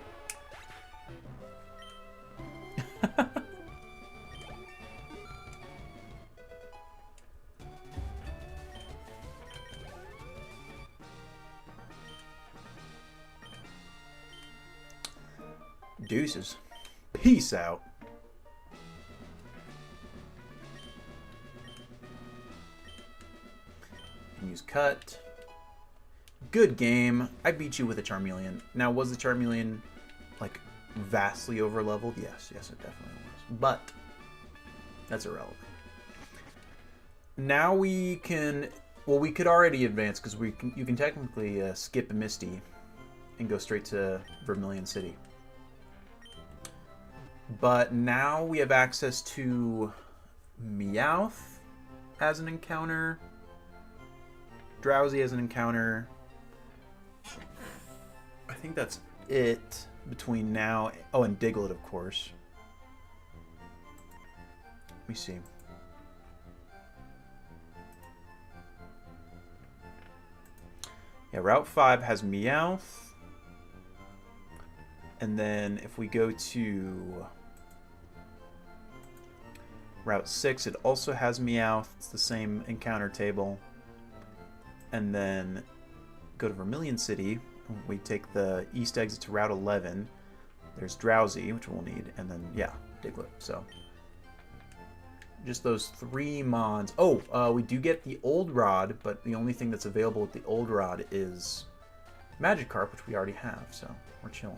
Deuces. Peace out. Use cut. Good game. I beat you with a Charmeleon. Now, was the Charmeleon like vastly over leveled? Yes, it definitely was. But that's irrelevant. Now we can. Well, we could already advance because you can technically skip Misty and go straight to Vermilion City. But now we have access to Meowth as an encounter. Drowsy as an encounter. I think that's it between now. Oh, and Diglett, of course. Let me see. Yeah, Route 5 has Meowth. And then if we go to Route 6, it also has Meowth. It's the same encounter table. And then go to Vermilion City. We take the east exit to Route 11. There's Drowsy, which we'll need. And then, yeah, Diglett. So, just those 3 mods. Oh, we do get the Old Rod, but the only thing that's available with the Old Rod is Magikarp, which we already have. So, we're chilling.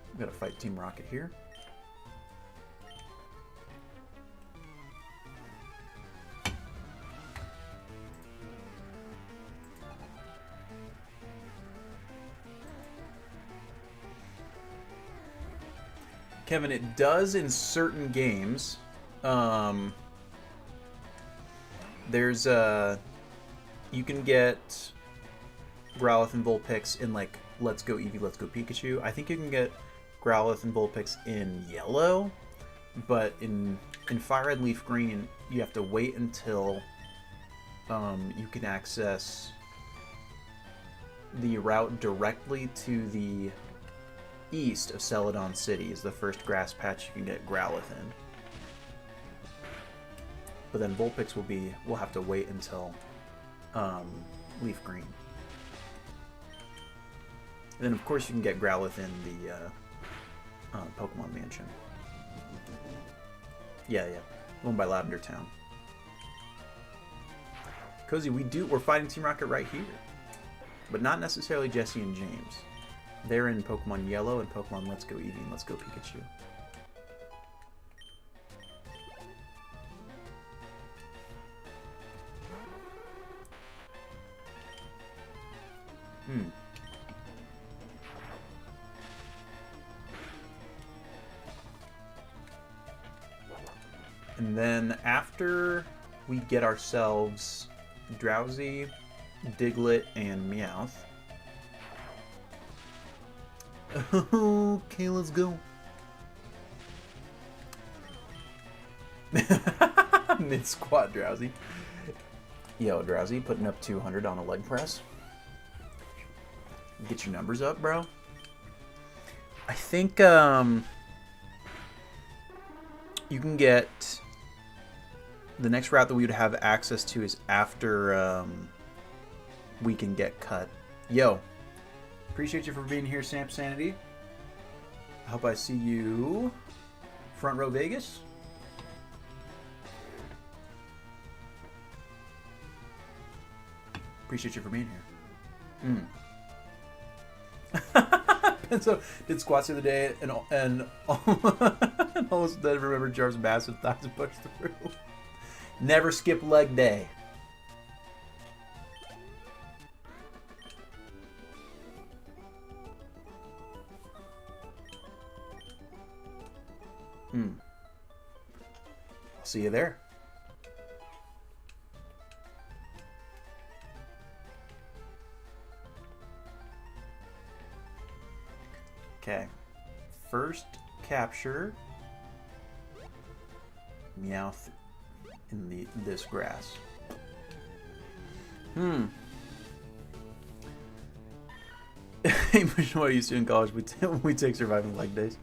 We've got to fight Team Rocket here. Kevin, it does in certain games. There's you can get Growlithe and Vulpix in like Let's Go Eevee, Let's Go Pikachu. I think you can get Growlithe and Vulpix in yellow, but in Fire Red Leaf Green, you have to wait until you can access the route directly to the east of Celadon City is the first grass patch you can get Growlithe in. But then Vulpix we'll have to wait until Leaf Green. And then of course you can get Growlithe in the Pokemon Mansion. Yeah, one by Lavender Town. Cozy, we're fighting Team Rocket right here. But not necessarily Jesse and James. They're in Pokemon Yellow and Pokemon Let's Go Eevee and Let's Go Pikachu. And then after we get ourselves Drowsy, Diglett, and Meowth. Okay, let's go. Mid-squat Drowsy. Yo, Drowsy, putting up 200 on a leg press. Get your numbers up, bro. I think you can get... The next route that we would have access to is after we can get cut. Yo. Appreciate you for being here, Samp Sanity. I hope I see you front row Vegas. Appreciate you for being here. Penso did squats the other day and almost didn't remember Jarvis Bass with thighs pushed through. Never skip leg day. I'll see you there. Okay. First capture Meowth in this grass. Much more used to in college. We take surviving leg days.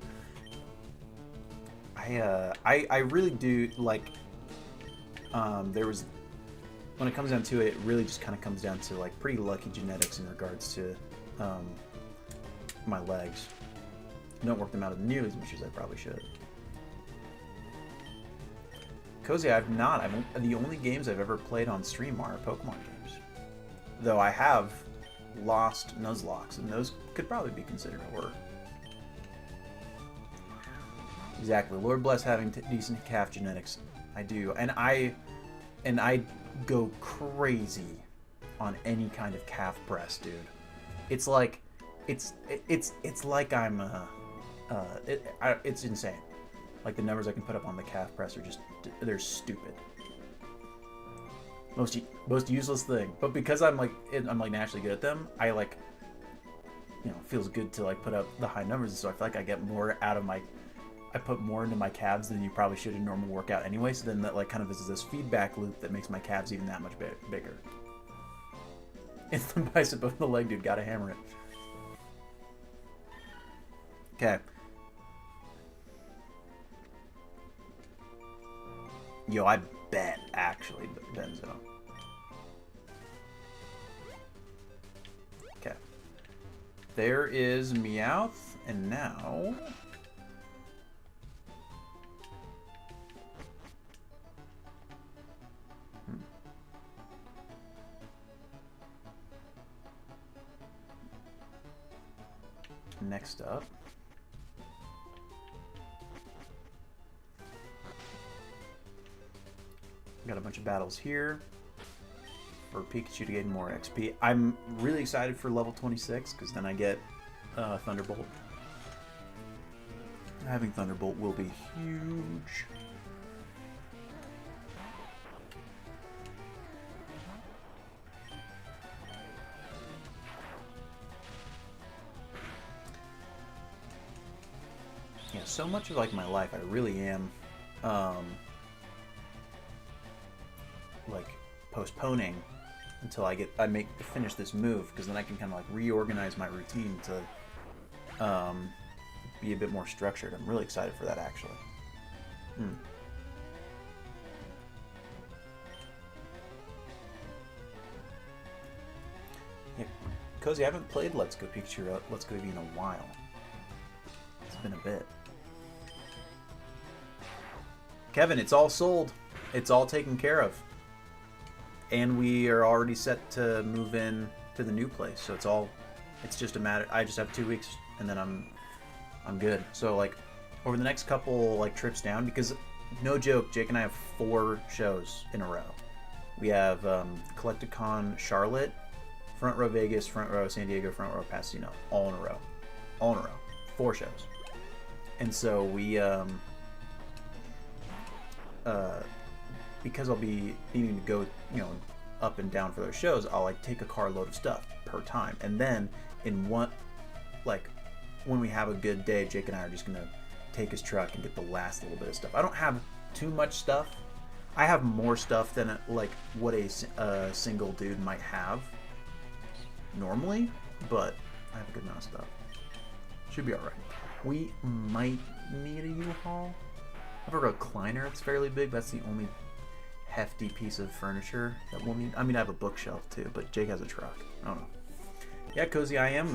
I really do like. There was, when it comes down to it, it really just kind of comes down to like pretty lucky genetics in regards to my legs. I don't work them out nearly as much as I probably should. Cozy, I've not. The only games I've ever played on stream are Pokemon games. Though I have lost Nuzlocke, and those could probably be considered horror. Exactly. Lord bless having decent calf genetics. I do. And I go crazy on any kind of calf press, dude. It's like it's like I'm it's insane. Like the numbers I can put up on the calf press are just they're stupid. Most useless thing, but because I'm like naturally good at them, I like, you know, it feels good to like put up the high numbers, so I feel like I get more out of my, I put more into my calves than you probably should in a normal workout anyway. So then that like kind of is this feedback loop that makes my calves even that much bigger. It's the bicep of the leg, dude. Gotta hammer it. Okay. Yo, I bet actually Benzo. Okay. There is Meowth, and now next up. Got a bunch of battles here for Pikachu to gain more XP. I'm really excited for level 26 because then I get Thunderbolt. Having Thunderbolt will be huge. Yeah, so much of like my life, I really am like postponing until I finish this move, because then I can kind of like reorganize my routine to be a bit more structured. I'm really excited for that actually. Yeah, Cozy, I haven't played Let's Go Pikachu Let's Go Eevee in a while. It's been a bit. Kevin, it's all sold. It's all taken care of. And we are already set to move in to the new place. So it's just a matter, I just have 2 weeks and then I'm good. So like over the next couple like trips down, because no joke, Jake and I have 4 shows in a row. We have Collecticon Charlotte, Front Row Vegas, Front Row San Diego, Front Row Pasadena, all in a row. 4 shows. And so we because I'll be needing to go, you know, up and down for those shows, I'll like take a carload of stuff per time, and then in one, like when we have a good day, Jake and I are just gonna take his truck and get the last little bit of stuff. I don't have too much stuff. I have more stuff than like what a single dude might have normally, but I have a good amount of stuff. Should be all right. We might need a U-Haul. I have a recliner. It's fairly big. That's the only hefty piece of furniture that we'll need. I mean, I have a bookshelf too, but Jake has a truck. I don't know. Yeah, Cozy, I am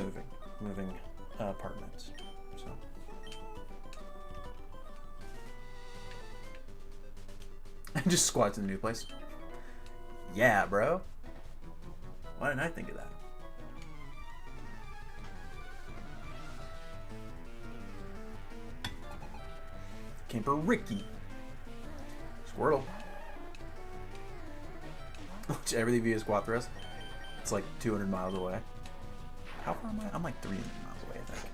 moving apartments. So just squat to the new place. Yeah, bro. Why didn't I think of that? Camper Ricky. Squirtle. Which everything via Squattros. It's like 200 miles away. How far am I? I'm like 300 miles away, I think.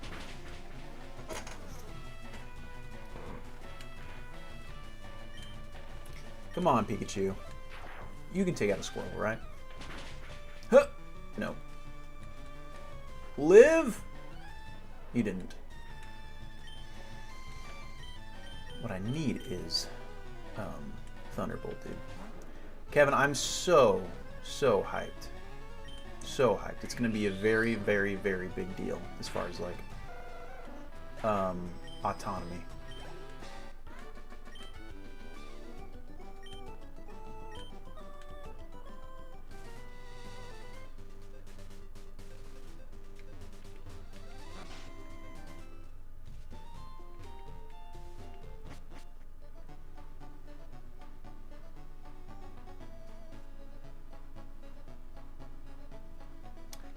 Come on, Pikachu. You can take out a Squirtle, right? Huh! No. Live? You didn't. What I need is Thunderbolt, dude. Kevin, I'm so hyped. So hyped. It's going to be a very, very, very big deal as far as like autonomy.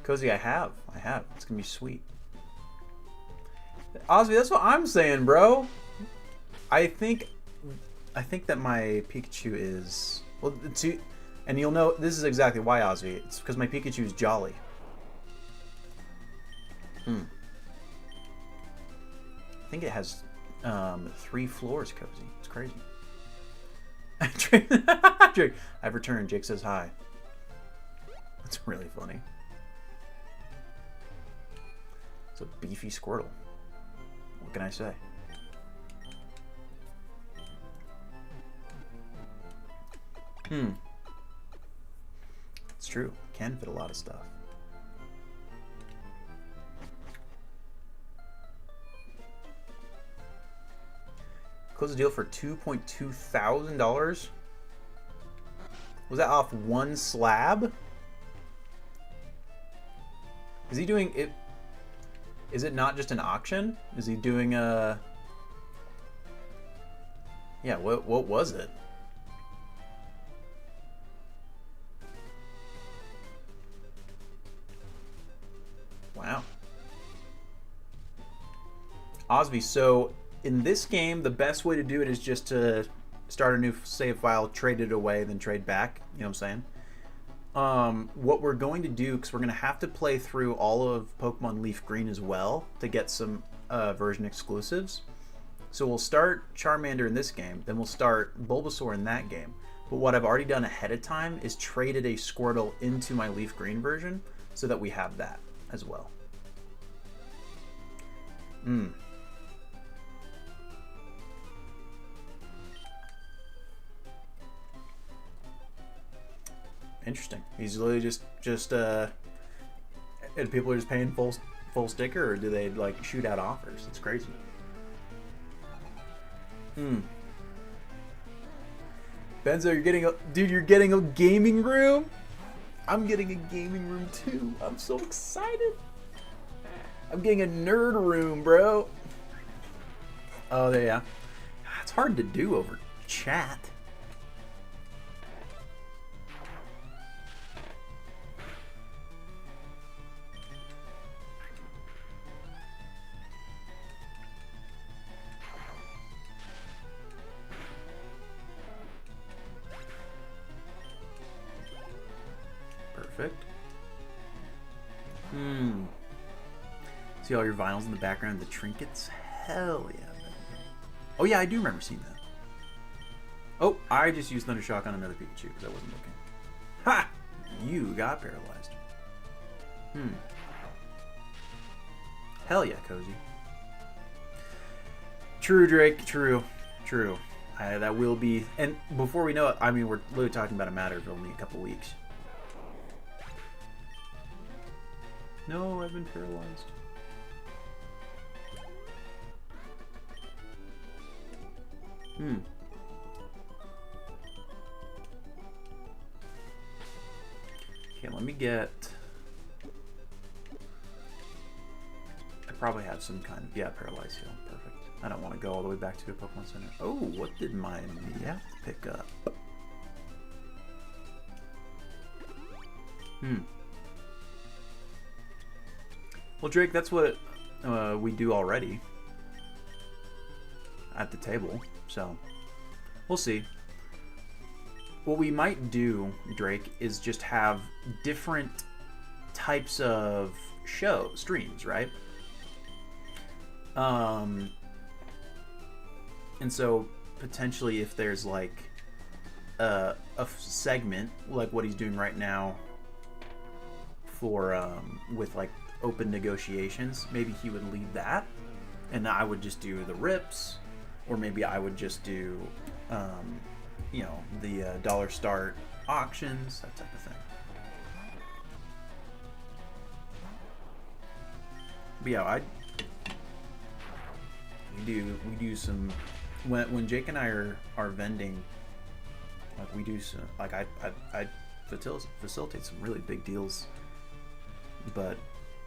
Cozy, I have. It's gonna be sweet. Osby, that's what I'm saying, bro. I think that my Pikachu is and you'll know this is exactly why, Osby. It's because my Pikachu is jolly. I think it has 3 floors, Cozy. It's crazy. Drake, I've returned. Jake says hi. That's really funny. It's a beefy Squirtle. What can I say? It's true. Can fit a lot of stuff. Close the deal for $2.2 thousand. Was that off one slab? Is he doing it? Is it not just an auction? Is he doing a? Yeah. What was it? Wow. Osby, so in this game, the best way to do it is just to start a new save file, trade it away, then trade back. You know what I'm saying? What we're going to do, because we're going to have to play through all of Pokemon Leaf Green as well to get some version exclusives. So we'll start Charmander in this game, then we'll start Bulbasaur in that game. But what I've already done ahead of time is traded a Squirtle into my Leaf Green version so that we have that as well. Interesting. He's literally just and people are just paying full sticker, or do they like shoot out offers? It's crazy. Benzo, you're getting a gaming room. I'm getting a gaming room too. I'm so excited. I'm getting a nerd room, bro. Oh, yeah. It's hard to do over chat. Perfect. See all your vinyls in the background, the trinkets? Hell yeah. Oh yeah, I do remember seeing that. Oh, I just used Thundershock on another Pikachu because I wasn't looking. Ha! You got paralyzed. Hell yeah, Cozy. True, Drake. True. That will be... And before we know it, I mean, we're literally talking about a matter of only a couple weeks. No, I've been paralyzed. Okay, let me get... I probably have some kind of... Yeah, paralyzed heal. Perfect. I don't want to go all the way back to a Pokemon Center. Oh, what did my Meowth pick up? Well, Drake, that's what we do already at the table, so we'll see. What we might do, Drake, is just have different types of streams, right? And so potentially if there's like a segment like what he's doing right now for with like open negotiations, maybe he would lead that and I would just do the rips, or maybe I would just do you know, the dollar start auctions, that type of thing. But yeah, we do some when Jake and I are vending, like we do some, like I facilitate some really big deals, but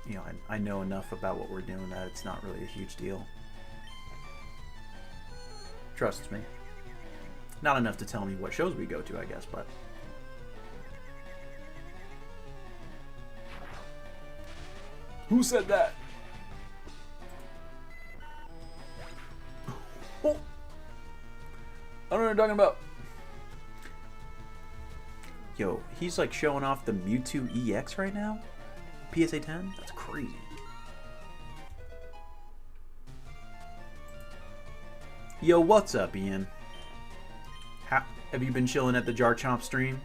you know, I know enough about what we're doing that it's not really a huge deal. Trust me. Not enough to tell me what shows we go to, I guess, but who said that? Oh. I don't know what you're talking about. Yo, he's like showing off the Mewtwo EX right now? PSA 10? That's crazy. Yo, what's up, Ian? Have you been chilling at the Jar Chomp stream?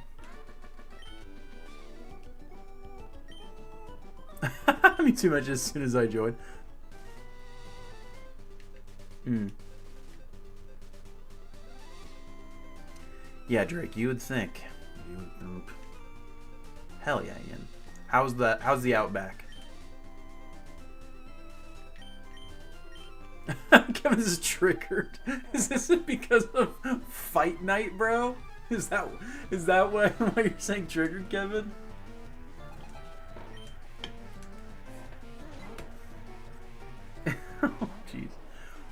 Me too much as soon as I joined. Yeah, Drake, you would think. Hell yeah, Ian. How's the Outback? Kevin's triggered. Is this because of fight night, bro? Is that why you're saying triggered, Kevin? Oh, jeez.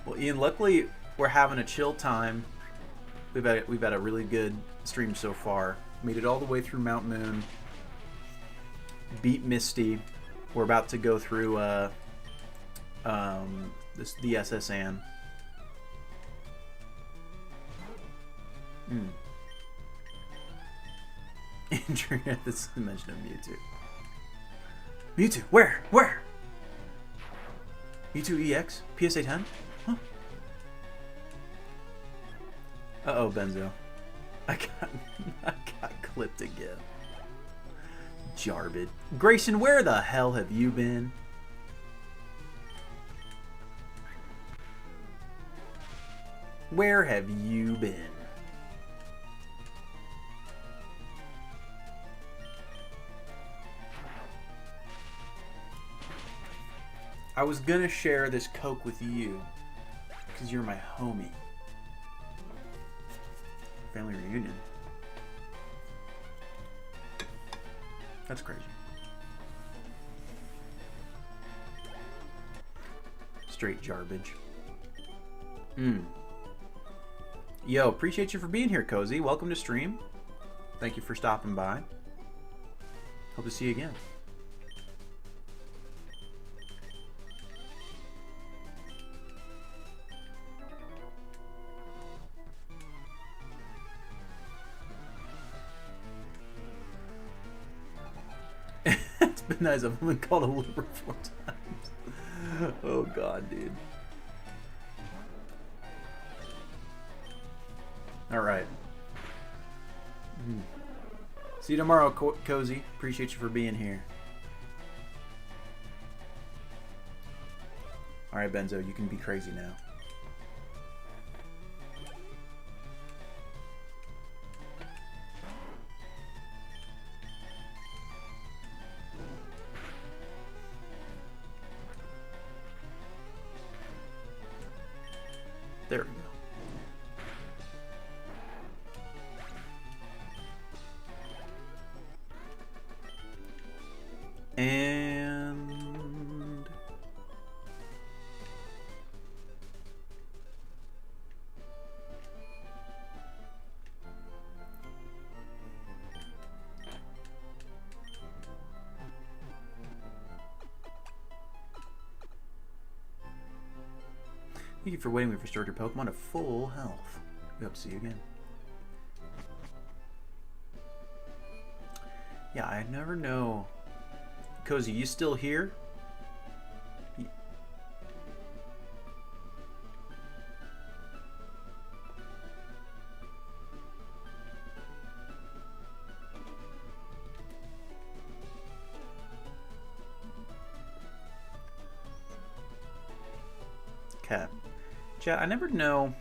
Well, Ian, luckily we're having a chill time. We've had a really good stream so far. Made it all the way through Mount Moon. Beat Misty. We're about to go through the SS Anne. Entering at this dimension of Mewtwo. Mewtwo, where? Mewtwo EX? PSA 10? Huh? Uh-oh, Benzo. I got clipped again. Jarbid. Grayson, where the hell have you been? Where have you been? I was gonna share this Coke with you because you're my homie. Family reunion. That's crazy. Straight garbage. Yo, appreciate you for being here, Cozy. Welcome to stream. Thank you for stopping by. Hope to see you again. It's been nice. I've been called a liberal 4 times. Oh god, dude. Alright. See you tomorrow, Cozy. Appreciate you for being here. Alright, Benzo, you can be crazy now. There we go. And thank you for waiting. We've restored your Pokemon to full health. We hope to see you again. Yeah, I never know. Cozy, you still here? Okay. Chat, I never know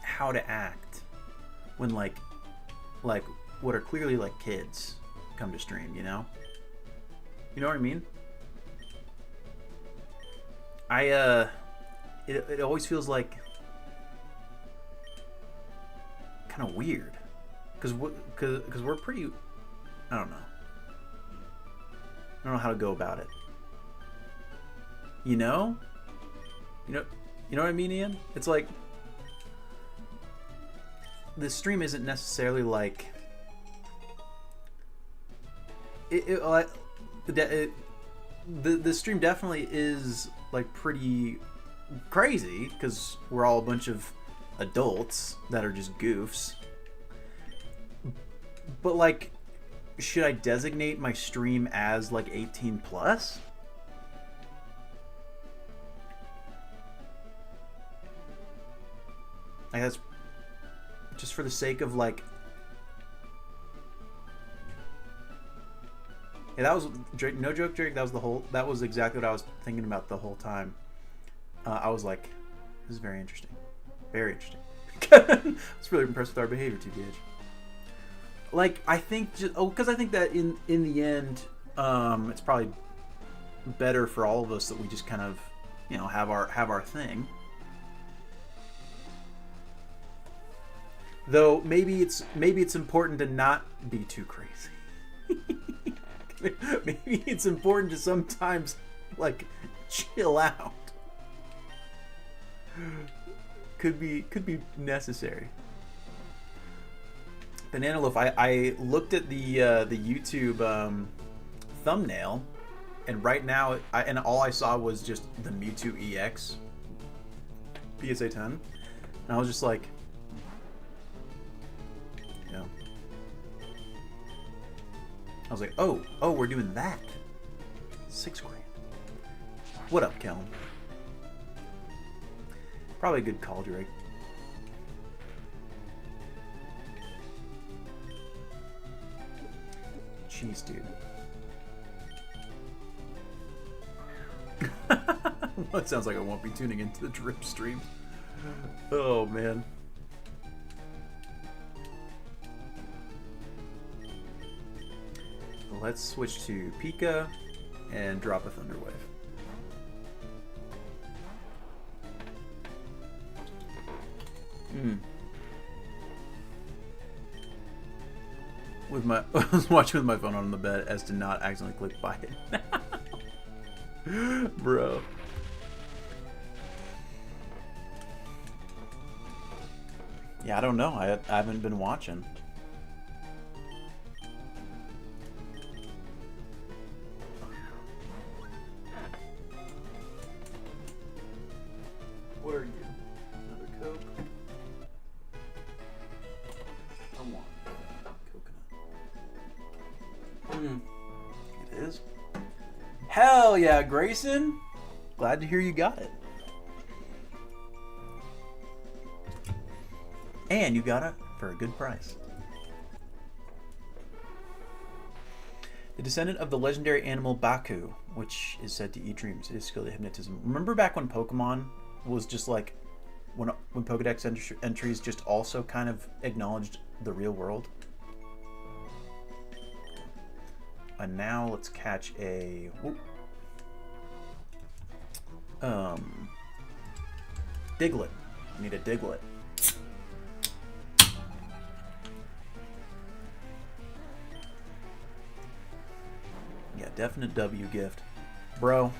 how to act when like what are clearly like kids come to stream, you know? You know what I mean? It always feels like kind of weird, cause we're pretty. I don't know how to go about it. You know what I mean, Ian? It's like the stream isn't necessarily like the stream definitely is like pretty crazy because we're all a bunch of adults that are just goofs. But like, should I designate my stream as like 18 plus? Like that's just for the sake of like. Yeah, that was Drake. No joke, Drake. That was exactly what I was thinking about the whole time. I was like, this is very interesting. Very interesting. I was really impressed with our behavior, TBH. Like, I think because I think that in the end, it's probably better for all of us that we just kind of, have our thing. Though maybe it's important to not be too crazy. Maybe it's important to sometimes like chill out. Could be necessary. Banana Loaf, I looked at the YouTube thumbnail, and right now and all I saw was just the Mewtwo EX PSA 10, and I was just like, yeah. I was like, oh, we're doing that. $6 grand. What up, Kellen? Probably a good call, Drake. Jeez, dude. Well, it sounds like I won't be tuning into the drip stream. Oh, man. Let's switch to Pika and drop a Thunder Wave. With I was watching with my phone on the bed as to not accidentally click buy it. Bro. Yeah, I don't know. I haven't been watching. What are you? Another Coke? I want coconut. It is. Hell yeah, Grayson! Glad to hear you got it. And you got it for a good price. The descendant of the legendary animal Baku, which is said to eat dreams, is skilled at hypnotism. Remember back when Pokemon was just like, when Pokedex entries just also kind of acknowledged the real world? And now let's catch a... Diglett. I need a Diglett. Yeah, definite W gift. Bro.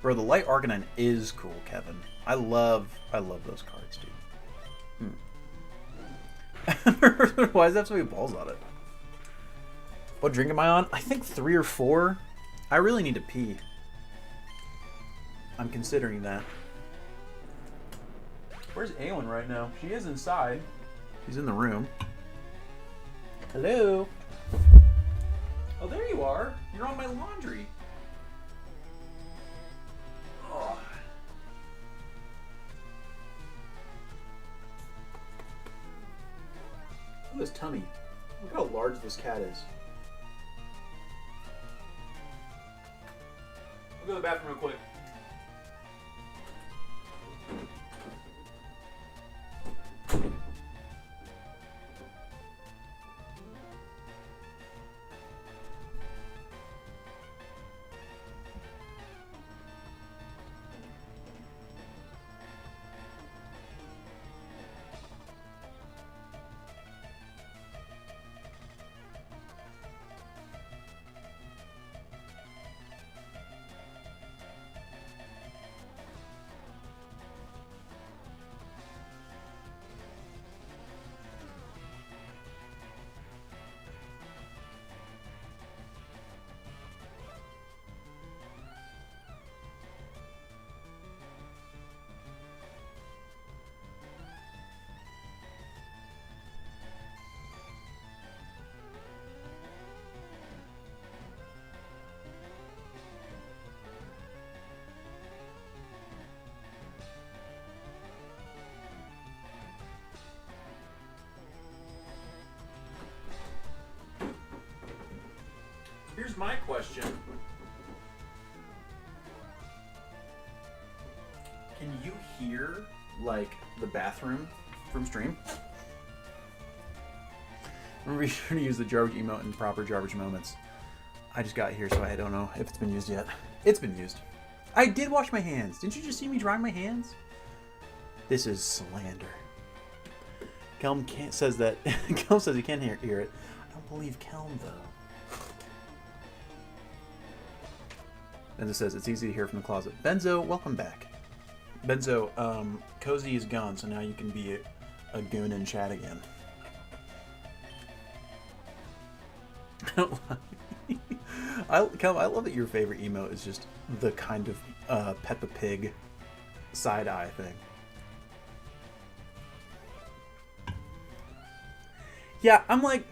Bro, the Light Arcanine is cool, Kevin. I love those cards, dude. Why does that have so many balls on it? What drink am I on? I think 3 or 4. I really need to pee. I'm considering that. Where's Awen right now? She is inside. She's in the room. Hello? Oh, there you are. You're on my laundry. Oh. Look at this tummy. Look how large this cat is. I'll go to the bathroom real quick. here's my question. Can you hear, like, the bathroom from stream? Remember, be sure to use the garbage emote in proper garbage moments. I just got here, so I don't know if it's been used yet. It's been used. I did wash my hands. Didn't you just see me drying my hands? This is slander. Kelm says that. Kelm says he can't hear it. I don't believe Kelm, though. Benzo says it's easy to hear from the closet. Benzo, welcome back. Benzo, Cozy is gone, so now you can be a goon in chat again. Kelm, I love that your favorite emote is just the kind of Peppa Pig side-eye thing. Yeah, I'm like,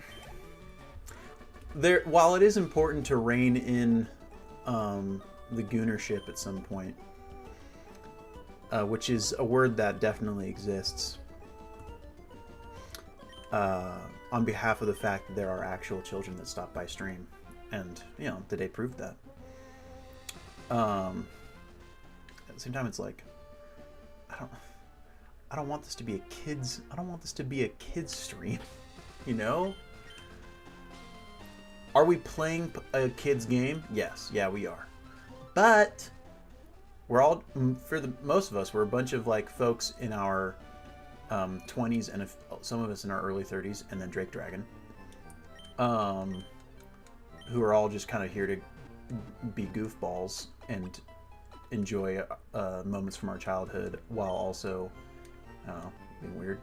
while it is important to rein in the goonership at some point, which is a word that definitely exists, on behalf of the fact that there are actual children that stop by stream, and you know, today proved that. At the same time, it's like, I don't want this to be a kids stream. You know? Are we playing a kid's game? Yes. Yeah, we are. But we're all, for the most of us, we're a bunch of like folks in our 20s and some of us in our early 30s, and then Drake Dragon, who are all just kind of here to be goofballs and enjoy moments from our childhood while also, I don't know, being weird.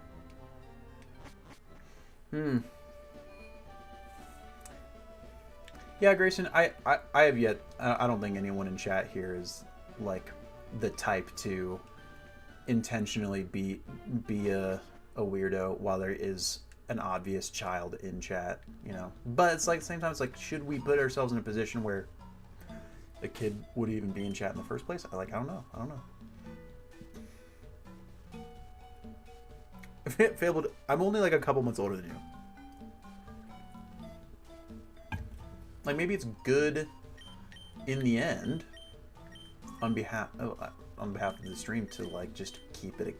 Yeah, Grayson, I have yet. I don't think anyone in chat here is like the type to intentionally be a weirdo while there is an obvious child in chat, you know. But it's like, at the same time, it's like, should we put ourselves in a position where a kid would even be in chat in the first place? I don't know. Fabled, I'm only like a couple months older than you. Like, maybe it's good in the end on behalf of the stream to like just keep it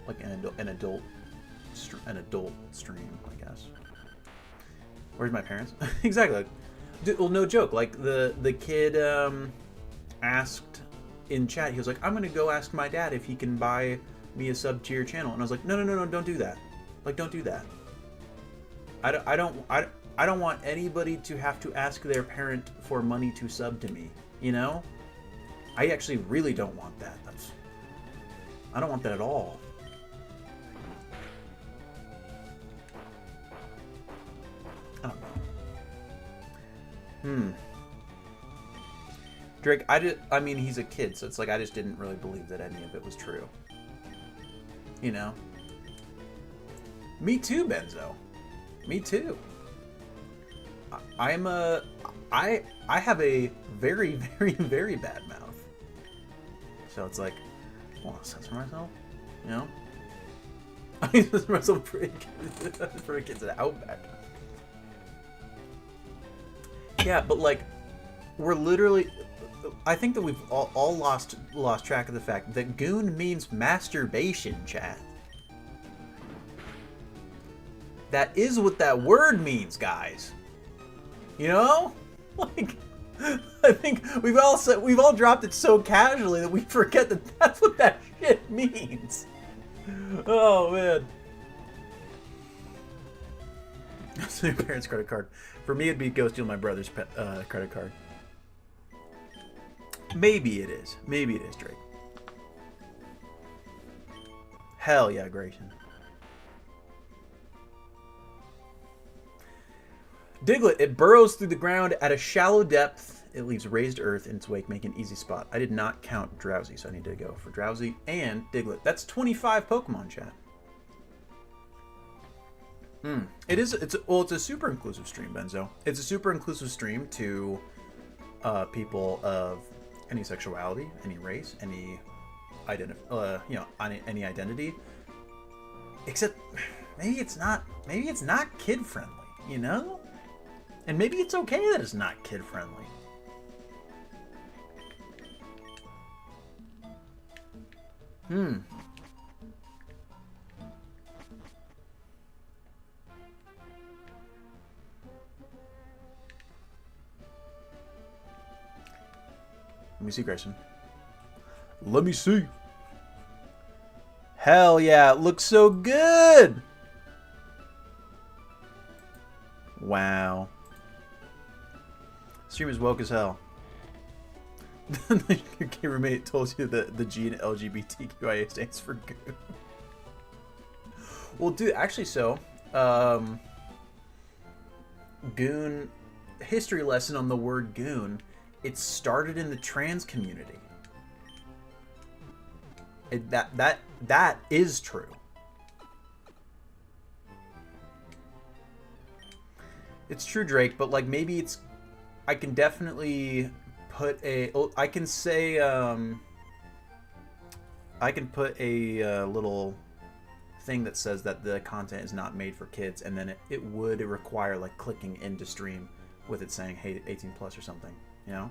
like an adult stream, I guess. Where's my parents? Exactly. Dude, well, no joke. Like the kid asked in chat, he was like, I'm gonna go ask my dad if he can buy me a sub to your channel, and I was like, no, don't do that. Like, don't do that. I don't want anybody to have to ask their parent for money to sub to me, you know? I actually really don't want that. I don't want that at all. I don't know. Drake, I mean, he's a kid, so it's like I just didn't really believe that any of it was true. You know? Me too, Benzo. Me too. I have a very, very, very bad mouth. So it's like, I want to censor myself, you know? I censor myself for kids at Outback. Yeah, but like, we're literally, I think that we've all lost track of the fact that goon means masturbation, chat. That is what that word means, guys. You know? Like, I think we've all dropped it so casually that we forget that that's what that shit means. Oh, man. So your parents' credit card. For me, it'd be go steal my brother's credit card. Maybe it is. Maybe it is, Drake. Hell yeah, Grayson. Diglett, it burrows through the ground at a shallow depth. It leaves raised earth in its wake, making an easy spot. I did not count Drowsy, so I need to go for Drowsy and Diglett. That's 25 Pokemon, chat. It's a super inclusive stream, Benzo. It's a super inclusive stream to people of any sexuality, any race, any any identity. Except maybe it's not kid friendly, you know? And maybe it's okay that it's not kid friendly. Let me see, Grayson. Let me see. Hell yeah, it looks so good! Wow. Stream is woke as hell. Your game roommate told you that the G in LGBTQIA stands for goon. Well, dude, actually, so goon history lesson on the word goon. It started in the trans community. That is true. It's true, Drake, but like maybe it's. I can definitely put a. I can say. I can put a little thing that says that the content is not made for kids, and then it would require like clicking into stream with it saying, "Hey, 18 plus" or something. You know.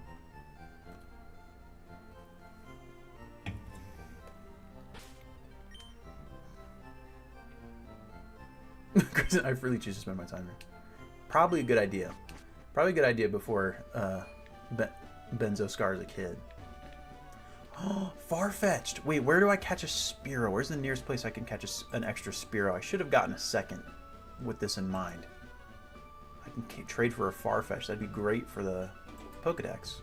I really choose to spend my time here. Probably a good idea. Probably a good idea before Benzo scars a kid. Oh, far-fetched. Wait, where do I catch a Spearow? Where's the nearest place I can catch an extra Spearow? I should have gotten a second with this in mind. I can trade for a Farfetch. That'd be great for the Pokedex.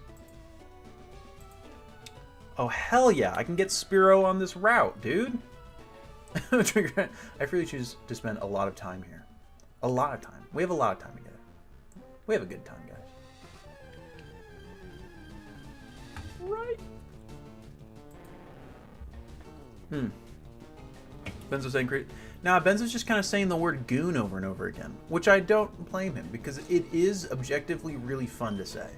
Oh, hell yeah. I can get Spearow on this route, dude. I really choose to spend a lot of time here. A lot of time. We have a lot of time together. We have a good time, guys. Right. Benzo's saying great. Now, Benzo's just kind of saying the word goon over and over again, which I don't blame him, because it is objectively really fun to say.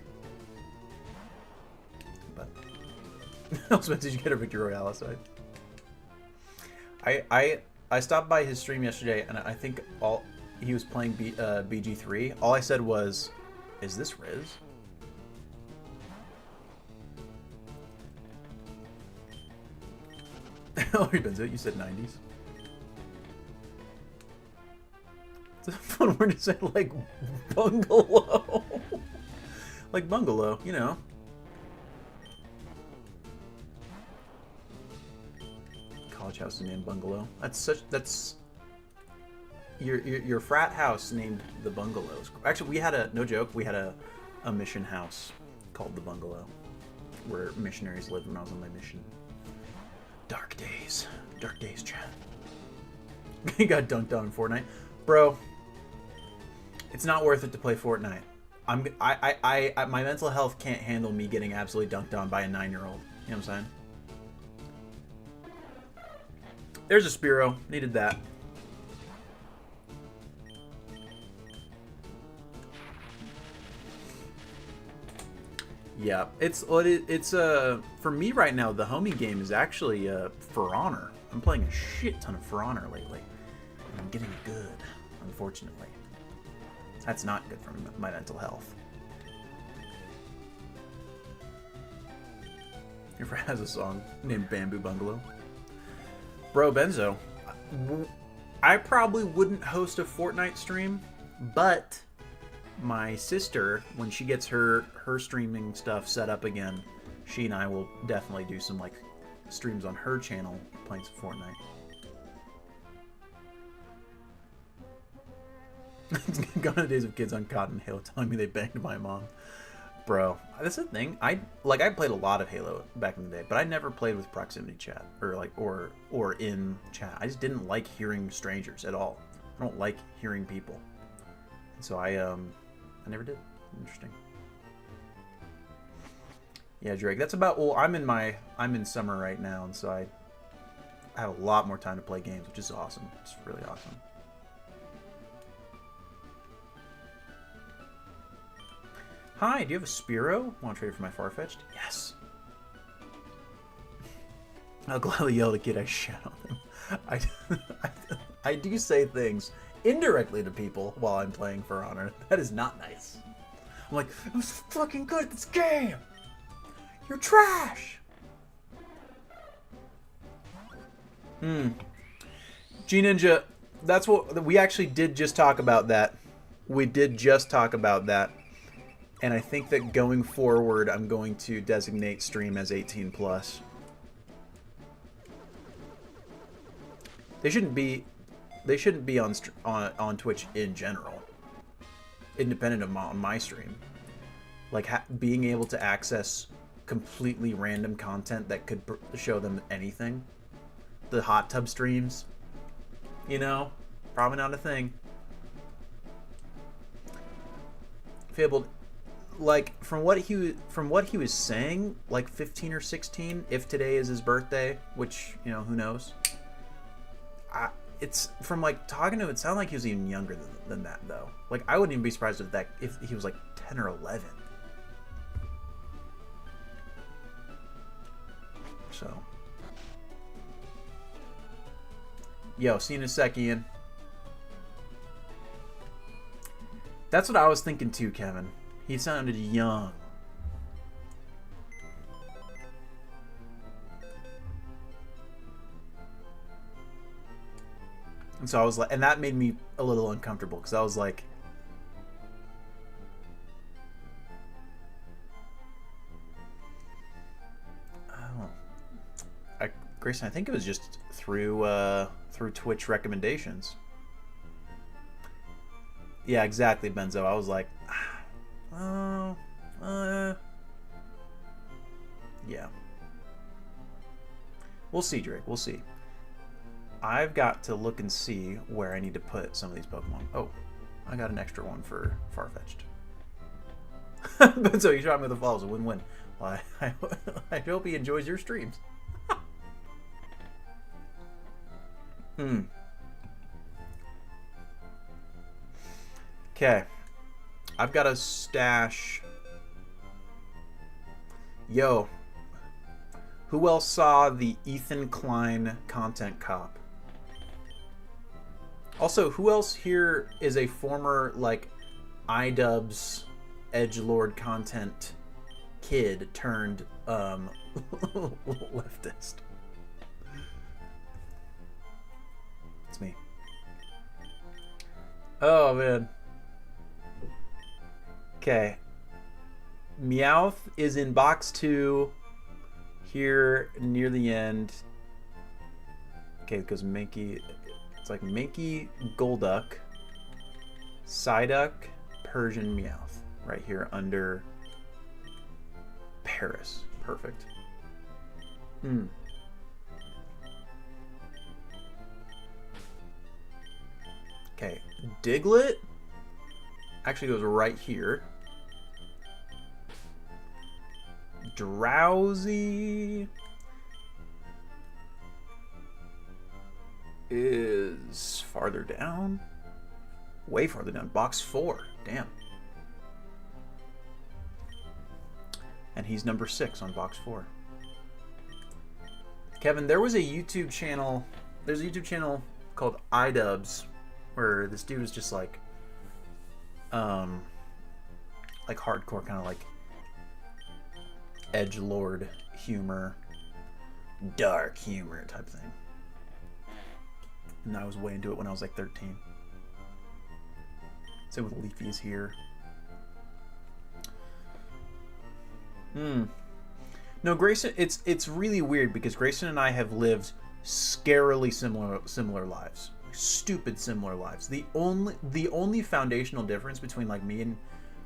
But, Spencer, did you get a Victory Royale aside? I stopped by his stream yesterday, and I think he was playing BG3. All I said was, "Is this Riz?" Oh, Benzo, you said 90s. It's a fun word to say, like bungalow. Like bungalow, you know. College house is named Bungalow. That's your frat house named the Bungalows. Actually, we had no joke, we had a mission house called the Bungalow, where missionaries lived when I was on my mission. Dark days, chat. He got dunked on in Fortnite, bro. It's not worth it to play Fortnite. My mental health can't handle me getting absolutely dunked on by a 9-year-old. You know what I'm saying? There's a Spearow. Needed that. Yeah, it's for me right now. The homie game is actually For Honor. I'm playing a shit ton of For Honor lately, and I'm getting good. Unfortunately, that's not good for my mental health. Your friend has a song named Bamboo Bungalow. Bro, Benzo, I probably wouldn't host a Fortnite stream, but my sister, when she gets her streaming stuff set up again, she and I will definitely do some like streams on her channel playing some Fortnite. Gone are the days of kids on Cotton Hill telling me they banged my mom. Bro, that's the thing. I played a lot of Halo back in the day, but I never played with proximity chat or in chat. I just didn't like hearing strangers at all. I don't like hearing people, and so I never did. Interesting. Yeah, Drake. That's about. Well, I'm in summer right now, and so I have a lot more time to play games, which is awesome. It's really awesome. Hi, do you have a Spearow? Want to trade for my Farfetch'd? Yes. I'll gladly yell at the kid I shat on him. I do say things indirectly to people while I'm playing For Honor. That is not nice. I'm like, I'm so fucking good at this game. You're trash. G-Ninja, that's what we actually did just talk about that. We did just talk about that. And I think that going forward, I'm going to designate stream as 18 plus. They shouldn't be on Twitch in general, independent of my stream. Like being able to access completely random content that could show them anything. The hot tub streams, you know, probably not a thing. Fabled, like from what he was saying, like 15 or 16. If today is his birthday, which, you know, who knows. It's from like talking to him, it sounded like he was even younger than that though. Like I wouldn't even be surprised if he was like 10 or 11. So, yo, see you in a sec, Ian. That's what I was thinking too, Kevin. He sounded young. And so I was like, and that made me a little uncomfortable because I was like, Grayson, I think it was just through Twitch recommendations. Yeah, exactly, Benzo. I was like, yeah. We'll see, Drake. We'll see. I've got to look and see where I need to put some of these Pokemon. Oh, I got an extra one for Farfetch'd. Benzo, you shot me with a fall. It was a win-win. Well, I hope he enjoys your streams. Okay. I've got a stash. Yo. Who else saw the Ethan Klein content cop? Also, who else here is a former, like, iDubbbz edgelord content kid turned, leftist? It's me. Oh, man. Okay. Meowth is in box 2 here near the end. Okay, it goes Mankey. It's like Mankey, Golduck, Psyduck, Persian, Meowth. Right here under Paris. Perfect. Okay, Diglett actually goes right here. Drowsy is farther down. Way farther down. Box 4. Damn. And he's number 6 on box 4. Kevin, there was a YouTube channel. There's a YouTube channel called iDubbbz where this dude is just like hardcore kind of like edgelord humor, dark humor type thing. And I was way into it when I was like 13. Same with Leafy is here. No, Grayson, it's really weird because Grayson and I have lived scarily similar lives. Stupid similar lives. The only foundational difference between like me and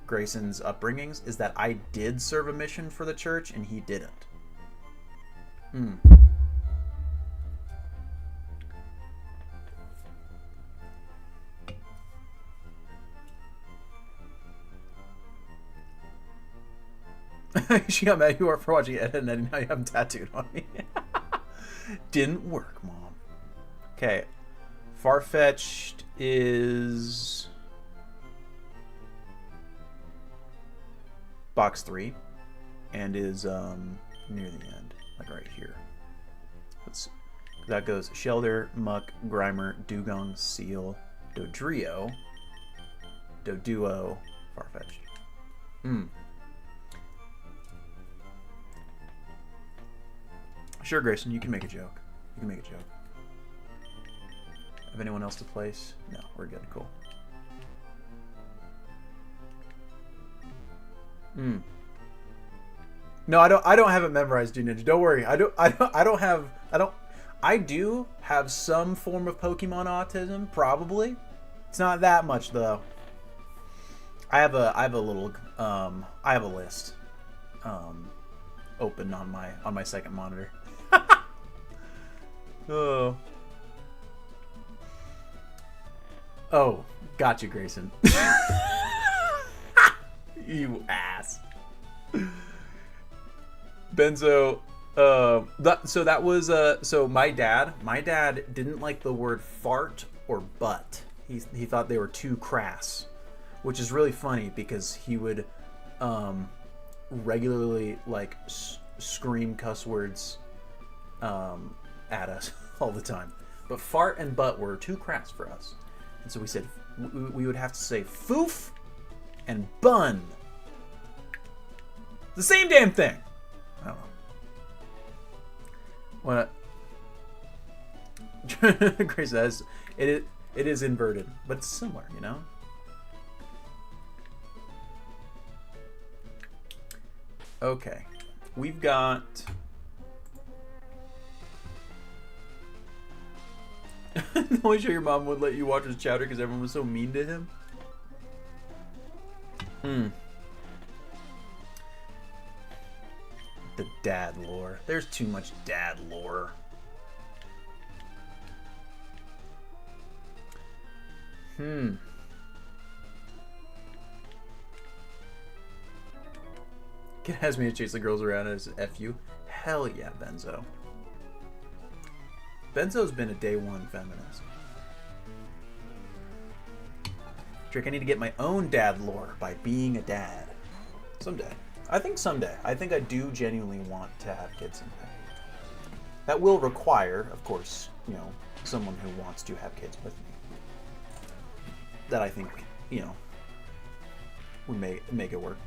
Grayson's upbringings is that I did serve a mission for the church and he didn't. She got mad you are for watching Ed and Eddie. Now you have them tattooed on me. Didn't work, Mom. Okay. Farfetch'd is box 3 and is near the end, like right here. Let's that goes Shelder, Muck, Grimer, Dugong, Seal, Dodrio, Doduo, Farfetch'd. Sure, Grayson, you can make a joke. You can make a joke. Have anyone else to place? No, we're good. Cool. No, I don't have it memorized, dude ninja. Don't worry. I do have some form of Pokemon autism, probably. It's not that much though. I have a list open on my second monitor. Oh, gotcha, Grayson. You ass. Benzo. So my dad didn't like the word fart or butt. He thought they were too crass, which is really funny because he would regularly like scream cuss words at us all the time. But fart and butt were too crass for us, and so we said we would have to say foof and bun. The same damn thing. I don't know. What? Grace says it is inverted, but it's similar, you know. Okay, we've got. The only show your mom would let you watch was Chowder because everyone was so mean to him. The dad lore. There's too much dad lore. Kid has me to chase the girls around as F you. Hell yeah, Benzo. Benzo's been a day one feminist. Trick, I need to get my own dad lore by being a dad. Someday. I think someday. I think I do genuinely want to have kids someday. That will require, of course, you know, someone who wants to have kids with me. That I think, you know, would make it work.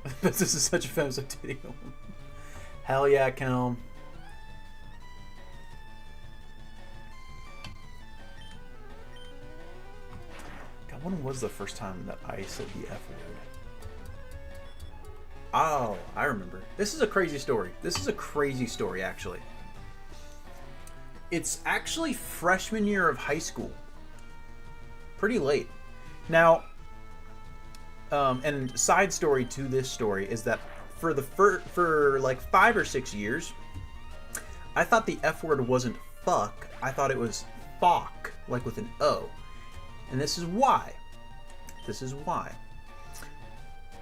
But this is such a feminist activity. Hell yeah, Kelm. God, when was the first time that I said the F word? Oh, I remember. This is a crazy story. This is a crazy story, actually. It's actually freshman year of high school. Pretty late. Now, and side story to this story is that for like 5 or 6 years, I thought the F word wasn't fuck. I thought it was fuck, like with an O. And this is why. This is why.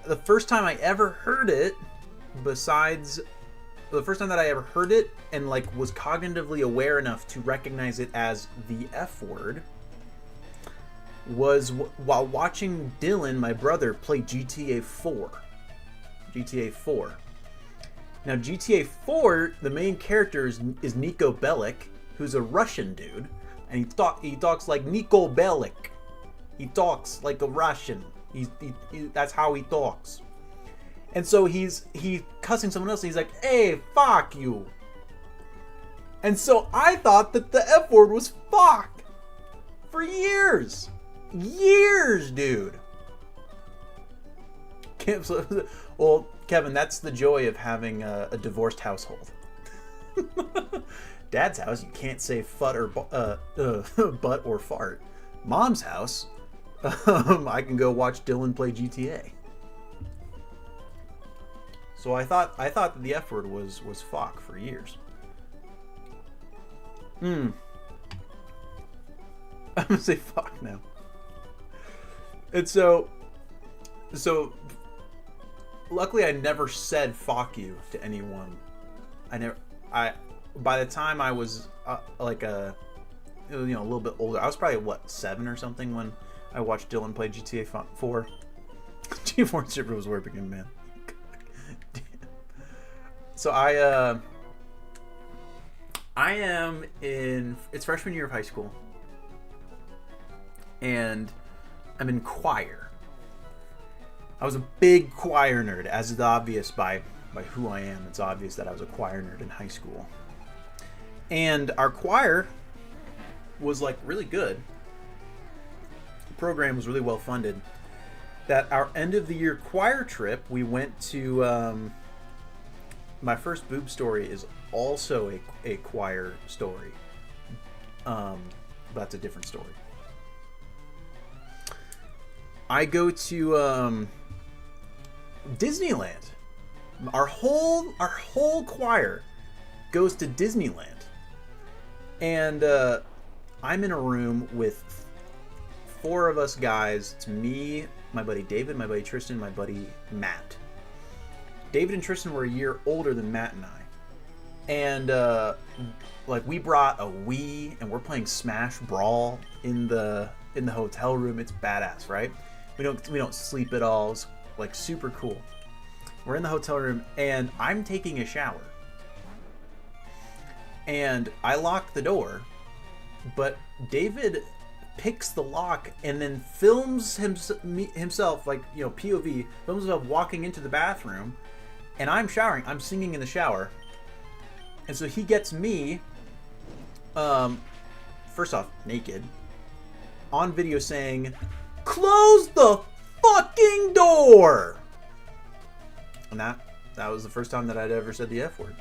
The first time I ever heard it, besides the first time that I ever heard it and like was cognitively aware enough to recognize it as the F word, was while watching Dylan, my brother, play GTA 4. GTA 4. Now, GTA 4, the main character is Niko Bellic, who's a Russian dude, and he talks like Niko Bellic. He talks like a Russian. That's how he talks. And so he's cussing someone else, and he's like, "Hey, fuck you." And so I thought that the F word was fuck for years. Years, dude. Well, Kevin, that's the joy of having a divorced household. Dad's house, you can't say butt or fart. Mom's house, I can go watch Dylan play GTA. So I thought that the F word was fuck for years. I'm gonna say fuck now. And so luckily I never said fuck you to anyone. By the time I was like a little bit older, I was probably 7 or something when I watched Dylan play GTA 4. GTA 4 Stripper was working, man. So I am in, it's freshman year of high school, and I'm in choir. I was a big choir nerd, as is obvious by who I am. It's obvious that I was a choir nerd in high school. And our choir was like really good. The program was really well funded. That our end of the year choir trip, we went to, my first boob story is also a choir story. But that's a different story. I go to Disneyland. Our whole choir goes to Disneyland. And I'm in a room with 4 of us guys. It's me, my buddy David, my buddy Tristan, my buddy Matt. David and Tristan were a year older than Matt and I. And like we brought a Wii and we're playing Smash Brawl in the hotel room. It's badass, right? We don't sleep at all. It's like super cool. We're in the hotel room and I'm taking a shower. And I lock the door, but David picks the lock and then films himself, like, you know, POV, films himself walking into the bathroom, and I'm showering. I'm singing in the shower. And so he gets me, first off, naked, on video saying, "Close the fucking door!" And that was the first time that I'd ever said the F word.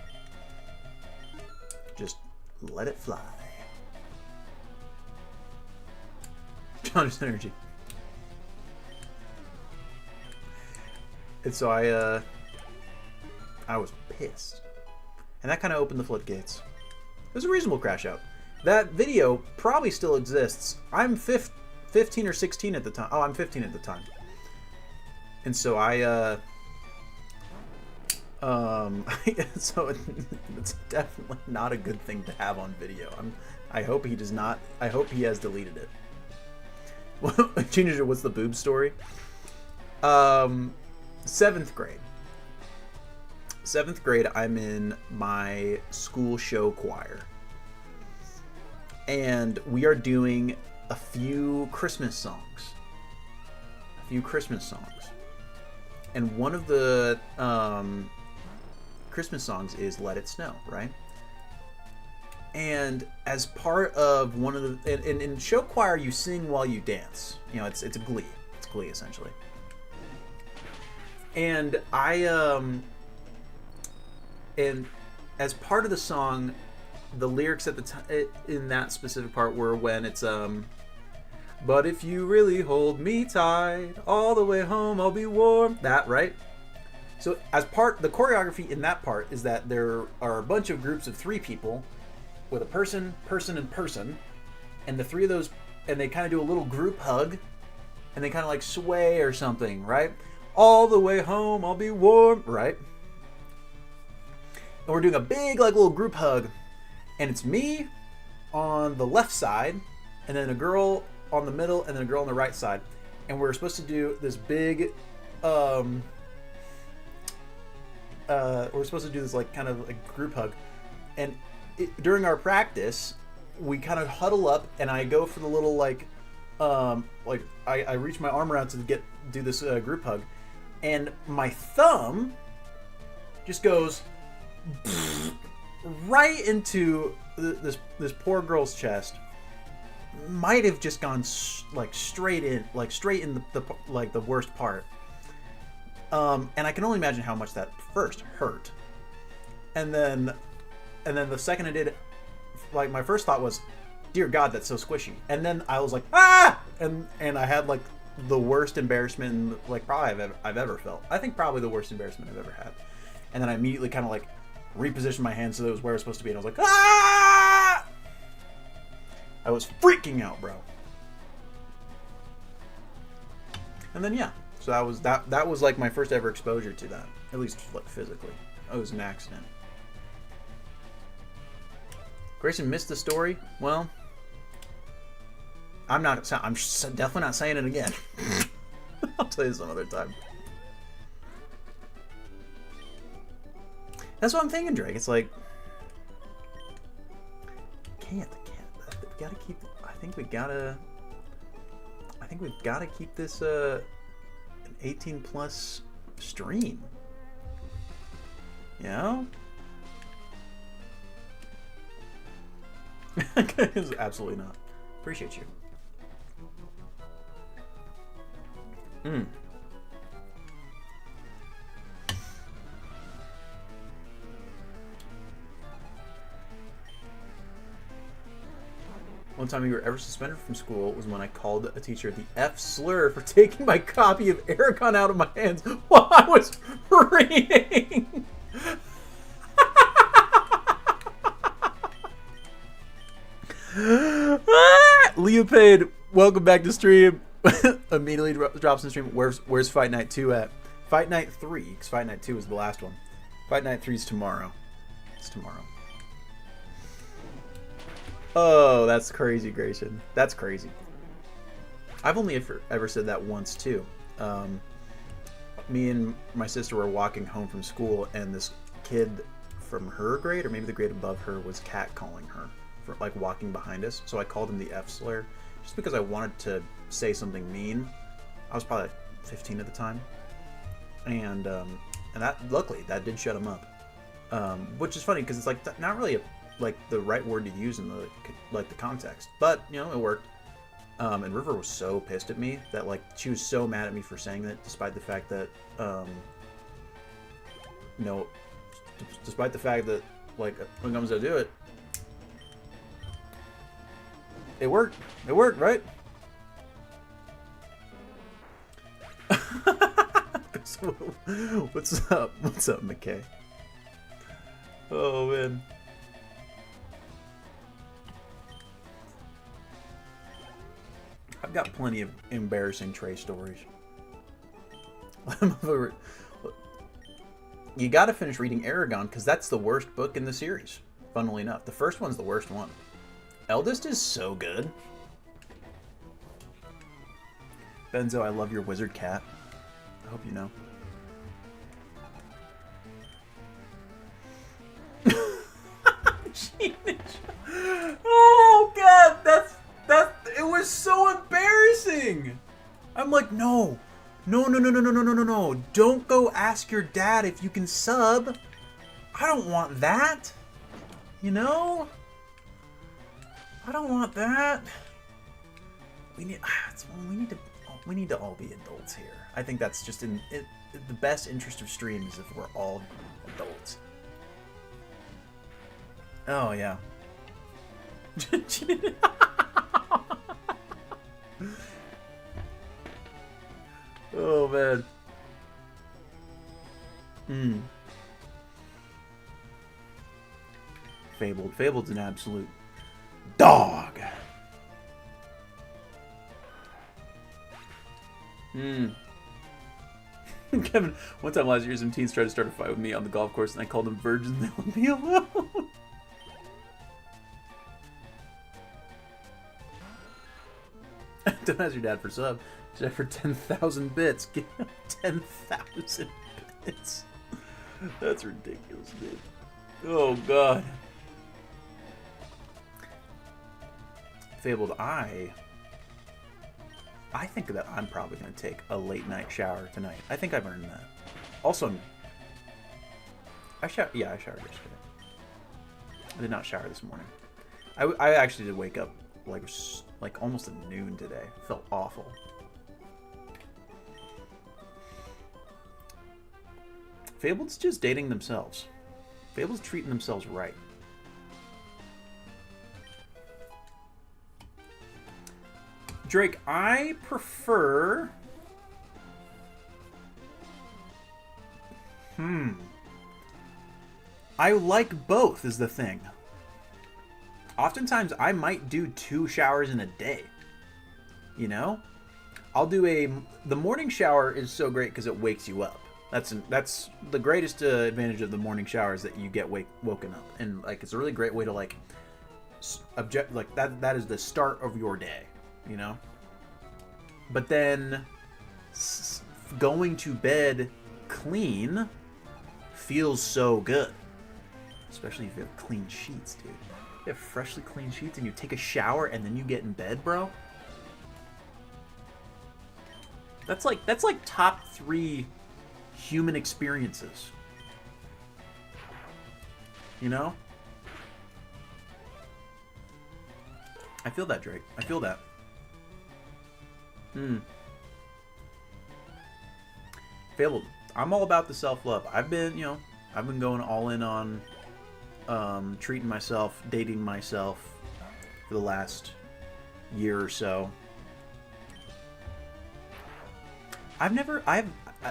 Just let it fly. John's energy. And so I was pissed. And that kind of opened the floodgates. It was a reasonable crash out. That video probably still exists. I'm 15 or 16 at the time. Oh, I'm 15 at the time. And so so it's definitely not a good thing to have on video. I hope he does not. I hope he has deleted it. Teenager, what's the boob story? 7th grade. 7th grade, I'm in my school show choir. And we are doing a few Christmas songs. And one of the Christmas songs is Let It Snow, right? And as part of one of the... In show choir, you sing while you dance. You know, it's a glee. It's glee, essentially. And and as part of the song, the lyrics at the time in that specific part were when it's "But if you really hold me tight, all the way home I'll be warm." That, right? So as part, the choreography in that part is that there are a bunch of groups of 3 people with a person, and person, and the 3 of those, and they kind of do a little group hug, and they kind of like sway or something, right? All the way home I'll be warm, right? And we're doing a big like little group hug, and it's me on the left side, and then a girl on the middle, and then a girl on the right side, and we're supposed to do this big we're supposed to do this like kind of like group hug, and during our practice we kind of huddle up, and I go for the little like I reach my arm around to do this group hug, and my thumb just goes right into this poor girl's chest. Might have just gone straight in the worst part. And I can only imagine how much that first hurt. And then the second I did, like, my first thought was, dear God, that's so squishy. And then I was like, ah! And I had like the worst embarrassment like probably I've ever felt. I think probably the worst embarrassment I've ever had. And then I immediately kind of like repositioned my hand so that it was where it was supposed to be, and I was like, ah! I was freaking out, bro. And then yeah, so that was like my first ever exposure to that, at least like physically. It was an accident. Grayson missed the story. Well, I'm definitely not saying it again. I'll tell you some other time. That's what I'm thinking, Drake. It's like, can't. We gotta keep. I think we've gotta keep this an 18 plus stream. You know? Absolutely not. Appreciate you. One time you were ever suspended from school was when I called a teacher the F slur for taking my copy of Aragon out of my hands while I was reading. Leopade, welcome back to stream. Immediately drops in stream. Where's Fight Night 2 at? Fight Night 3, because Fight Night 2 is the last one. Fight Night 3 is tomorrow. It's tomorrow. Oh, that's crazy, Grayson. That's crazy. I've only ever said that once, too. Me and my sister were walking home from school, and this kid from her grade, or maybe the grade above her, was catcalling her for, like, walking behind us. So I called him the F slur, just because I wanted to say something mean. I was probably like 15 at the time. And that, luckily, that did shut him up. Which is funny, because it's, like, not really like the right word to use in the context, but you know, it worked. And River was so pissed at me that, like, she was so mad at me for saying that, despite the fact that like, when it comes to do it, it worked, right? What's up, McKay? Oh man. I've got plenty of embarrassing Trey stories. You gotta finish reading Aragon, because that's the worst book in the series, funnily enough. The first one's the worst one. Eldest is so good. Benzo, I love your wizard cat. I hope you know. Oh god, that's it was so embarrassing. I'm like, no. Don't go ask your dad if you can sub. I don't want that. You know? I don't want that. We need to all be adults here. I think that's just in the best interest of stream is if we're all adults. Oh yeah. Oh man. Fabled's an absolute dog. Kevin, one time last year, some teens tried to start a fight with me on the golf course, and I called them virgins, and they left me alone. Don't ask your dad for sub. Jeff for 10,000 bits. Give him 10,000 bits. That's ridiculous, dude. Oh god. Fabled, I think that I'm probably going to take a late night shower tonight. I think I've earned that. Also, I showered yesterday. I did not shower this morning. I actually did wake up like almost at noon today. It felt awful. Fabled's just dating themselves. Fabled's treating themselves right. Drake, I prefer... I like both is the thing. Oftentimes, I might do 2 showers in a day. You know? I'll do the morning shower is so great because it wakes you up. That's the greatest advantage of the morning shower is that you get woken up. And, like, it's a really great way to, like, that is the start of your day. You know? But then going to bed clean feels so good. Especially if you have clean sheets, dude. You have freshly clean sheets and you take a shower and then you get in bed, bro. That's like top 3 human experiences. You know? I feel that, Drake. I feel that. Fabled. I'm all about the self-love. I've been going all in on treating myself, dating myself for the last year or so.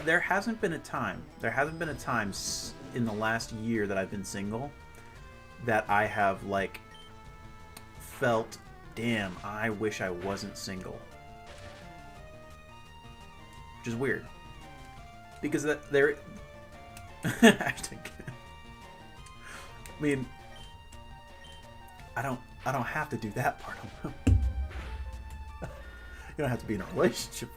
There hasn't been a time in the last year that I've been single that I have like felt, damn, I wish I wasn't single. Which is weird. Because there I mean, I don't have to do that part alone. You don't have to be in a relationship.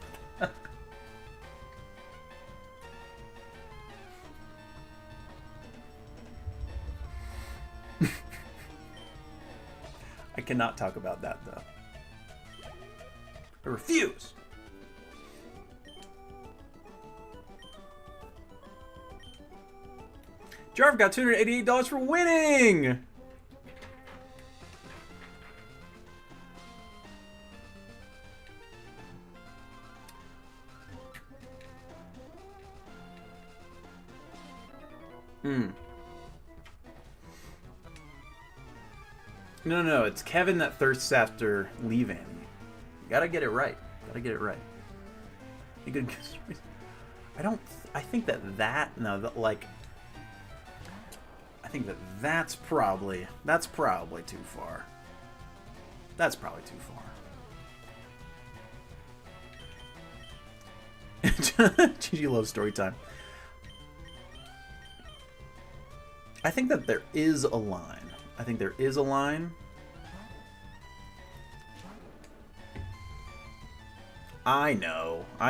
I cannot talk about that though. I refuse. Jarv got $288 for winning! No, it's Kevin that thirsts after leaving. You gotta get it right. Gotta get it right. You could. I think that's probably too far. That's probably too far. Gigi loves story time. I think that there is a line. I know, G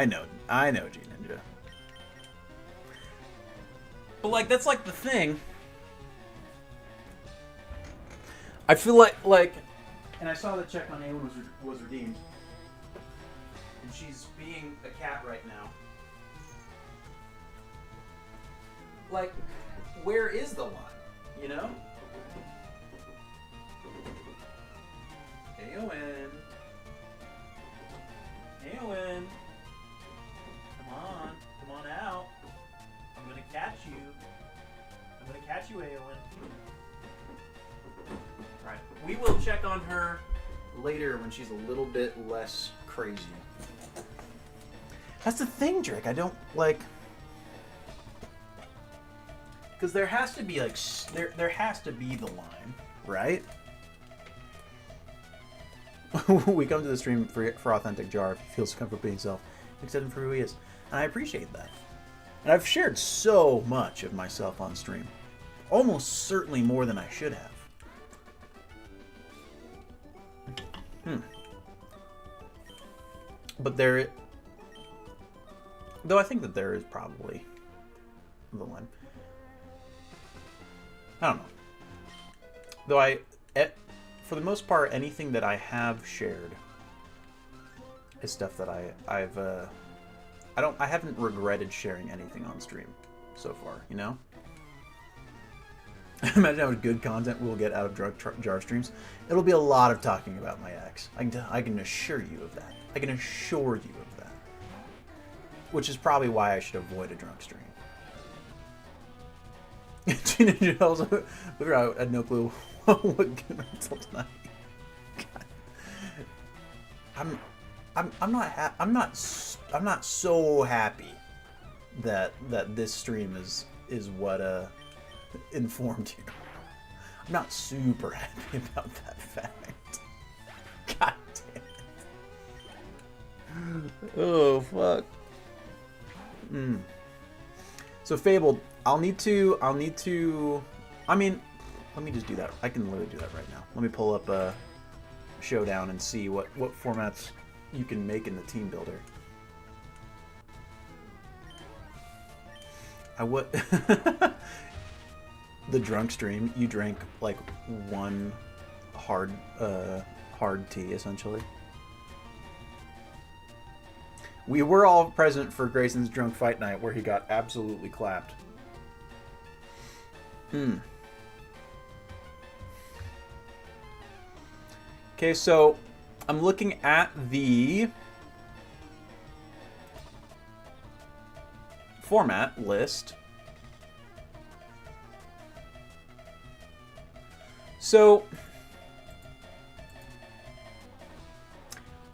Ninja. But like, that's like the thing. I feel like, and I saw the check on Aelin was redeemed, and she's being a cat right now. Like, where is the line? You know? Aelin. Come on out. I'm gonna catch you, Aelin. Alright, we will check on her later when she's a little bit less crazy. That's the thing, Drake. I don't like... Because there has to be, like, there has to be the line, right? We come to the stream for authentic Jarv. He feels comfortable being himself, accept him for who he is. And I appreciate that. And I've shared so much of myself on stream. Almost certainly more than I should have. But though I think that there is probably the line. I don't know. Though for the most part, anything that I have shared is stuff that I haven't regretted sharing anything on stream so far, you know? Imagine how much good content we'll get out of Jar streams. It'll be a lot of talking about my ex. I can assure you of that. I can assure you of that. Which is probably why I should avoid a drunk stream. Teenager also, I had no clue what game until tonight. God. I'm not so happy that this stream is what informed you. I'm not super happy about that fact. God damn it. Oh fuck. So Fabled, I mean, let me just do that. I can literally do that right now. Let me pull up a Showdown and see what formats you can make in the team builder. the drunk stream, you drank like one hard tea, essentially. We were all present for Grayson's drunk fight night where he got absolutely clapped. Okay, so I'm looking at the format list. So,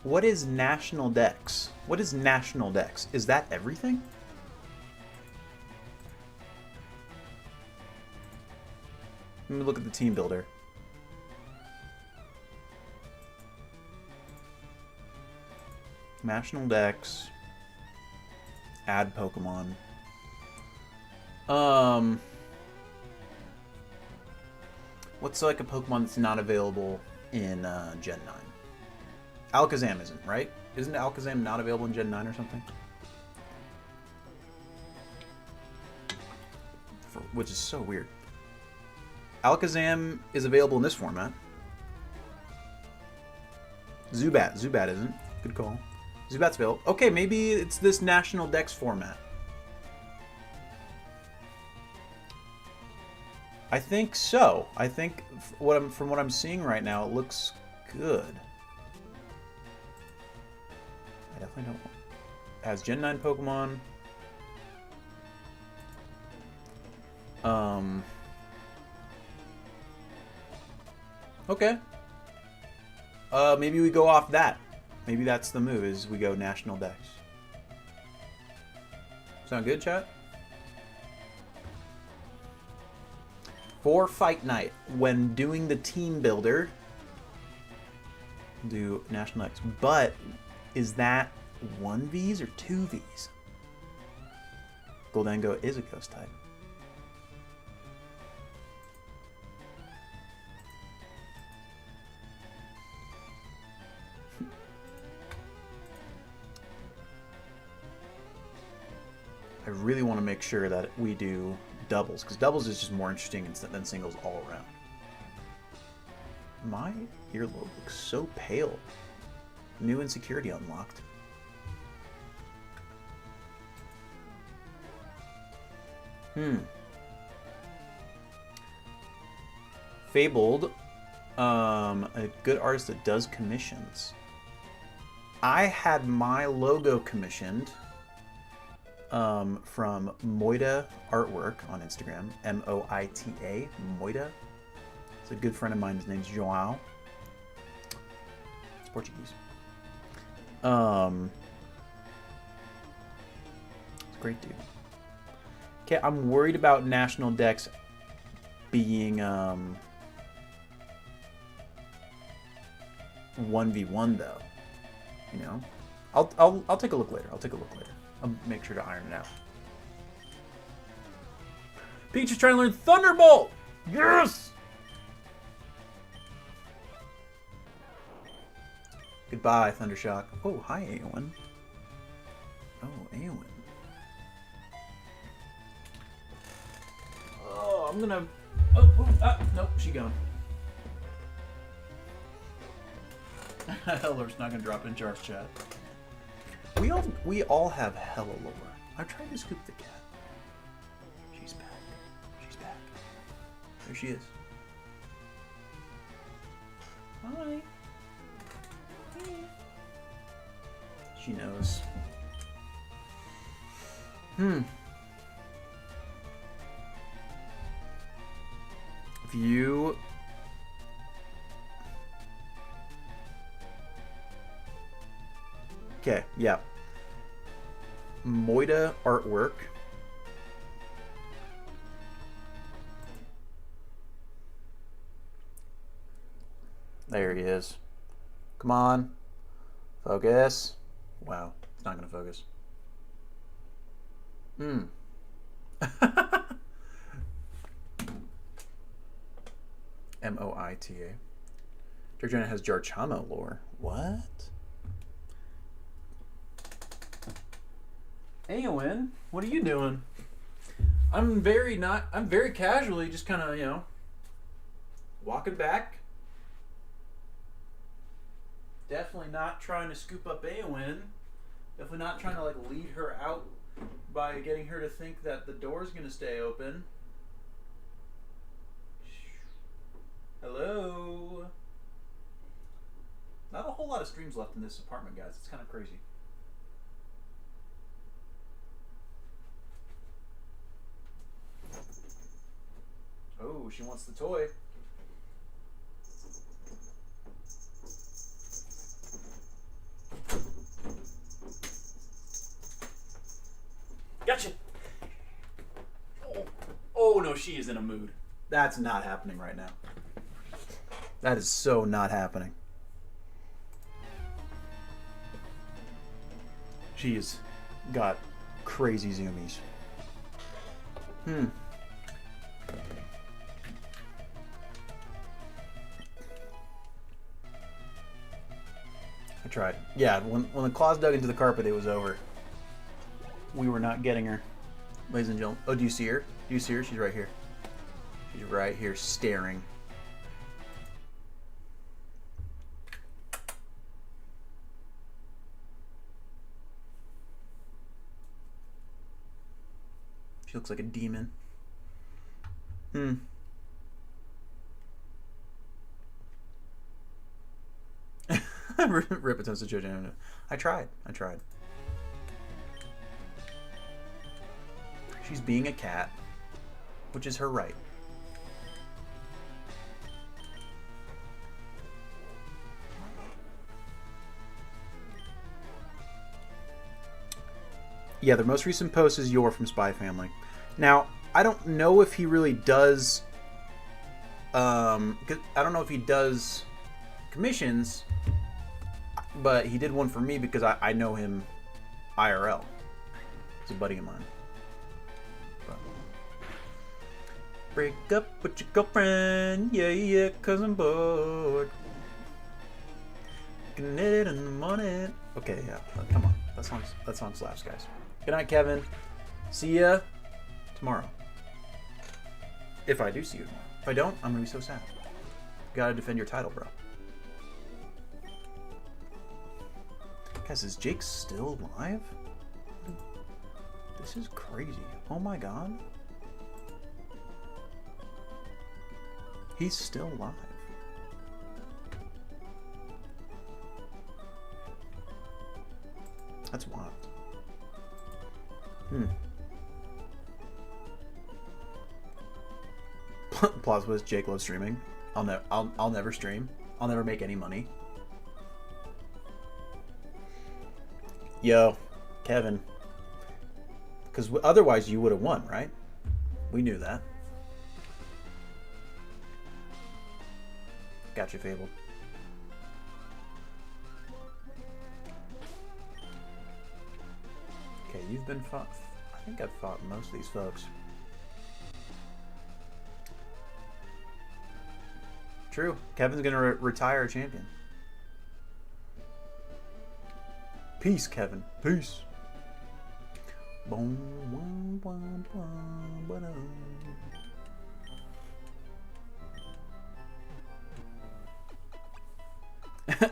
what is National Dex? What is National Dex? Is that everything? Let me look at the team builder. National Dex. Add Pokemon. What's like a Pokemon that's not available in Gen 9? Alakazam isn't, right? Isn't Alakazam not available in Gen 9 or something? Which is so weird. Alakazam is available in this format. Zubat isn't. Good call. Zubat's available. Okay, maybe it's this National Dex format. I think so. I think from what I'm seeing right now, it looks good. I definitely don't. Has Gen 9 Pokemon. Okay. Maybe we go off that. Maybe that's the move, is we go National Dex. Sound good, chat? For Fight Night, when doing the team builder, do National Dex. But is that 1Vs or 2Vs? Goldango is a ghost type. I really want to make sure that we do doubles, because doubles is just more interesting than singles all around. My earlobe looks so pale. New insecurity unlocked. Fabled, a good artist that does commissions. I had my logo commissioned from Moita Artwork on Instagram, M-O-I-T-A, Moita. It's a good friend of mine. His name's João. It's Portuguese. It's a great dude. Okay, I'm worried about National Dex being 1v1 though. You know, I'll take a look later. I'll make sure to iron it out. Peach is trying to learn Thunderbolt! Yes! Goodbye, Thundershock. Oh, hi, Aowen. Oh, Aowen. Oh, I'm gonna... nope, she gone. Heller's not gonna drop into our chat. We all have hella lore. I'm trying to scoop the cat. She's back. She's back. There she is. Hi. Hey. She knows. View. Okay, yeah. Moita Artwork. There he is. Come on. Focus. Wow, it's not gonna focus. M-O-I-T-A. Georgiana has Jarchamo lore. What? Aowen, what are you doing? I'm very casually just kind of, you know, walking back. Definitely not trying to scoop up Aowen. Definitely not trying to like lead her out by getting her to think that the door's gonna stay open. Hello. Not a whole lot of streams left in this apartment, guys. It's kind of crazy. Oh, she wants the toy. Gotcha. Oh no, she is in a mood. That's not happening right now. That is so not happening. She's got crazy zoomies. I tried. Yeah, when the claws dug into the carpet, it was over. We were not getting her. Ladies and gentlemen. Oh, do you see her? Do you see her? She's right here. She's right here staring. She looks like a demon. Rip attempts to judge. I tried. She's being a cat, which is her right. Yeah, the most recent post is Yor from Spy Family. Now, I don't know if he really does. I don't know if he does commissions, but he did one for me because I know him IRL. He's a buddy of mine. But. Break up with your girlfriend, yeah, 'cause I'm bored. Looking at it in the morning. Okay, yeah, come on. That song slaps, guys. Good night, Kevin. See ya tomorrow. If I do see you tomorrow. If I don't, I'm gonna be so sad. Gotta defend your title, bro. Guys, is Jake still alive? This is crazy. Oh my god. He's still alive. That's wild. Applause was Jake loves streaming. I'll never stream. I'll never make any money. Yo, Kevin. Because otherwise you would have won, right? We knew that. Gotcha, Fable. Okay, you've been fought. I think I've fought most of these folks. True. Kevin's gonna retire a champion. Peace, Kevin. Peace. Boom, boom, boom, boom, boom.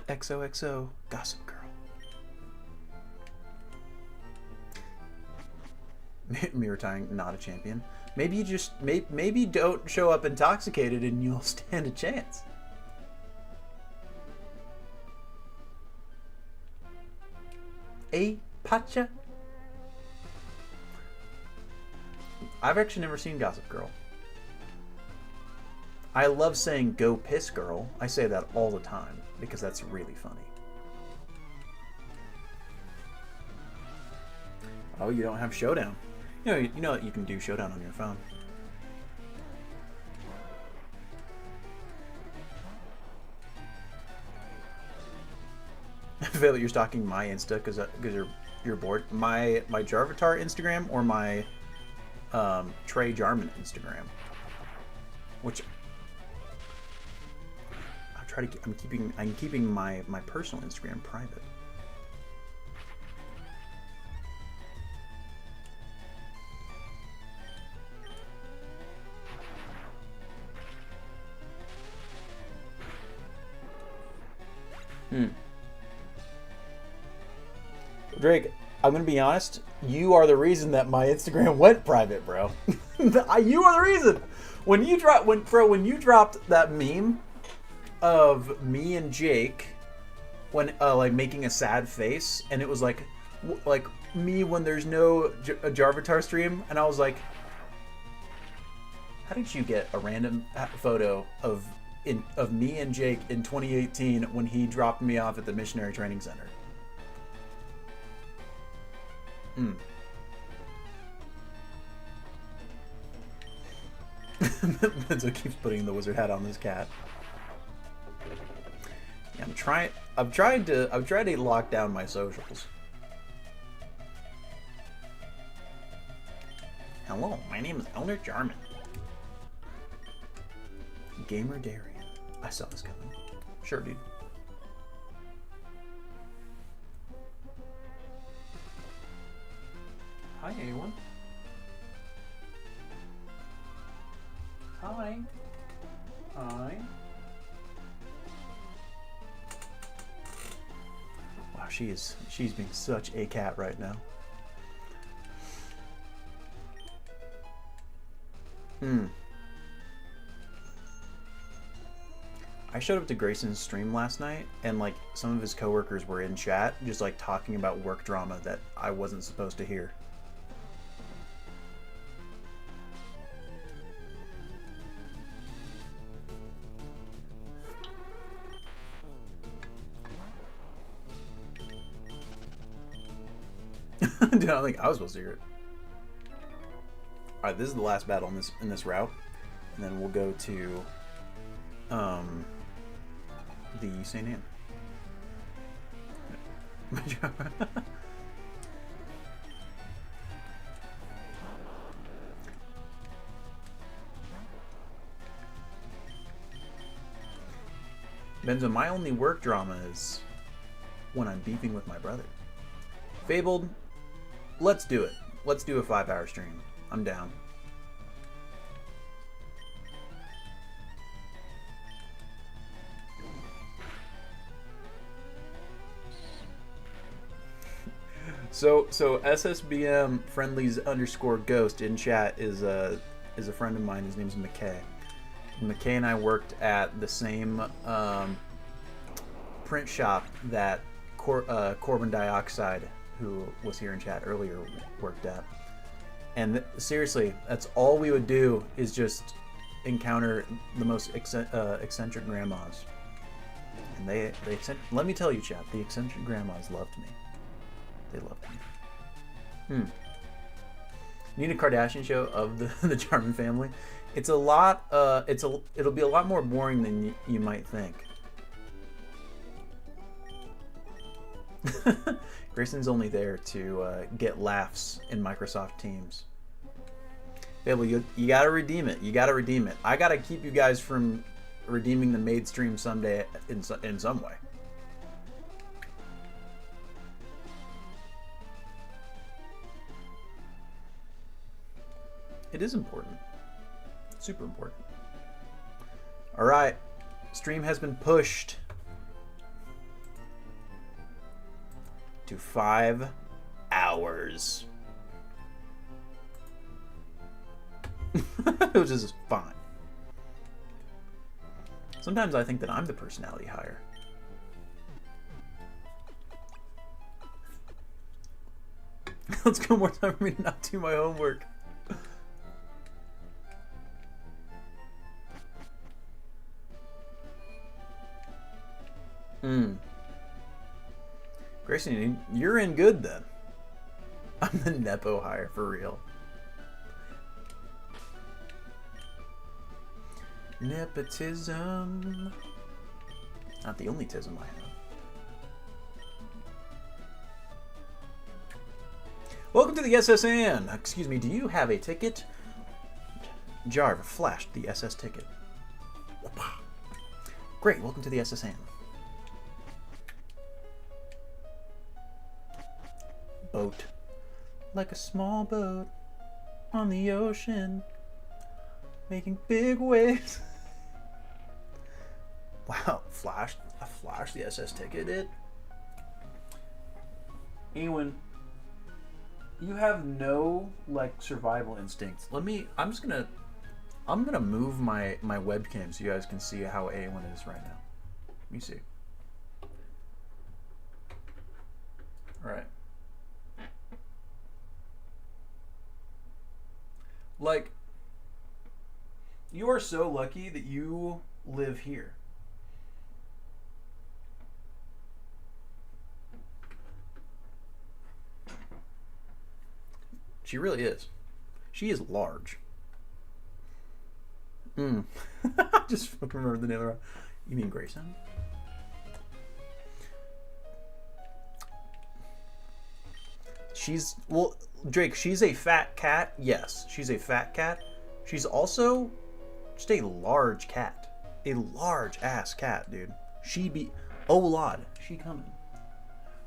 XOXO Gossip Girl. Me retiring, not a champion. Maybe you just maybe don't show up intoxicated and you'll stand a chance. A Pacha. I've actually never seen Gossip Girl. I love saying "Go Piss Girl." I say that all the time because that's really funny. Oh, you don't have Showdown. You know that you can do Showdown on your phone. I feel that you're stalking my Insta because you're bored. My Jarvatar Instagram or my Trey Jarman Instagram, which I'm keeping my personal Instagram private. Drake, I'm gonna be honest. You are the reason that my Instagram went private, bro. You are the reason. When you dropped that meme of me and Jake when like making a sad face, and it was like me when there's no Jarvatar stream, and I was like, how did you get a random photo of me and Jake in 2018 when he dropped me off at the missionary training center? Benzo keeps putting the wizard hat on this cat. Yeah, I've tried to lock down my socials. Hello, my name is Elder Jarman. Gamer Darian. I saw this coming. Sure, dude. Hi, everyone. Hi. Hi. Wow, she's being such a cat right now. I showed up to Grayson's stream last night, and like some of his coworkers were in chat, just like talking about work drama that I wasn't supposed to hear. Dude, I don't think I was supposed to hear it. Alright, this is the last battle in this route. And then we'll go to the St. Anne. Benzo, my only work drama is when I'm beefing with my brother. Fabled, let's do it. Let's do a 5-hour stream. I'm down. So SSBM friendlies _ghost in chat is a friend of mine. His name's McKay. McKay and I worked at the same print shop that Corbin Dioxide, who was here in chat earlier, worked at. And seriously, that's all we would do is just encounter the most eccentric grandmas. And let me tell you, chat, the eccentric grandmas loved me. They loved me. Need a Kardashian show of the Jarman family. It's a lot. It'll be a lot more boring than you might think. Grayson's only there to get laughs in Microsoft Teams. Fable, you gotta redeem it. You gotta redeem it. I gotta keep you guys from redeeming the maid stream someday in some way. It is important. Super important. All right. Stream has been pushed to 5 hours. Which is fine. Sometimes I think that I'm the personality hire. Let's go more time for me to not do my homework. Grayson, you're in good then. I'm the Nepo hire for real. Nepotism. Not the only tism I have. Welcome to the SSN. Excuse me, do you have a ticket? Jarv flashed the SS ticket. Great, welcome to the SSN. Boat. Like a small boat on the ocean, making big waves. Wow, I flashed the SS ticket, it. Ewan, you have no like survival instincts. I'm gonna move my webcam so you guys can see how A1 is right now. Let me see. All right. Like, you are so lucky that you live here. She really is. She is large. Just fucking remember the name of her. You mean Grayson? Drake, she's a fat cat. Yes, she's a fat cat. She's also just a large cat. A large ass cat, dude. Oh Lord, she coming.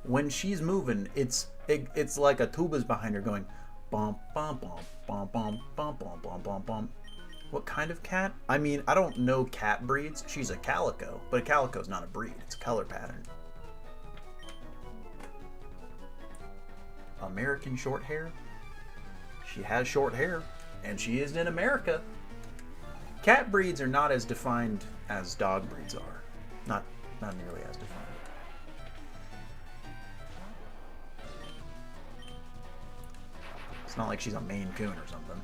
When she's moving, it's like a tuba's behind her going bum bum bum bum bum bum bum bum bum bum. What kind of cat? I mean, I don't know cat breeds. She's a calico, but a calico's not a breed. It's a color pattern. American short hair. She has short hair, and she is in America. Cat breeds are not as defined as dog breeds are. Not nearly as defined. It's not like she's a Maine Coon or something.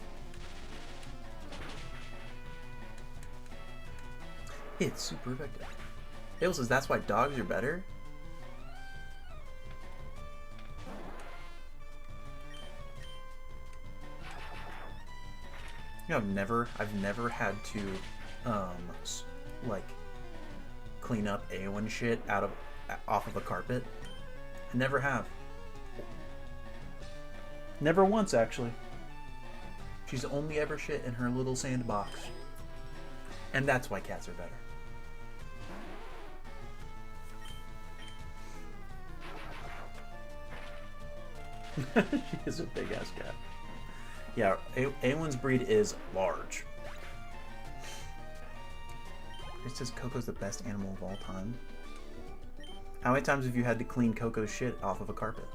It's super effective. Hale says that's why dogs are better. You know, I've never had to, like, clean up A1 shit off of a carpet. I never have. Never once, actually. She's only ever shit in her little sandbox. And that's why cats are better. She is a big ass cat. Yeah, A1's breed is large. It says Coco's the best animal of all time. How many times have you had to clean Coco's shit off of a carpet?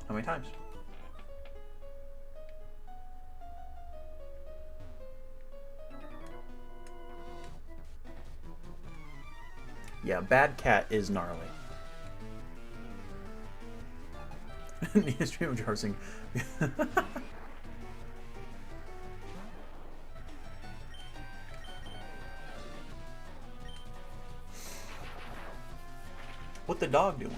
How many times? Yeah, bad cat is gnarly. The history of Jarsing. What the dog doing?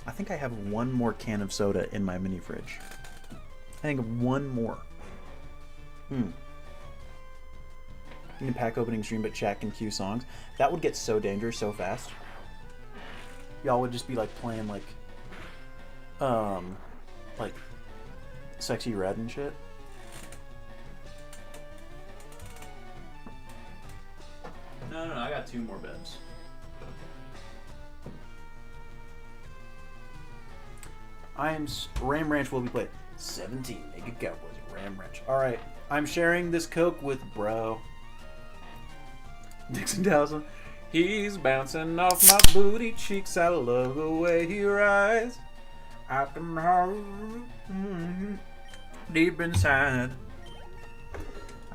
I think I have one more can of soda in my mini fridge. I think one more. You can pack opening stream, but chat can cue songs. That would get so dangerous so fast. Y'all would just be like playing like Sexy Red and shit. No, I got 2 more beds. Ram Ranch will be played. 17 Mega Cowboys Ram Ranch. Alright, I'm sharing this Coke with bro. Dixon Dowson. He's bouncing off my booty cheeks. I love the way he rides. I can hold deep inside.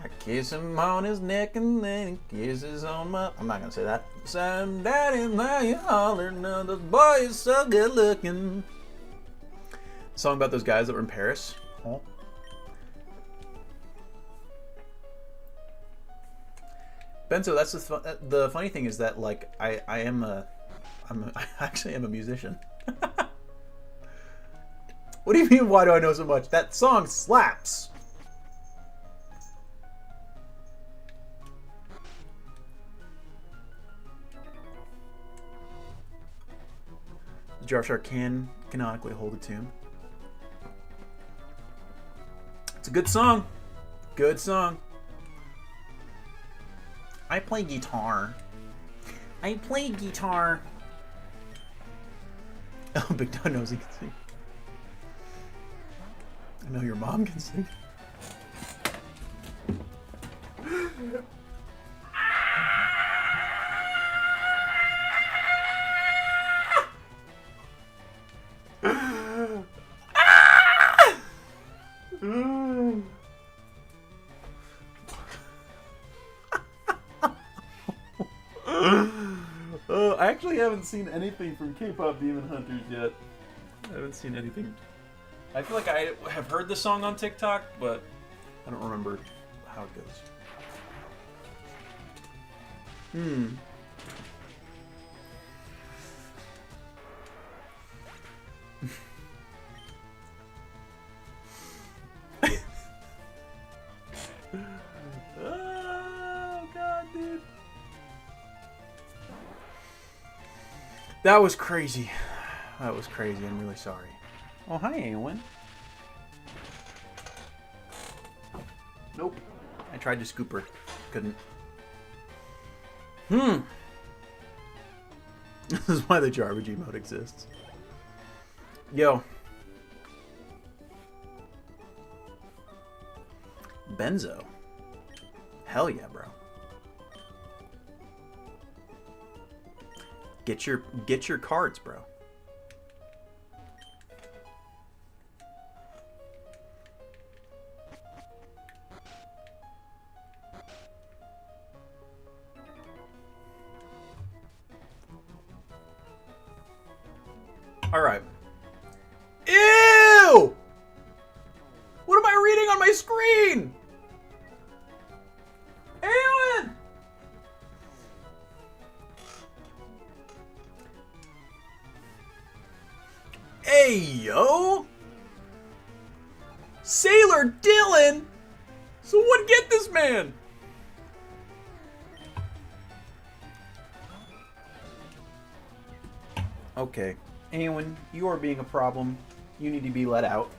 I kiss him on his neck and then he kisses on my... I'm not gonna say that. Son, daddy, now you holler. Now the boy is so good looking. Song about those guys that were in Paris. Oh. Benzo, that's the funny thing is that like I actually am a musician. What do you mean? Why do I know so much? That song slaps. The Jar Shark can canonically hold a tune. It's a good song. Good song. I play guitar. I play guitar. Oh, Big Don knows he can sing. I know your mom can sing. I actually haven't seen anything from K-pop Demon Hunters yet. I haven't seen anything. I feel like I have heard the song on TikTok, but I don't remember how it goes. Oh god, dude. That was crazy. That was crazy. I'm really sorry. Oh, hi, Awen. Nope. I tried to scoop her. Couldn't. This is why the garbage emote exists. Yo. Benzo. Hell yeah, bro. Get your cards, bro. All right. Ew! What am I reading on my screen? Ewan! Hey, yo! Sailor Dylan! Someone get this man! Okay. Ewan, you are being a problem. You need to be let out.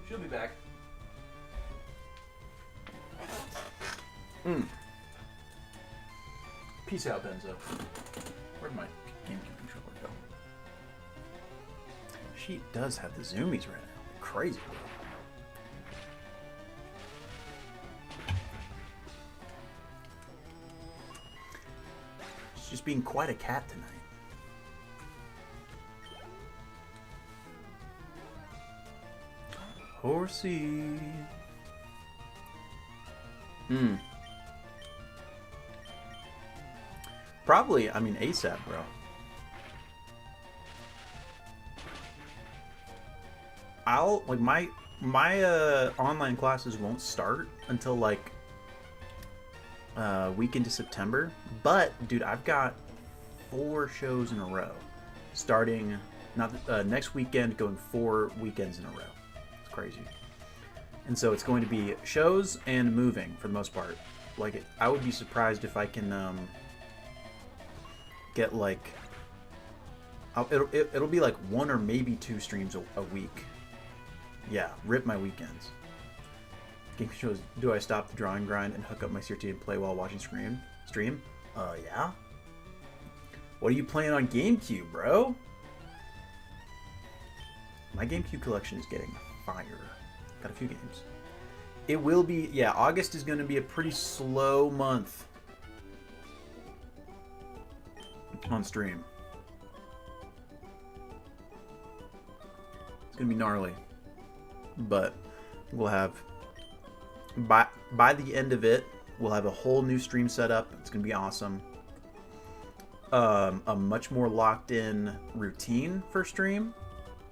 She'll be back. Peace out, Benzo. Where'd my GameCube controller go? She does have the zoomies right now. Crazy. She's just being quite a cat tonight. Horsey. Probably, I mean, ASAP, bro. I'll, like, my online classes won't start until, like, week into September. But, dude, I've got 4 shows in a row. Starting, next weekend, going 4 weekends in a row. It's crazy. And so it's going to be shows and moving, for the most part. Like, I would be surprised if I can, get like it'll be like 1 or maybe 2 streams a week. Yeah, rip my weekends. Game shows. Do I stop the drawing grind and hook up my CRT and play while watching stream? Yeah. What are you playing on GameCube, bro? My GameCube collection is getting fire. Got a few games. It will be, yeah, August is going to be a pretty slow month on stream. It's gonna be gnarly, but we'll have by the end of it, we'll have a whole new stream setup. It's gonna be awesome. A much more locked in routine for stream,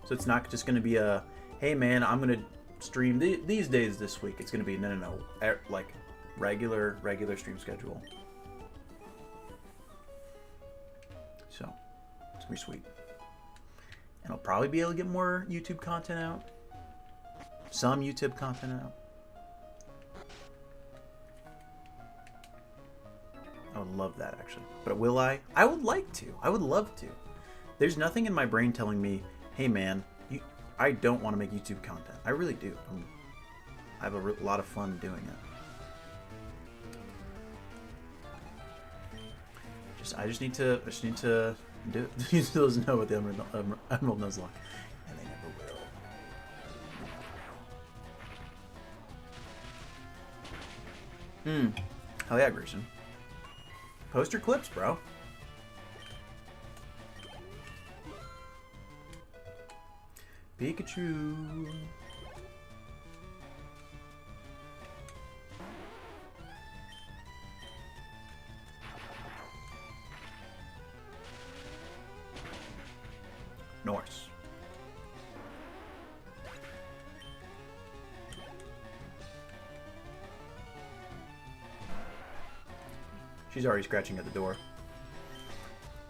so it's not just gonna be a hey man, I'm gonna stream these days this week. It's gonna be no, like regular stream schedule. So, it's gonna be sweet. And I'll probably be able to get more YouTube content out. Some YouTube content out. I would love that, actually. But will I? I would like to. I would love to. There's nothing in my brain telling me, hey man, I don't want to make YouTube content. I really do. I have a lot of fun doing it. I just need to He still doesn't know what the Emerald Nuzlocke. And they never will. Hell yeah, Grayson. Post your clips, bro. Pikachu. Norse. She's already scratching at the door.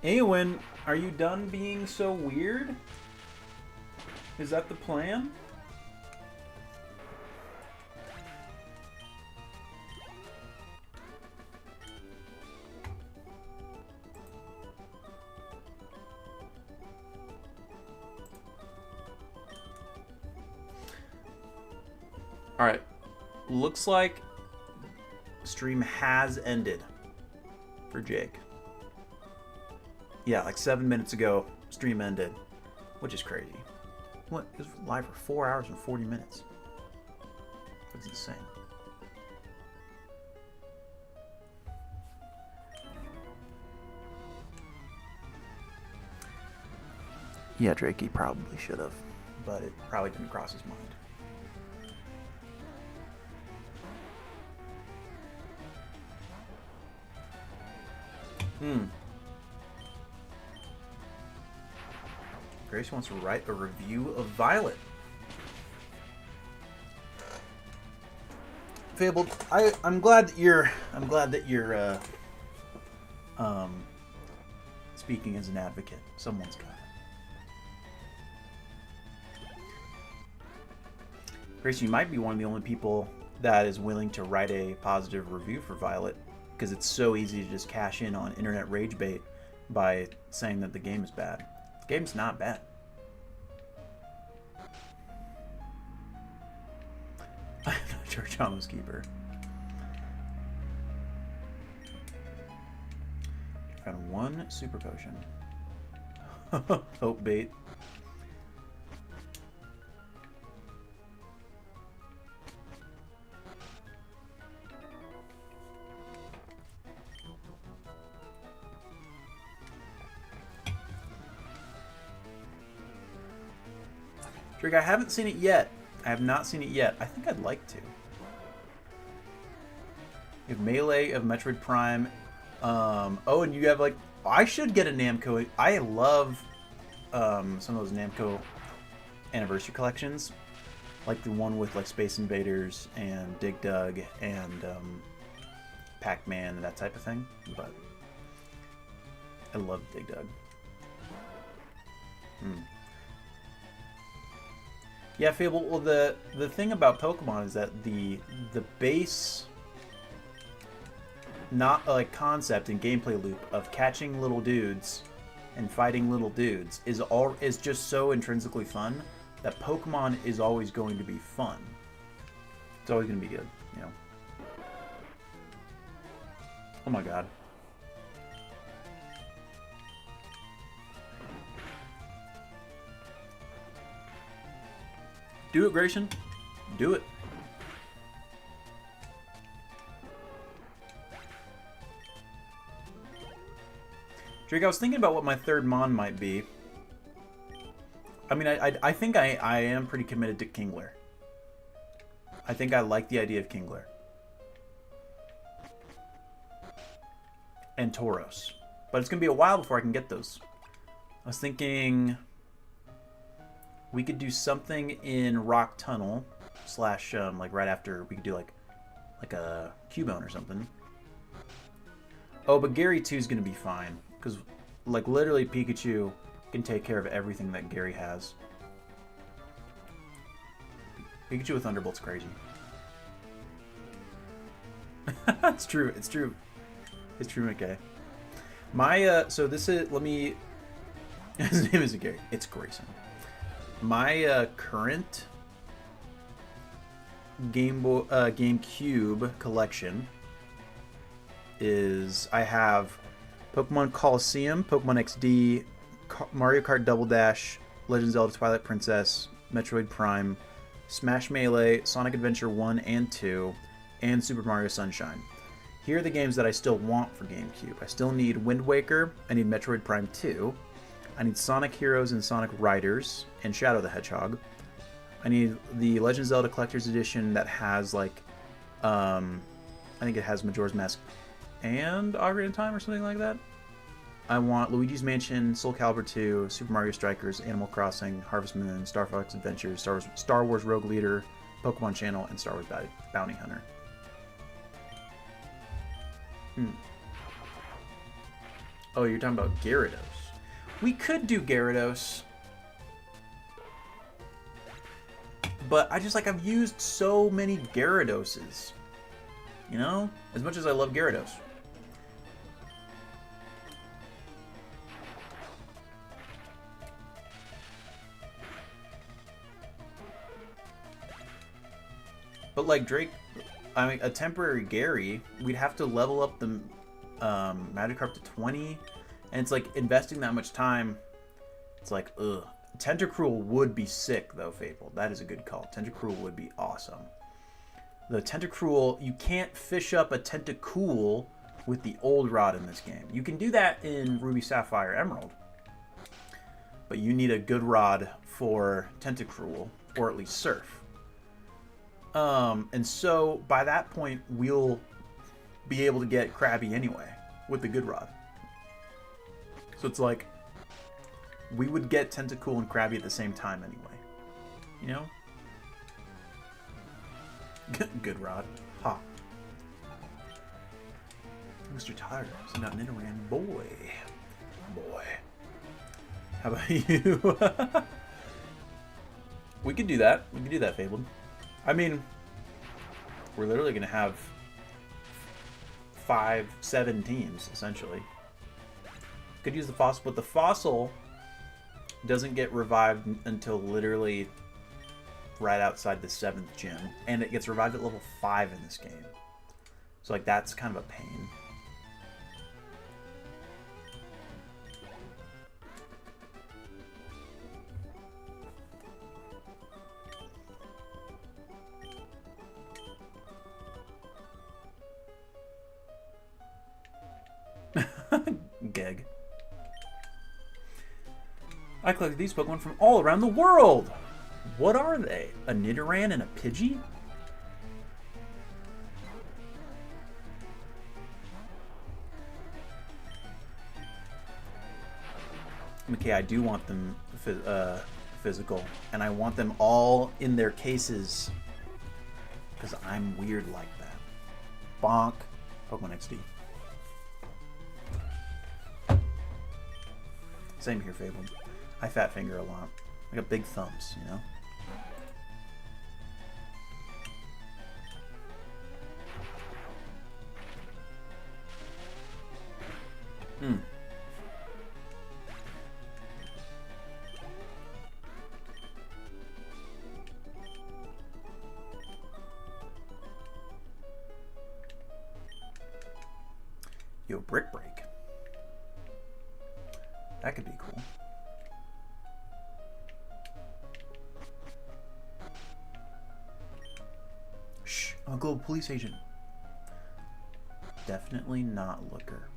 Eowyn, are you done being so weird? Is that the plan? Alright. Looks like stream has ended for Jake. Yeah, like 7 minutes ago, stream ended, which is crazy. What? It was live for 4 hours and 40 minutes. That's insane. Yeah, Drake, he probably should have, but it probably didn't cross his mind. Grace wants to write a review of Violet. Fabled, I'm glad that you're speaking as an advocate. Someone's got it. Grace, you might be one of the only people that is willing to write a positive review for Violet, because it's so easy to just cash in on internet rage bait by saying that the game is bad. The game's not bad. I'm not Churchama's keeper. Found one super potion. Hope bait. Drake, I haven't seen it yet. I have not seen it yet. I think I'd like to. You have Melee of Metroid Prime. Oh, and you have like... I should get a Namco. I love some of those Namco anniversary collections. Like the one with like Space Invaders and Dig Dug and Pac-Man and that type of thing. But I love Dig Dug. Yeah, Fable. Well, the thing about Pokemon is that the base, not like concept and gameplay loop of catching little dudes and fighting little dudes is just so intrinsically fun that Pokemon is always going to be fun. It's always going to be good, you know. Oh my god. Do it, Grayson. Do it. Drake, I was thinking about what my third Mon might be. I mean, I think I am pretty committed to Kingler. I think I like the idea of Kingler. And Tauros. But it's going to be a while before I can get those. I was thinking... we could do something in Rock Tunnel, / like right after we could do like a Cubone or something. Oh, but Gary 2 is gonna be fine because like literally Pikachu can take care of everything that Gary has. Pikachu with Thunderbolt's crazy. It's true. It's true. It's true, McKay. My so this is his name isn't Gary. It's Grayson. My current GameCube collection is I have Pokemon Coliseum, Pokemon XD, Mario Kart Double Dash, Legend of Zelda Twilight Princess, Metroid Prime, Smash Melee, Sonic Adventure 1 and 2, and Super Mario Sunshine. Here are the games that I still want for GameCube. I still need Wind Waker, I need Metroid Prime 2, I need Sonic Heroes and Sonic Riders, and Shadow the Hedgehog. I need the Legend of Zelda Collector's Edition that has, like, I think it has Majora's Mask and Ocarina of Time or something like that. I want Luigi's Mansion, Soul Calibur 2, Super Mario Strikers, Animal Crossing, Harvest Moon, Star Fox Adventures, Star Wars Rogue Leader, Pokemon Channel, and Star Wars Bounty Hunter. Oh, you're talking about Gyarados. We could do Gyarados. But I've used so many Gyaradoses. You know? As much as I love Gyarados. But like Drake, I mean, a temporary Gary, we'd have to level up the Magikarp to 20. And it's like investing that much time. It's like, ugh. Tentacruel would be sick, though, Fable. That is a good call. Tentacruel would be awesome. The Tentacruel, you can't fish up a Tentacool with the old rod in this game. You can do that in Ruby, Sapphire, Emerald. But you need a good rod for Tentacruel, or at least Surf. And so, by that point, we'll be able to get Krabby anyway, with the good rod. So it's like, we would get Tentacool and Krabby at the same time anyway. You know? Good rod. Ha. Mr. Tyler, send out Nidoran. Boy. Boy. How about you? We could do that. We could do that, Fabled. I mean, we're literally going to have 5-7 teams, essentially. Could use the fossil, but the fossil doesn't get revived until literally right outside the 7th gym, and it gets revived at level 5 in this game. So like that's kind of a pain. Geg. I collected these Pokemon from all around the world! What are they? A Nidoran and a Pidgey? Okay, I do want them physical, and I want them all in their cases, because I'm weird like that. Bonk. Pokemon XD. Same here, Fable. I fat finger a lot. I got big thumbs, you know? Yo, Brick Break. That could be cool. Shh, I'm a global police agent. Definitely not Looker.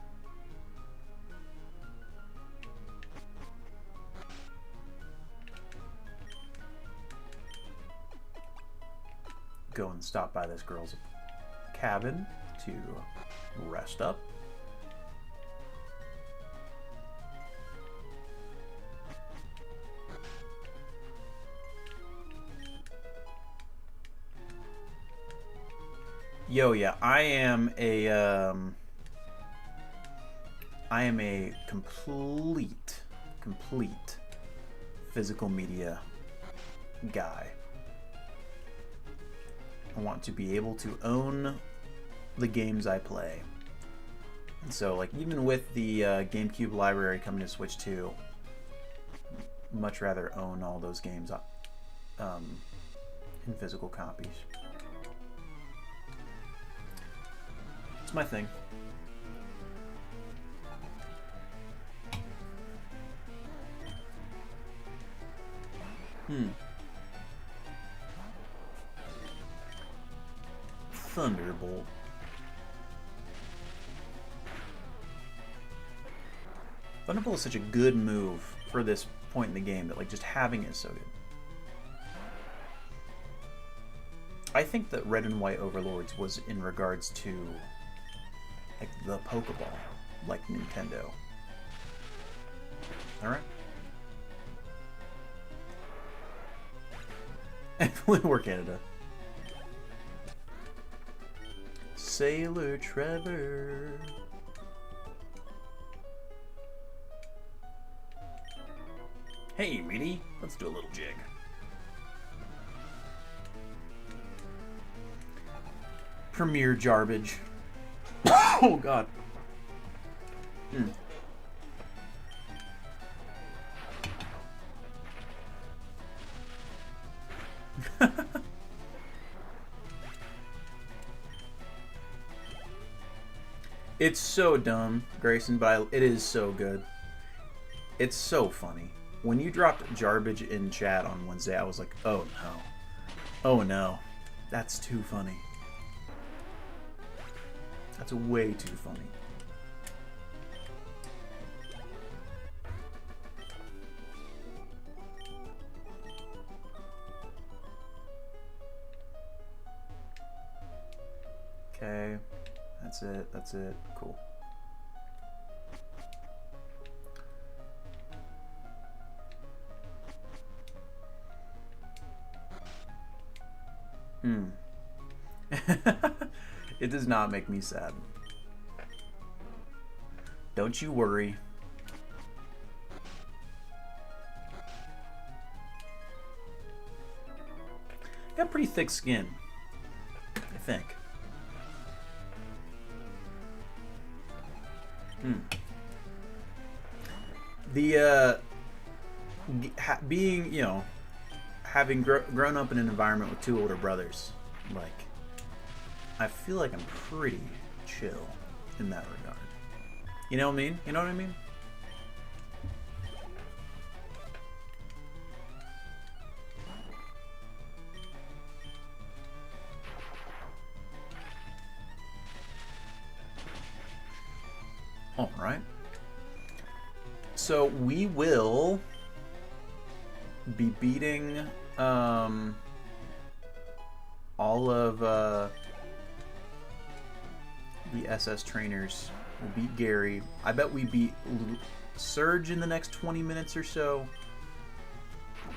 Go and stop by this girl's cabin to rest up. Yo, yeah, I am a complete physical media guy. I want to be able to own the games I play. And so, like, even with the GameCube library coming to Switch 2, much rather own all those games in physical copies. My thing. Thunderbolt. Thunderbolt is such a good move for this point in the game that like just having it is so good. I think that Red and White Overlords was in regards to like the Pokeball, like Nintendo. Alright. We're Canada. Sailor Trevor. Hey, Meaty, let's do a little jig. Premier Jarbage. Oh, God. It's so dumb, Grayson, but it is so good. It's so funny. When you dropped Jarbage in chat on Wednesday, I was like, oh no. Oh no. That's too funny. That's way too funny. Okay. That's it. That's it. Cool. It does not make me sad. Don't you worry. Got pretty thick skin, I think. The being, you know, having grown up in an environment with two older brothers, like, I feel like I'm pretty chill in that regard. You know what I mean? You know what I mean? All right. So we will be beating all of the SS trainers. We'll beat Gary. I bet we beat Surge in the next 20 minutes or so.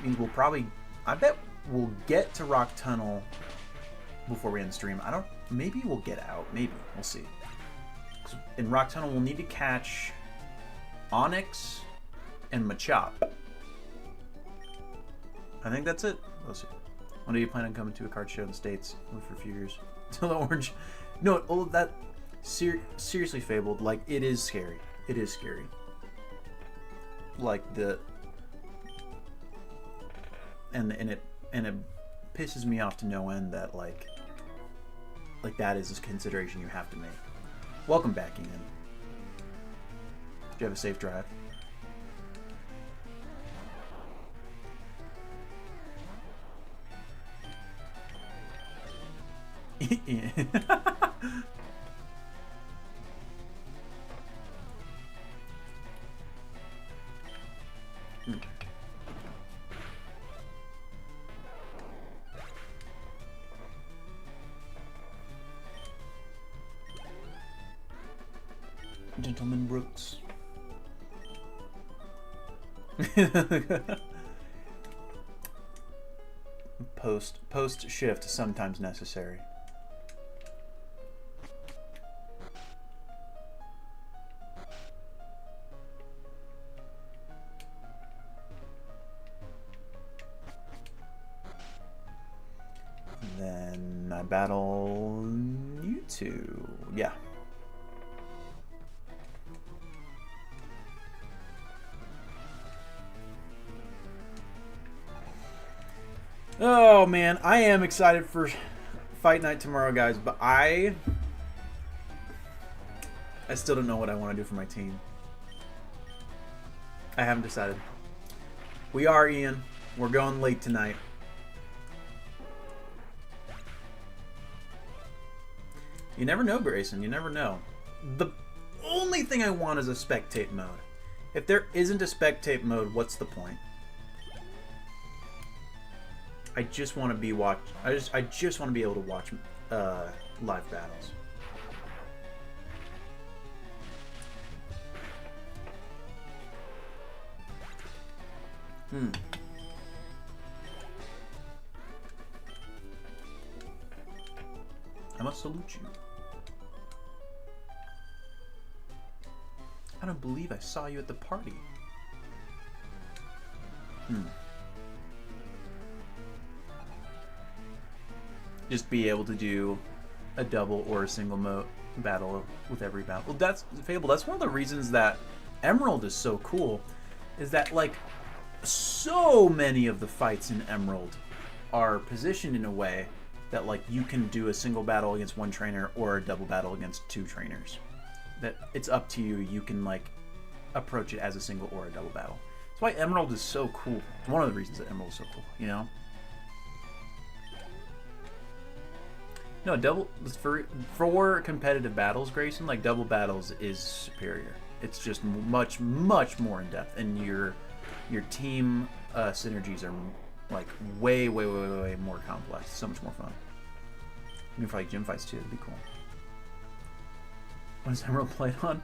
Means we'll probably, I bet we'll get to Rock Tunnel before we end the stream. Maybe we'll get out. Maybe. We'll see. In Rock Tunnel, we'll need to catch Onyx and Machop. I think that's it. We'll see. When do you plan on coming to a card show in the States? Only for a few years. Till the orange. No, all of that. Seriously, Fabled. Like, it is scary. It is scary. Like and it pisses me off to no end that like that is a consideration you have to make. Welcome back, Ian. Did you have a safe drive? Gentleman Brooks. Post shift sometimes necessary. Then I battle you two. Yeah. Oh man, I am excited for fight night tomorrow, guys, but I still don't know what I want to do for my team. I haven't decided. We are, Ian. We're going late tonight. You never know, Grayson. You never know. The only thing I want is a spectate mode. If there isn't a spectate mode, what's the point? I just want to be I just want to be able to watch live battles. I must salute you. I don't believe I saw you at the party. Just be able to do a double or a single battle with every battle. Well, that's Fable. That's one of the reasons that Emerald is so cool. Is that like so many of the fights in Emerald are positioned in a way that like you can do a single battle against one trainer or a double battle against two trainers. That it's up to you. You can like approach it as a single or a double battle. That's why Emerald is so cool. It's one of the reasons that Emerald is so cool, you know? No, double for competitive battles, Grayson, like double battles is superior. It's just much more in depth, and your team synergies are like way more complex. So much more fun. Even for like gym fights too, it'd be cool. What is Emerald played on?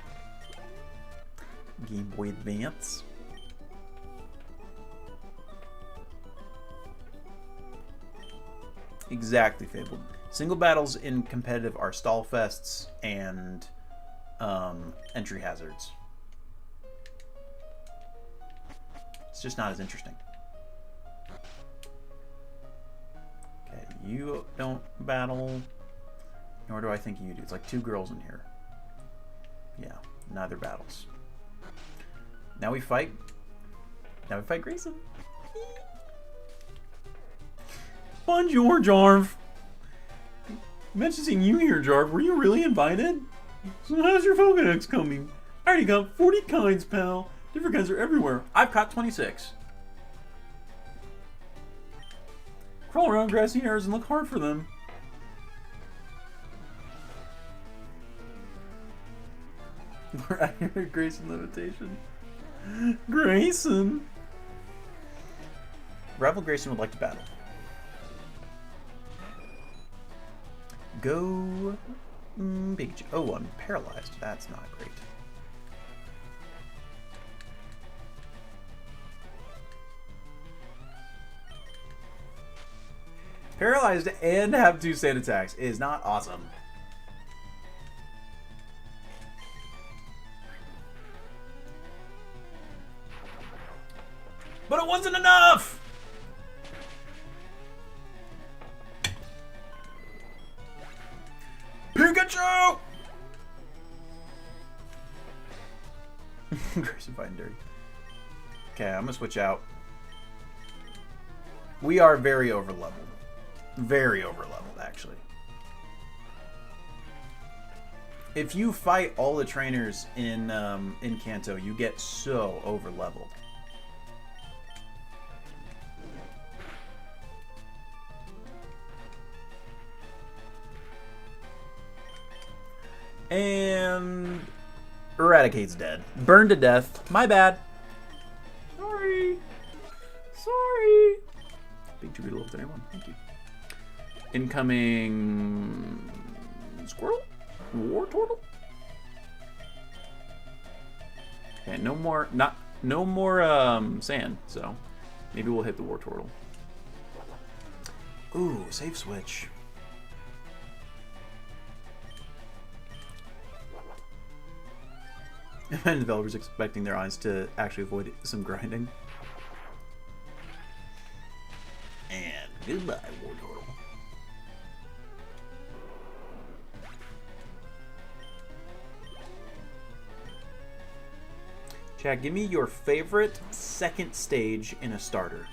Game Boy Advance. Exactly, Fable. Single battles in competitive are stall fests and entry hazards. It's just not as interesting. Okay, you don't battle, nor do I think you do. It's like two girls in here. Yeah, neither battles. Now we fight. Now we fight Grayson. Bonjour, Jarv. Mentioned seeing you here, Jarv. Were you really invited? So how's your Pokedex coming? I already got 40 kinds, pal. Different kinds are everywhere. I've caught 26. Crawl around grassy areas and look hard for them. Grayson limitation. Grayson. Rival Grayson would like to battle. Go, Pikachu. Oh, I'm paralyzed. That's not great. Paralyzed and have 2 sand attacks is not awesome. But it wasn't enough! Pikachu! Grayson fighting dirty. Okay, I'm gonna switch out. We are very over leveled. Very over leveled, actually. If you fight all the trainers in Kanto, you get so over leveled. And Eradicate's dead. Burned to death. My bad. Sorry. Sorry. Big to reload anyone. Thank you. Incoming squirrel? War turtle? Okay, no more sand, so maybe we'll hit the war turtle. Ooh, save switch. And developers expecting their eyes to actually avoid some grinding. And goodbye, war turtle. Chad, give me your favorite second stage in a starter.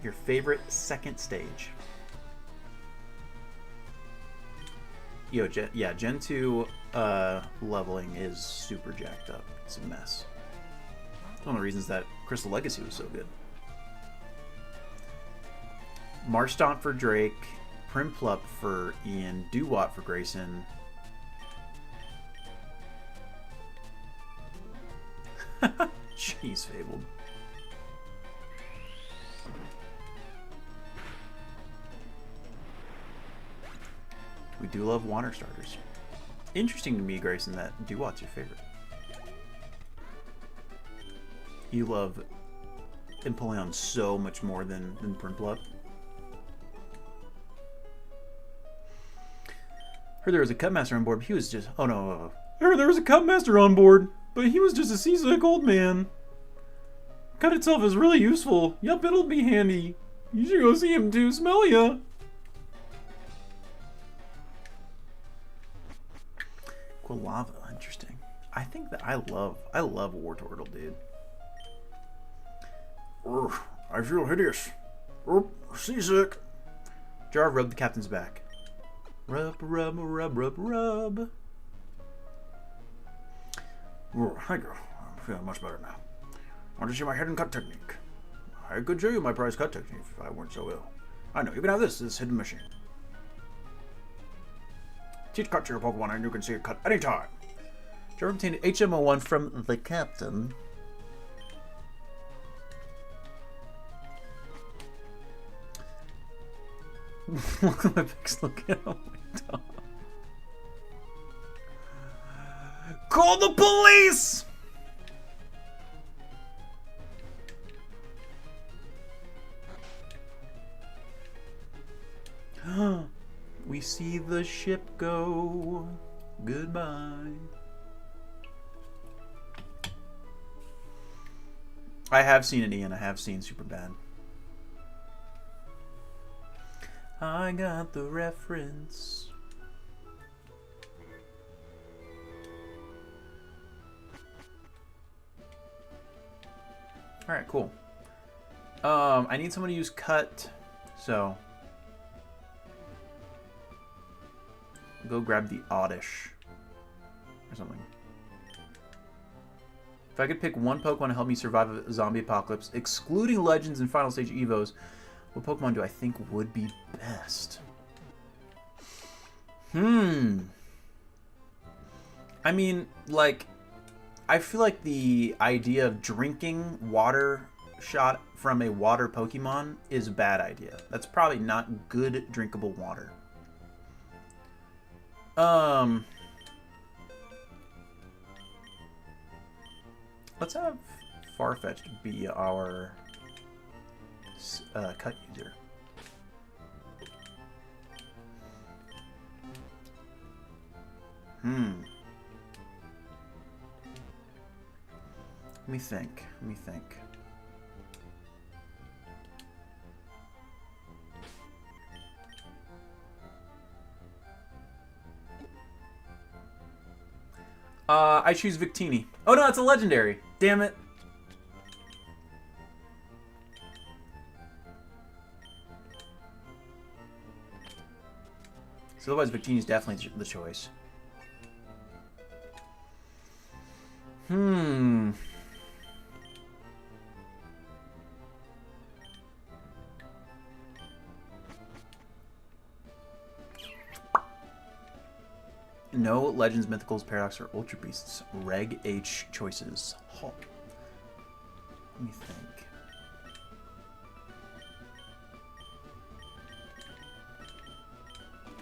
Your favorite second stage. Yo, Gen 2 leveling is super jacked up. It's a mess. It's one of the reasons that Crystal Legacy was so good. Marshtomp for Drake, Primplup for Ian, Dewott for Grayson. Jeez, Fabled. We do love water starters. Interesting to me, Grayson, that Dewott's your favorite. You love Empoleon so much more than Primplup. Heard there was a Cutmaster on board, but he was just... Oh no. I heard there was a Cutmaster on board, but he was just a seasick old man. Cut itself is really useful. Yup, it'll be handy. You should go see him too. Smell ya. Quilava, interesting. I think that I love Wartortle, dude. I feel hideous. Seasick. Jar rubbed the captain's back. Rub, rub, rub, rub, rub. Thank you. I'm feeling much better now. Want to see my hidden cut technique? I could show you my prize cut technique if I weren't so ill. I know, you can have this hidden machine. Teach cut to your Pokemon and you can see it cut anytime. Jar obtained HM01 from the captain. Look at my pics looking. Oh my god. Call the police! We see the ship go. Goodbye. I have seen it, Ian. I have seen Superbad. I got the reference. Alright, cool. I need someone to use cut, so go grab the Oddish or something. If I could pick one Pokemon to help me survive a zombie apocalypse, excluding Legends and Final Stage Evos, what Pokemon do I think would be best? I mean, like, I feel like the idea of drinking water shot from a water Pokemon is a bad idea. That's probably not good drinkable water. Let's have Farfetch'd be our cut user. Let me think. I choose Victini. Oh no, it's a legendary. Damn it. So otherwise Victini's definitely the choice. No Legends, Mythicals, Paradox, or Ultra Beasts. Reg H choices. Huh. Let me think.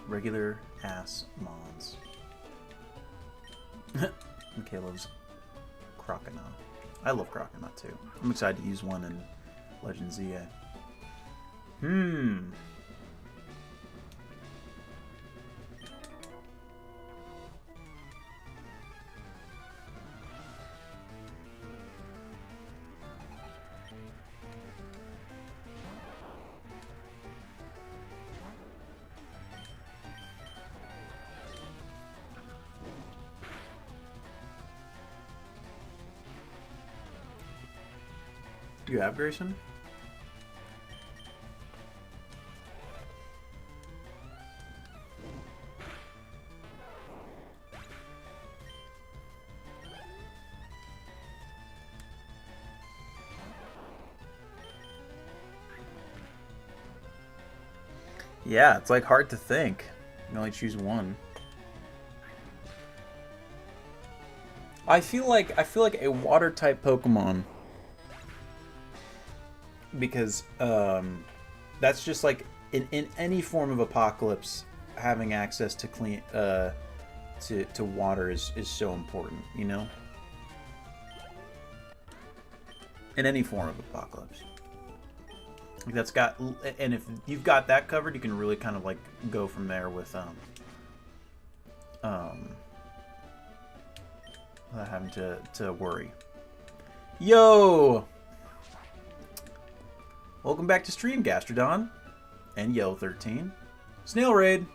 Regular ass Mons. Okay, loves Croconaw. I love Croconaw too. I'm excited to use one in Legend ZA. Do you have Grayson? Yeah, it's like hard to think. You can only choose one. I feel like a water type Pokemon, because that's just like in any form of apocalypse, having access to clean to water is so important, you know? In any form of apocalypse. Like that's got, and if you've got that covered, you can really kind of like go from there with without having to worry. Yo! Welcome back to stream, Gastrodon. And Yellow13. Snail Raid!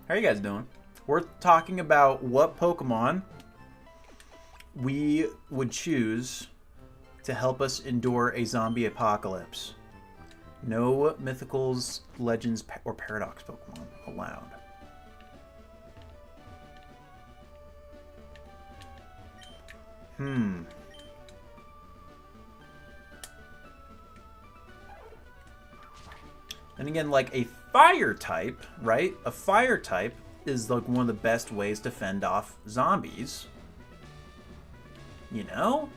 How are you guys doing? We're talking about what Pokemon we would choose to help us endure a zombie apocalypse. No mythicals, legends, or paradox Pokemon allowed. And again, like a fire type, right? A fire type is like one of the best ways to fend off zombies. You know?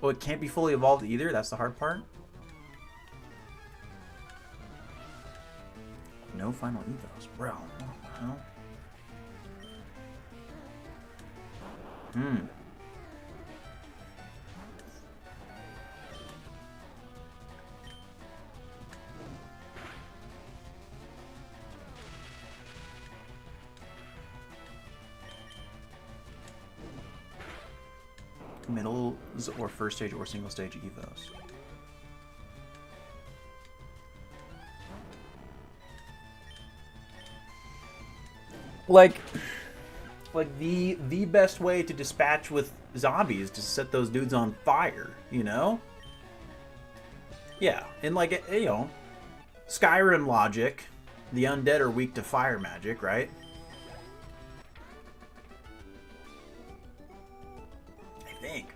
Well, it can't be fully evolved either. That's the hard part. No final evos. Bro, what the hell? Middles or first stage or single stage evos. Like the best way to dispatch with zombies is to set those dudes on fire, you know? Yeah, and like, you know, Skyrim logic, the undead are weak to fire magic, right? I think.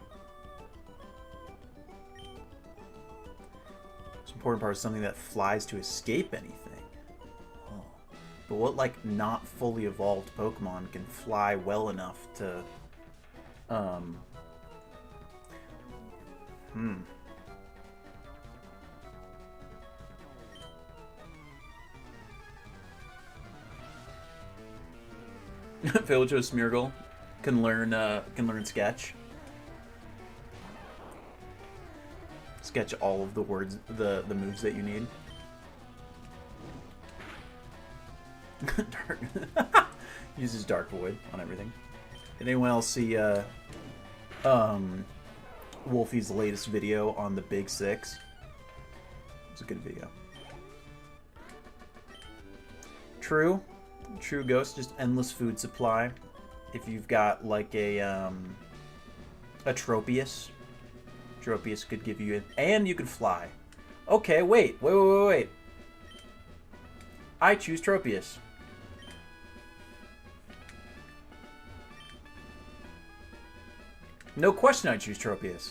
This important part is something that flies to escape anything. But what, like, not fully evolved Pokemon can fly well enough to, Villager Smeargle can learn Sketch. Sketch all of the words, the moves that you need. Dark. Uses Dark Void on everything. Did anyone else see Wolfie's latest video on the Big Six? It's a good video. True Ghost, just endless food supply. If you've got like a Tropius could give you and you can fly. Okay, wait. I choose Tropius. No question I choose Tropius.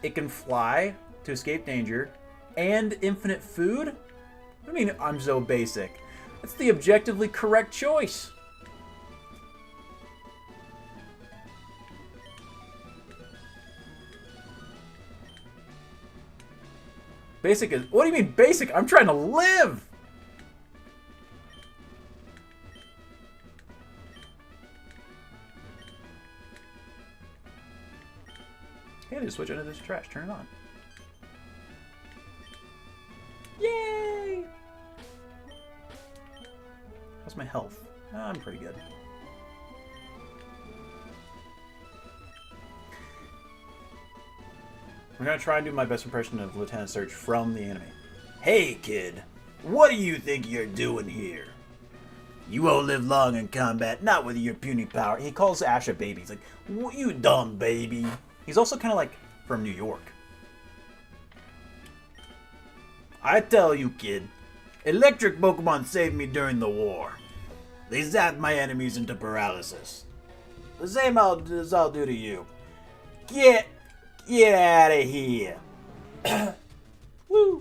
It can fly to escape danger and infinite food? I mean, I'm so basic. That's the objectively correct choice. Basic is... What do you mean basic? I'm trying to live! Hey, just switch into this trash. Turn it on. Yay! How's my health? I'm pretty good. I'm gonna try and do my best impression of Lieutenant Surge from the anime. Hey, kid. What do you think you're doing here? You won't live long in combat, not with your puny power. He calls Ash a baby. He's like, what, you dumb baby. He's also kind of like from New York. I tell you, kid, electric Pokemon saved me during the war. They zapped my enemies into paralysis. The same as I'll do to you. Get out of here. Woo!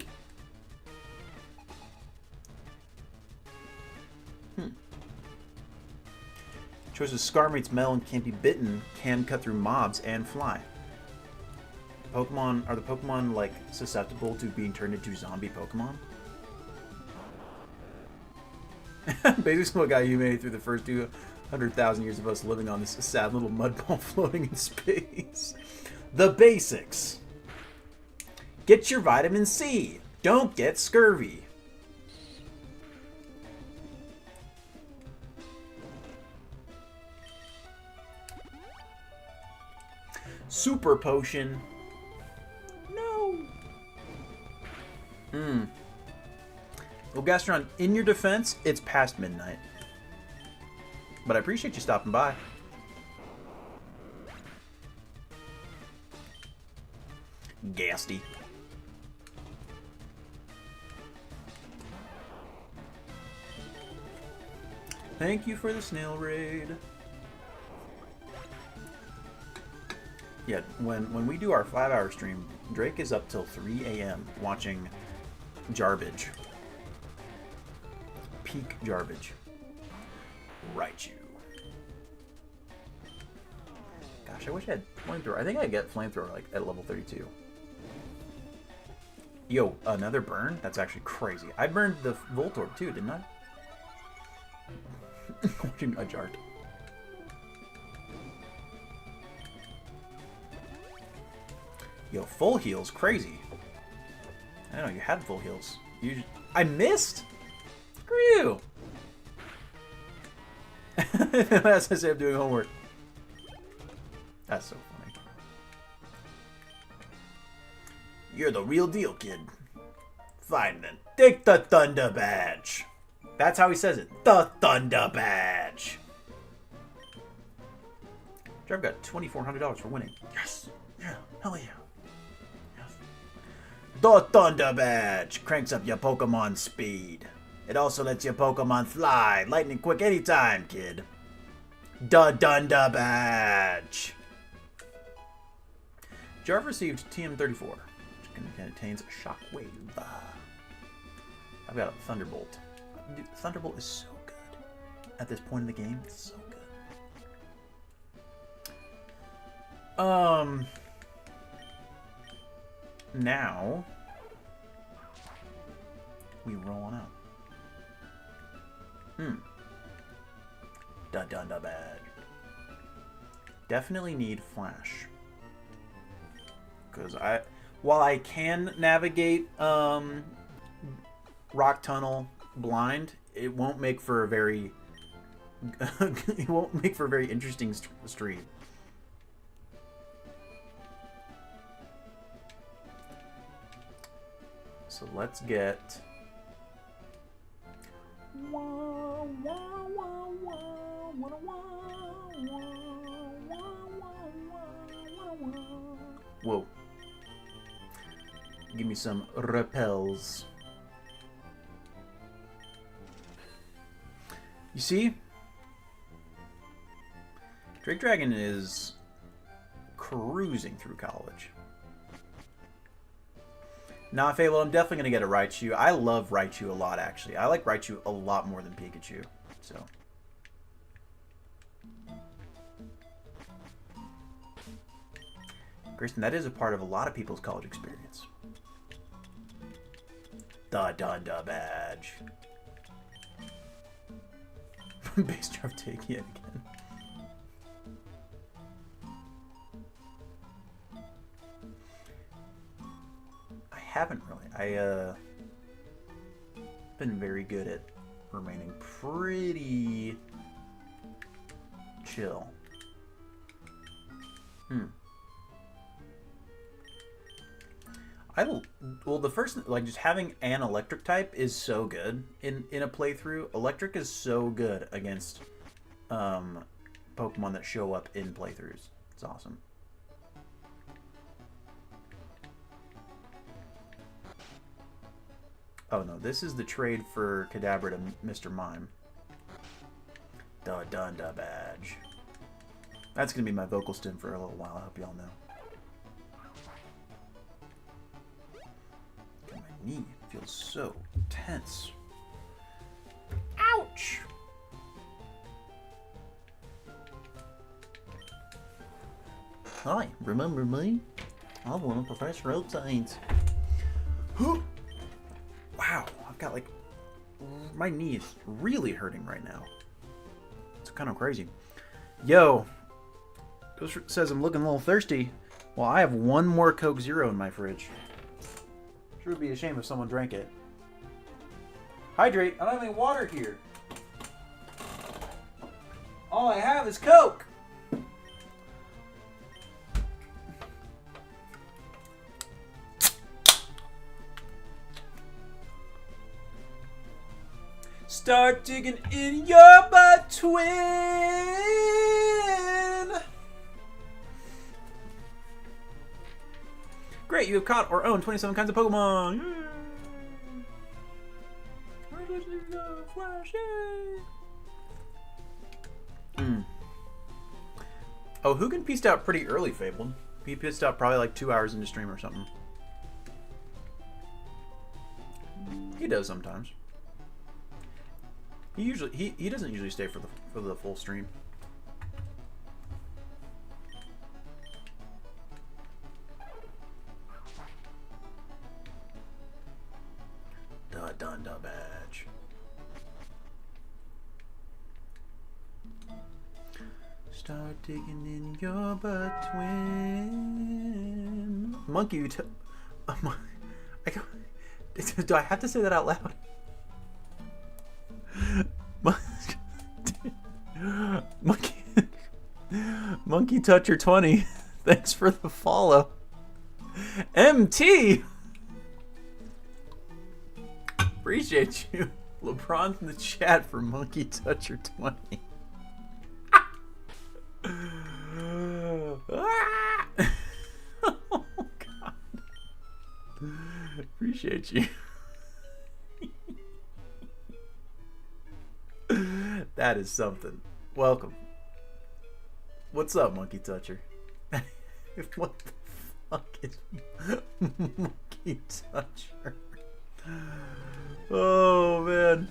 Choices Scar meets Mel and can't be bitten, can cut through mobs and fly. Pokemon, are the Pokemon like susceptible to being turned into zombie Pokemon? Basically, what got humanity through the first 200,000 years of us living on this sad little mud ball floating in space. The basics. Get your vitamin C. Don't get scurvy. Super potion. No. Well, Gastron, in your defense, it's past midnight. But I appreciate you stopping by. Gasty. Thank you for the snail raid. Yeah, when we do our 5-hour stream, Drake is up till 3 a.m. watching Jarbage. Peak Jarbage. Right, you. Gosh, I wish I had flamethrower. I think I get flamethrower like at level 32. Yo, another burn? That's actually crazy. I burned the Voltorb too, didn't I? A jart. Yo, full heals, crazy. I didn't know you had full heals. I missed? Screw you! As I say, I'm doing homework. That's so funny. You're the real deal, kid. Fine then. Take the Thunder Badge. That's how he says it. The Thunder Badge. I've got $2,400 for winning. Yes. Yeah. Hell yeah. Yes. The Thunder Badge cranks up your Pokemon speed. It also lets your Pokemon fly lightning quick anytime, kid. The Thunder Badge. Jarv received TM34, which contains a Shockwave. I've got a Thunderbolt. Dude, Thunderbolt is so good. At this point in the game, it's so good. Now we roll on out. Da bad. Definitely need Flash. Because while I can navigate Rock Tunnel blind, it won't make for a very interesting stream. So let's get whoa. Give me some repels. You see? Drake Dragon is cruising through college. Nah, Phalo, I'm definitely going to get a Raichu. I love Raichu a lot, actually. I like Raichu a lot more than Pikachu. So. Kristen, that is a part of a lot of people's college experience. The Dunda Badge. Base drop take yet again. I haven't really. Been very good at remaining pretty chill. Well, the first, like, just having an electric type is so good in a playthrough. Electric is so good against Pokemon that show up in playthroughs. It's awesome. Oh no, this is the trade for Kadabra to Mr. Mime. The Dunda Badge. That's gonna be my vocal stim for a little while, I hope y'all know. knee feels so tense. Ouch! Hi, remember me? I'm one of Professor Oakside's. Wow, I've got like... My knee is really hurting right now. It's kind of crazy. Yo, Ghost says I'm looking a little thirsty. Well, I have one more Coke Zero in my fridge. Sure would be a shame if someone drank it. Hydrate! I don't have any water here. All I have is Coke! Start digging in your butt, twin! Great, you have caught or owned 27 kinds of Pokemon! Oh, Hugin pieced out pretty early, Fabled. He pieced out probably like 2 hours into stream or something. He does sometimes. He doesn't usually stay for the full stream. Dun badge. Start digging in your butt, twin. Monkey, do I have to say that out loud? Monkey Toucher 20. Thanks for the follow. MT. Appreciate you. LeBron's in the chat for Monkey Toucher 20. Oh God. Appreciate you. That is something. Welcome. What's up, Monkey Toucher? What the fuck is Monkey Toucher? Oh, man.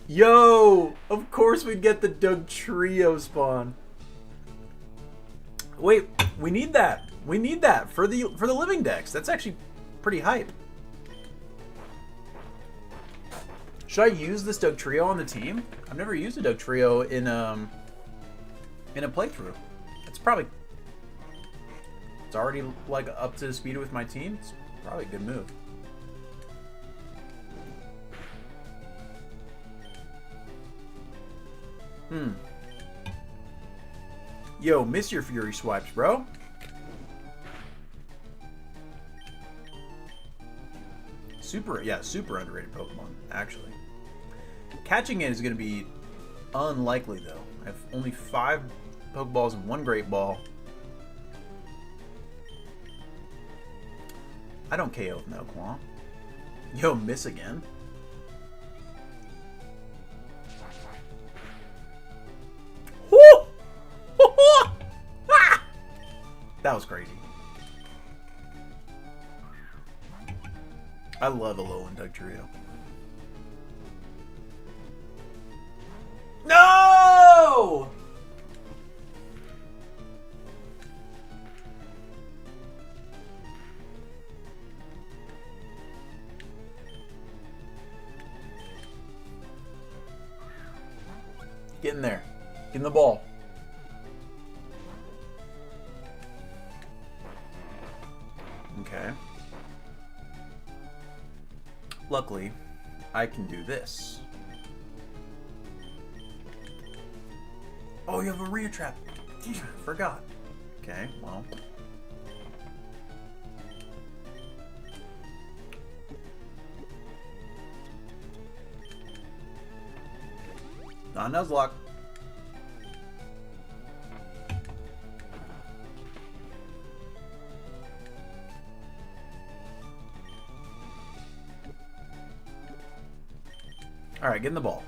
Yo! Of course we'd get the Doug Trio spawn. Wait, we need that. We need that for the living decks. That's actually pretty hype. Should I use this Doug Trio on the team? I've never used a Doug Trio in a playthrough. It's already like up to speed with my team. It's probably a good move. Yo, miss your Fury swipes, bro. Super underrated Pokemon, actually. Catching it is going to be unlikely, though. I have only 5 Pokeballs and 1 Great Ball. I don't KO with no Claw. Yo, miss again. Woo! Ah! That was crazy. I love a Alolan Doug Trio. No! Get in there. Get in the ball. Okay. Luckily, I can do this. Oh, you have a Rhea Trap. Forgot. Okay, well. Not Nuzlocke. Alright, get in the ball.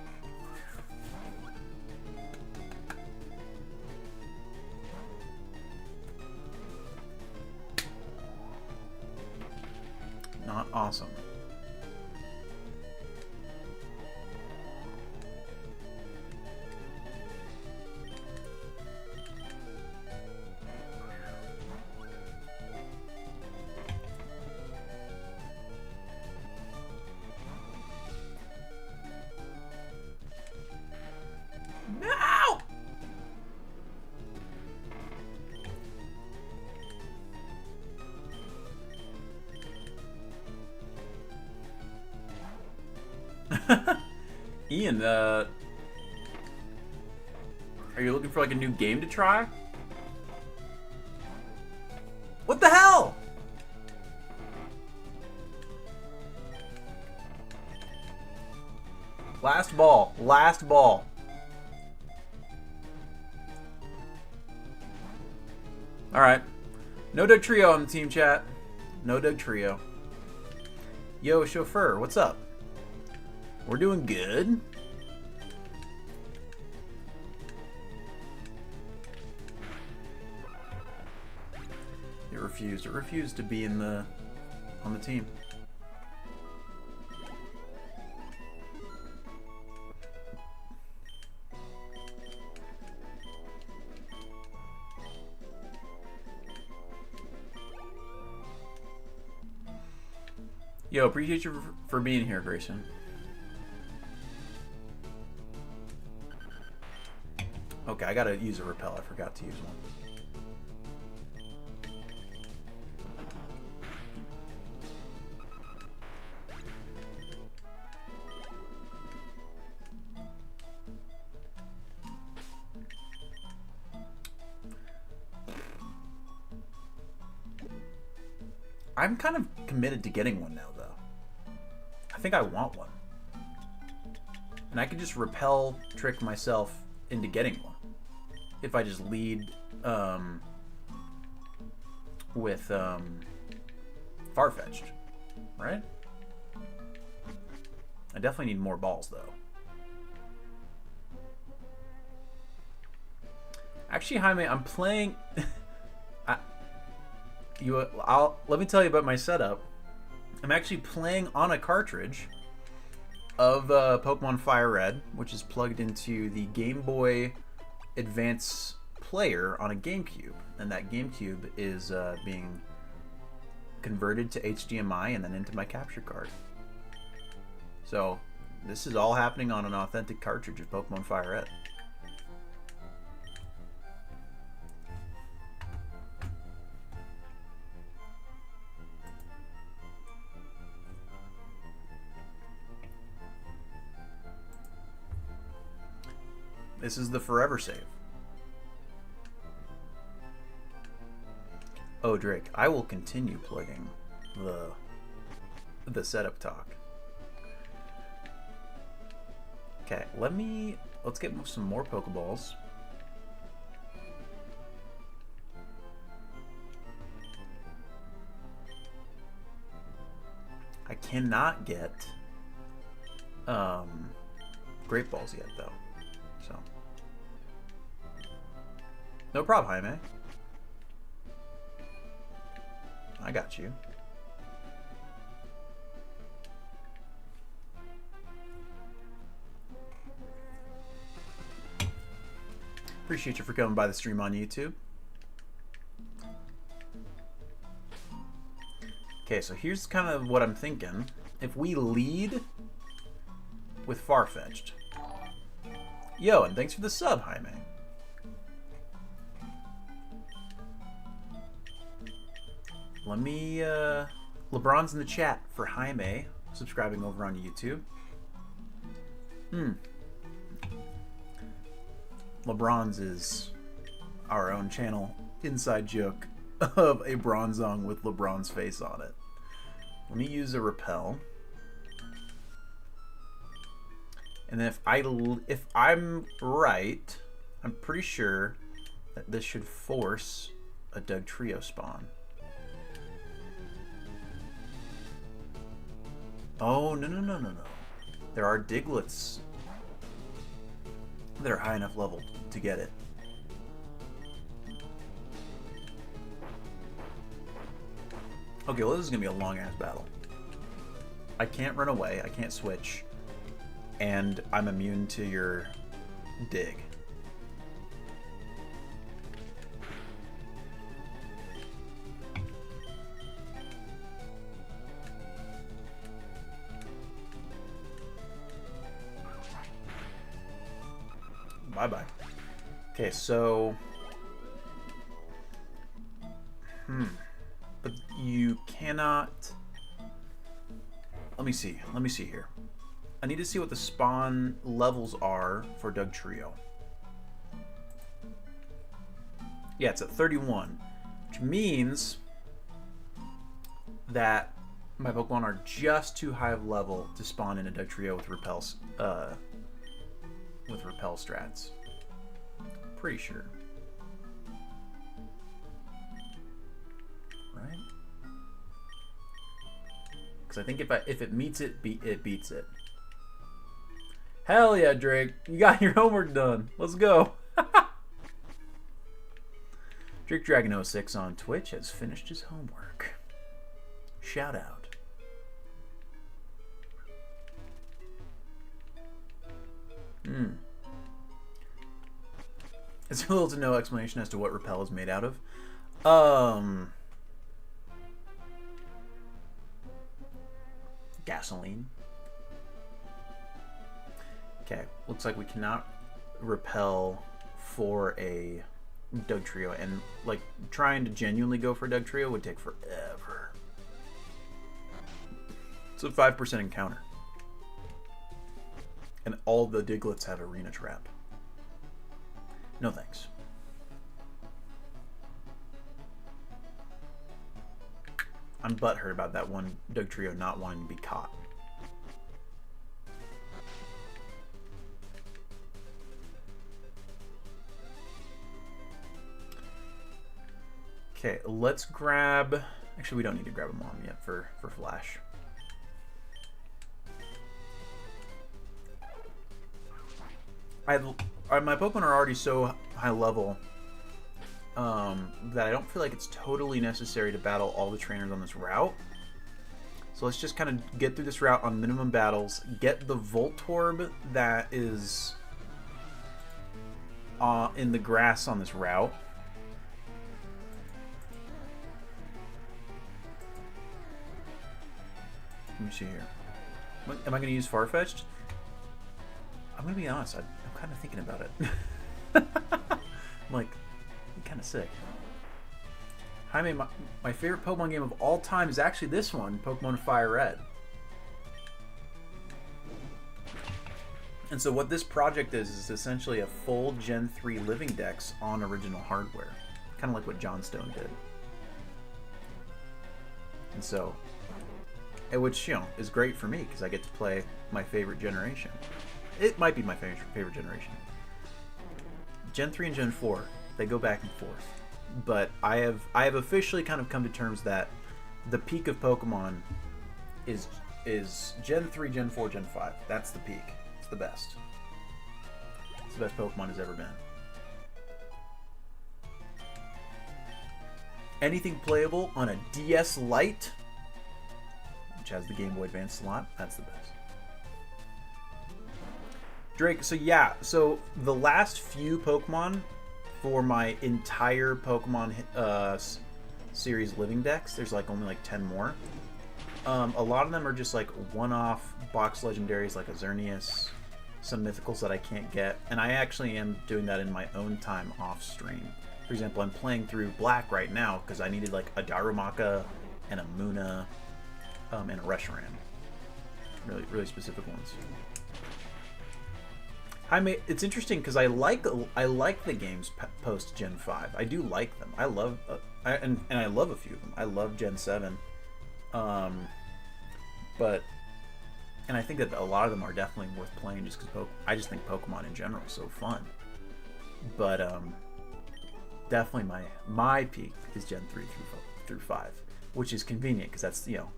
awesome. No! Ian, are you looking for like a new game to try? What the hell? Last ball. Last ball. Alright. No Doug Trio on the team chat. No Doug Trio. Yo, chauffeur, what's up? We're doing good. It refused. It refused to be on the team. Yo, appreciate you for being here, Grayson. Okay, I gotta use a repel. I forgot to use one. I'm kind of committed to getting one now, though. I think I want one. And I could just repel trick myself into getting one. If I just lead with Farfetch'd, right? I definitely need more balls, though. Actually, Jaime, I'm playing... let me tell you about my setup. I'm actually playing on a cartridge of Pokemon Fire Red, which is plugged into the Game Boy Advance player on a GameCube, and that GameCube is being converted to HDMI and then into my capture card. So this is all happening on an authentic cartridge of Pokemon Fire Red. This is the forever save. Oh, Drake, I will continue plugging the setup talk. Okay, let's get some more Pokeballs. I cannot get Great Balls yet, though. So, no problem, Jaime. I got you. Appreciate you for coming by the stream on YouTube. Okay, so here's kind of what I'm thinking. If we lead with Farfetch'd. Yo, and thanks for the sub, Jaime. Let me, LeBron's in the chat for Jaime, subscribing over on YouTube. LeBron's is our own channel inside joke of a Bronzong with LeBron's face on it. Let me use a repel. And then if I'm right, I'm pretty sure that this should force a Doug Trio spawn. Oh, no. There are Digletts that are high enough level to get it. Okay, well, this is going to be a long-ass battle. I can't run away. I can't switch. And I'm immune to your dig. Bye-bye. Okay, so... But you cannot... Let me see here. I need to see what the spawn levels are for Doug Trio. Yeah, it's at 31, which means that my Pokemon are just too high of level to spawn in a Doug Trio with repel strats. Pretty sure. Right? Because I think if it meets it, it beats it. Hell yeah, Drake! You got your homework done. Let's go. Drake Dragon 06 on Twitch has finished his homework. Shout out. It's a little to no explanation as to what repel is made out of. Gasoline. Okay, looks like we cannot repel for a Doug Trio, and like trying to genuinely go for a Doug Trio would take forever. It's a 5% encounter. And all the Diglets have Arena Trap. No thanks. I'm butthurt about that one Doug Trio not wanting to be caught. Okay, let's grab... Actually, we don't need to grab a Mom yet for Flash. My Pokemon are already so high level that I don't feel like it's totally necessary to battle all the trainers on this route. So let's just kind of get through this route on minimum battles, get the Voltorb that is in the grass on this route. Let me see here. Am I going to use Farfetch'd? I'm going to be honest, I'm kind of thinking about it. I'm like, I'm kind of sick. Jaime, my favorite Pokemon game of all time is actually this one, Pokemon Fire Red. And so what this project is essentially a full Gen 3 living dex on original hardware. Kind of like what Johnstone did. And so, which, you know, is great for me because I get to play my favorite generation. It might be my favorite generation. Gen 3 and Gen 4, they go back and forth. But I have officially kind of come to terms that the peak of Pokemon is Gen 3, Gen 4, Gen 5. That's the peak. It's the best. It's the best Pokemon has ever been. Anything playable on a DS Lite, which has the Game Boy Advance slot, that's the best. Drake, so yeah, so the last few Pokemon for my entire Pokemon series living decks, there's like only like 10 more. A lot of them are just like one-off box legendaries like a Xerneas, some mythicals that I can't get, and I actually am doing that in my own time off stream. For example, I'm playing through Black right now because I needed like a Darumaka and a Munna and a Reshiram. Really specific ones. It's interesting because I like the games post Gen 5. I do like them. I love and I love a few of them. I love Gen 7, but I think that a lot of them are definitely worth playing just because I just think Pokemon in general is so fun. But definitely my peak is Gen 3 through 5, which is convenient because that's, you know,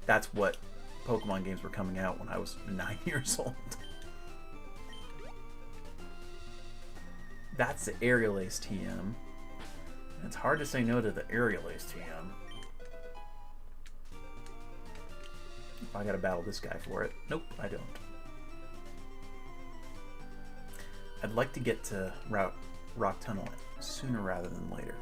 that's what Pokemon games were coming out when I was 9 years old. That's the Aerial Ace TM. It's hard to say no to the Aerial Ace TM. I gotta battle this guy for it. Nope, I don't. I'd like to get to Rock Tunnel sooner rather than later.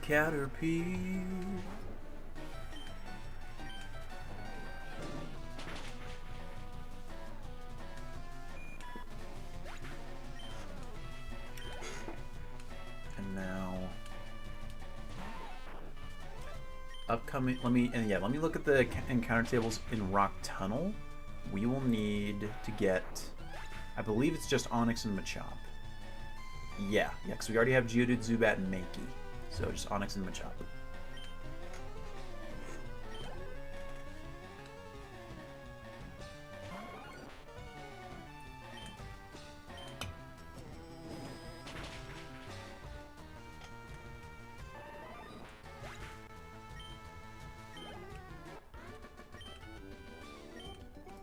Caterpie. And now upcoming, let me look at the encounter tables in Rock Tunnel. We will need to get, I believe it's just Onix and Machop. Yeah, because we already have Geodude, Zubat, and Mankey. So just Onix and Machop.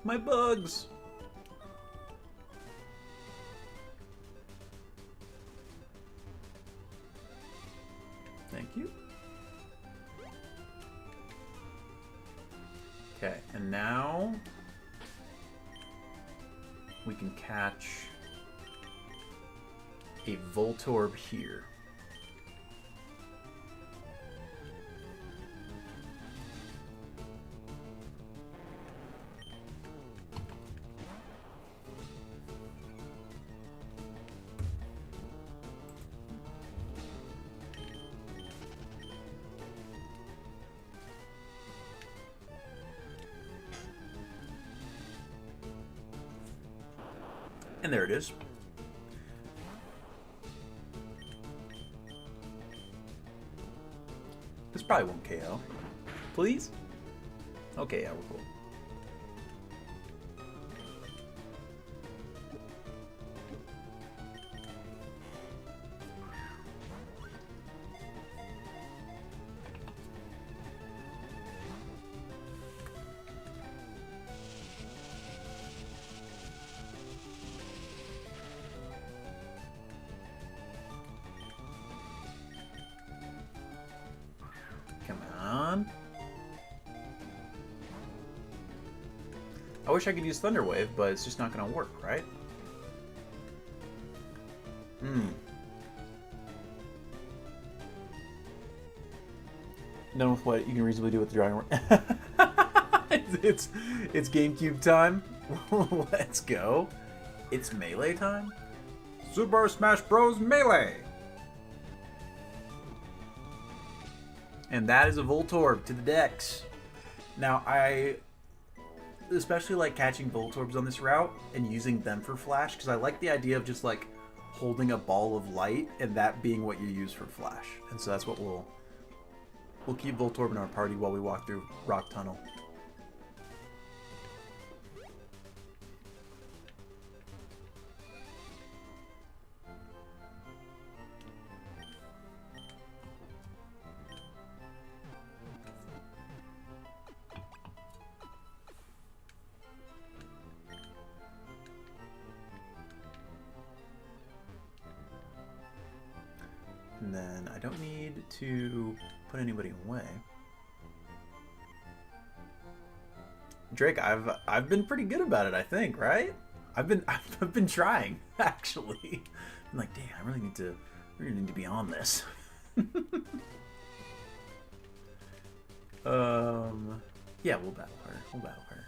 My bugs! Thank you. Okay, and now we can catch a Voltorb here. And there it is. This probably won't KO. Please? Okay, yeah, we're cool. Come on. I wish I could use Thunder Wave, but it's just not going to work, right? Done with what you can reasonably do with the drawing room. it's GameCube time. Let's go. It's Melee time. Super Smash Bros. Melee. And that is a Voltorb to the decks. Now, I especially like catching Voltorbs on this route and using them for Flash, because I like the idea of just like holding a ball of light and that being what you use for Flash. And so that's what we'll keep Voltorb in our party while we walk through Rock Tunnel. And then I don't need to put anybody away. Drake, I've been pretty good about it, I think, right? I've been trying, actually. I'm like, damn, I really need to be on this. Yeah, we'll battle her. We'll battle her.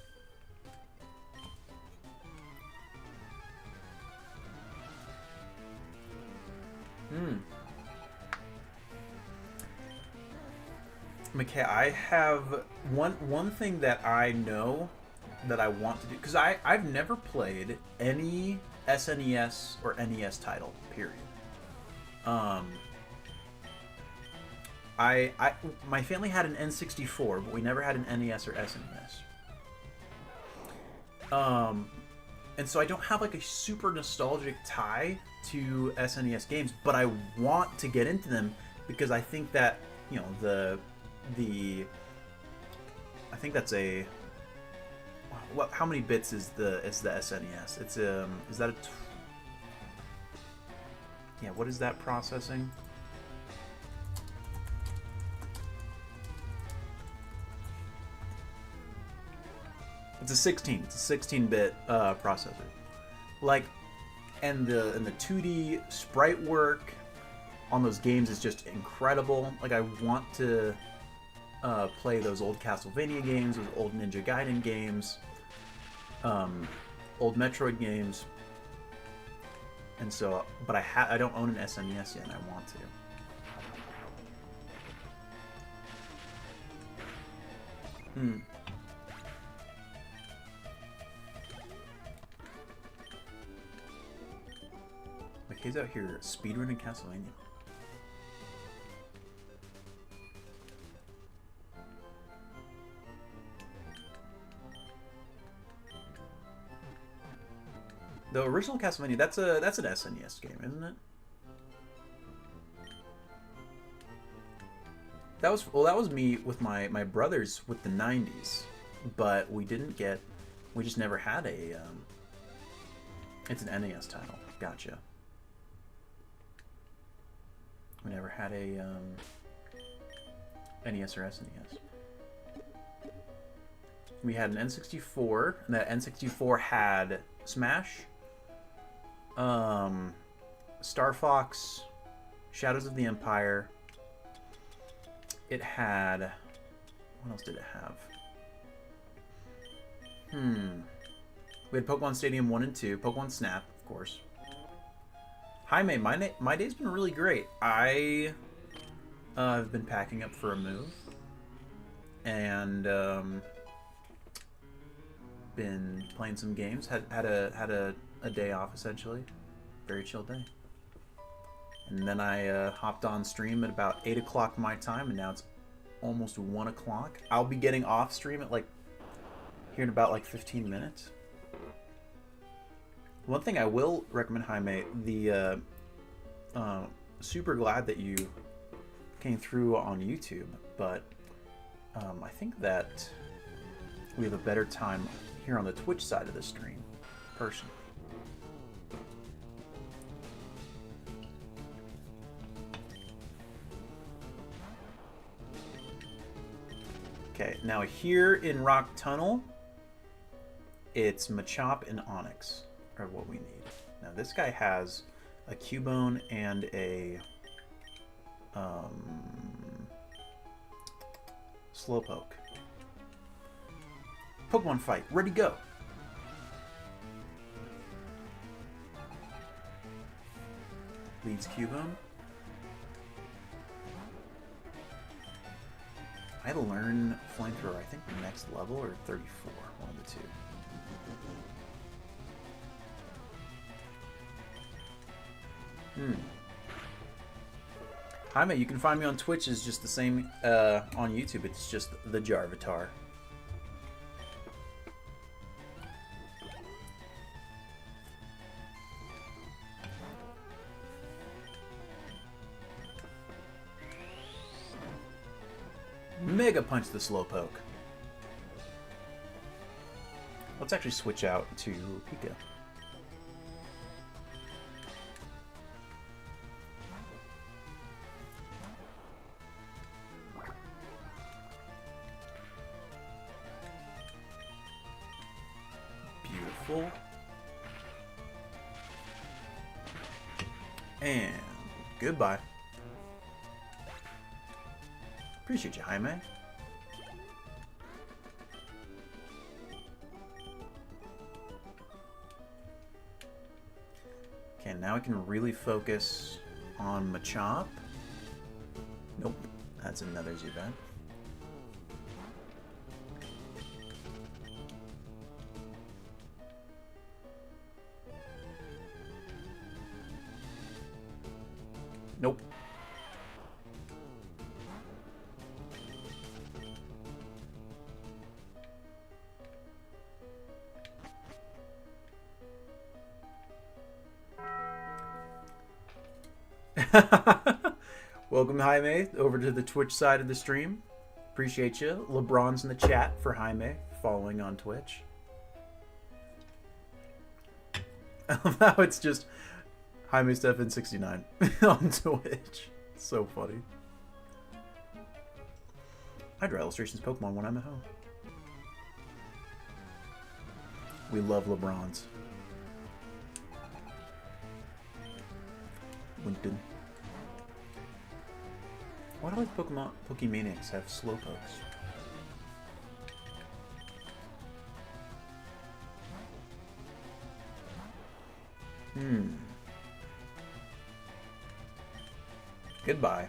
McKay, I have one thing that I know that I want to do, because I've never played any SNES or NES title, period. My family had an N64, but we never had an NES or SNES. And so I don't have like a super nostalgic tie to SNES games, but I want to get into them because I think that, you know, I think that's a, how many bits is the SNES? It's is that a Yeah, what is that processing? It's a 16. It's a 16-bit processor. Like, and the 2D sprite work on those games is just incredible. Like, I want to play those old Castlevania games, those old Ninja Gaiden games, old Metroid games. And so, but I don't own an SNES yet, and I want to. My kid's out here speedrunning Castlevania. The original Castlevania, that's an SNES game, isn't it? That was me with my brothers with the 90s, but we just never had a it's an NES title. Gotcha. We never had a NES or SNES. We had an N64, and that N64 had Smash, Star Fox, Shadows of the Empire. It had... What else did it have? We had Pokemon Stadium 1 and 2. Pokemon Snap, of course. Jaime, my day's been really great. I have been packing up for a move. And been playing some games. Had a day off, essentially. Very chill day. And then I hopped on stream at about 8 o'clock my time, and now it's almost 1 o'clock. I'll be getting off stream at here in about 15 minutes. One thing I will recommend, Jaime, super glad that you came through on YouTube, but I think that we have a better time here on the Twitch side of the stream, personally. Okay, now here in Rock Tunnel, it's Machop and Onyx are what we need. Now this guy has a Cubone and a Slowpoke. Pokemon fight, ready, go! Leads Cubone. I had to learn Flamethrower, I think the next level, or 34, one of the two. Jaime, you can find me on Twitch, is just the same on YouTube, it's just the Jarvatar. Mega Punch the Slowpoke. Let's actually switch out to Pika. Beautiful. And goodbye. Appreciate you, Jaime. Okay, now I can really focus on Machop. Nope, that's another Zubat. Nope. Welcome, Jaime, over to the Twitch side of the stream. Appreciate you. LeBron's in the chat for Jaime, following on Twitch. I love how it's just Jaime Stefan 69 on Twitch. So funny. I draw illustrations of Pokemon when I'm at home. We love LeBrons. Winton. Why do all these Pokemaniacs have Slowpokes? Goodbye.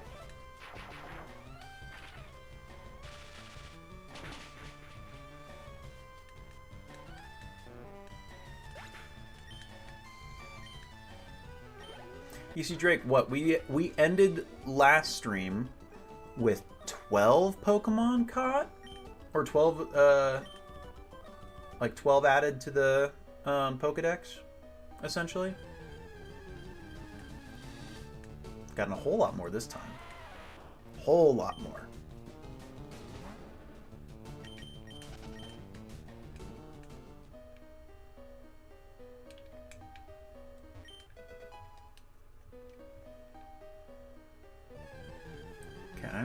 You see, Drake, what we ended last stream with 12 Pokemon caught, or 12 like 12 added to the Pokedex, essentially. Gotten a whole lot more this time. Whole lot more. Okay.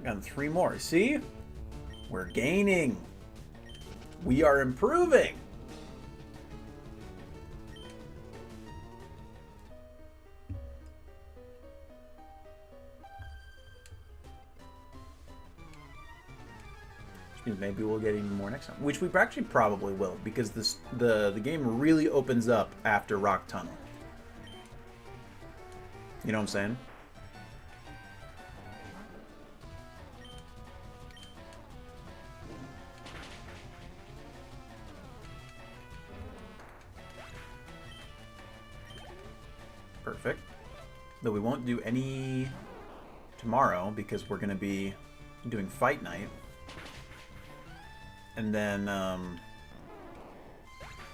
Gotten 3 more. See? We're gaining. We are improving. Maybe we'll get even more next time, which we actually probably will, because the game really opens up after Rock Tunnel. You know what I'm saying? Perfect. Though we won't do any tomorrow because we're going to be doing Fight Night. And then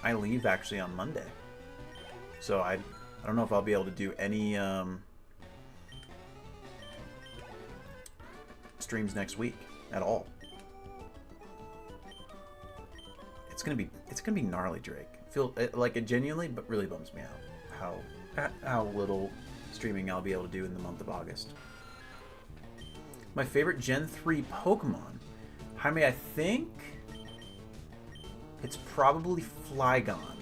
I leave actually on Monday. So I don't know if I'll be able to do any streams next week at all. It's gonna be gnarly, Drake. Feel like it genuinely, but really bums me out how little streaming I'll be able to do in the month of August. My favorite Gen 3 Pokemon, Jaime, I think it's probably Flygon.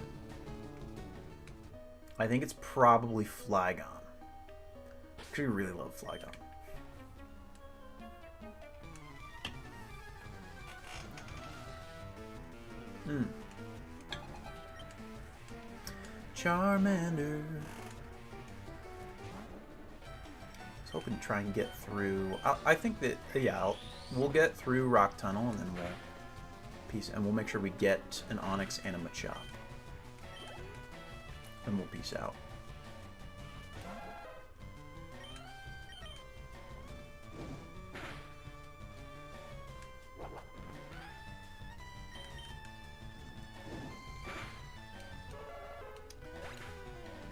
I think it's probably Flygon. I actually really love Flygon. Charmander. I was hoping to try and get through. I think that, yeah, we'll get through Rock Tunnel and then we'll make sure we get an Onix and a Machop. And we'll peace out.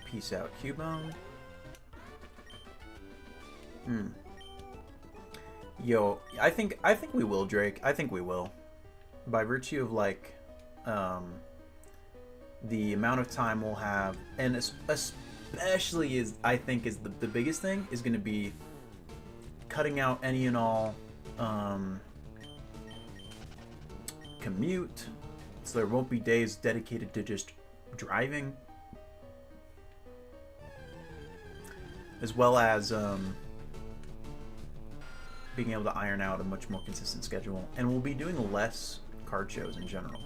Peace out, Cubone. Yo, I think we will, Drake. I think we will. By virtue of like the amount of time we'll have, and especially I think is the biggest thing is going to be cutting out any and all commute, so there won't be days dedicated to just driving, as well as being able to iron out a much more consistent schedule, and we'll be doing less card shows in general.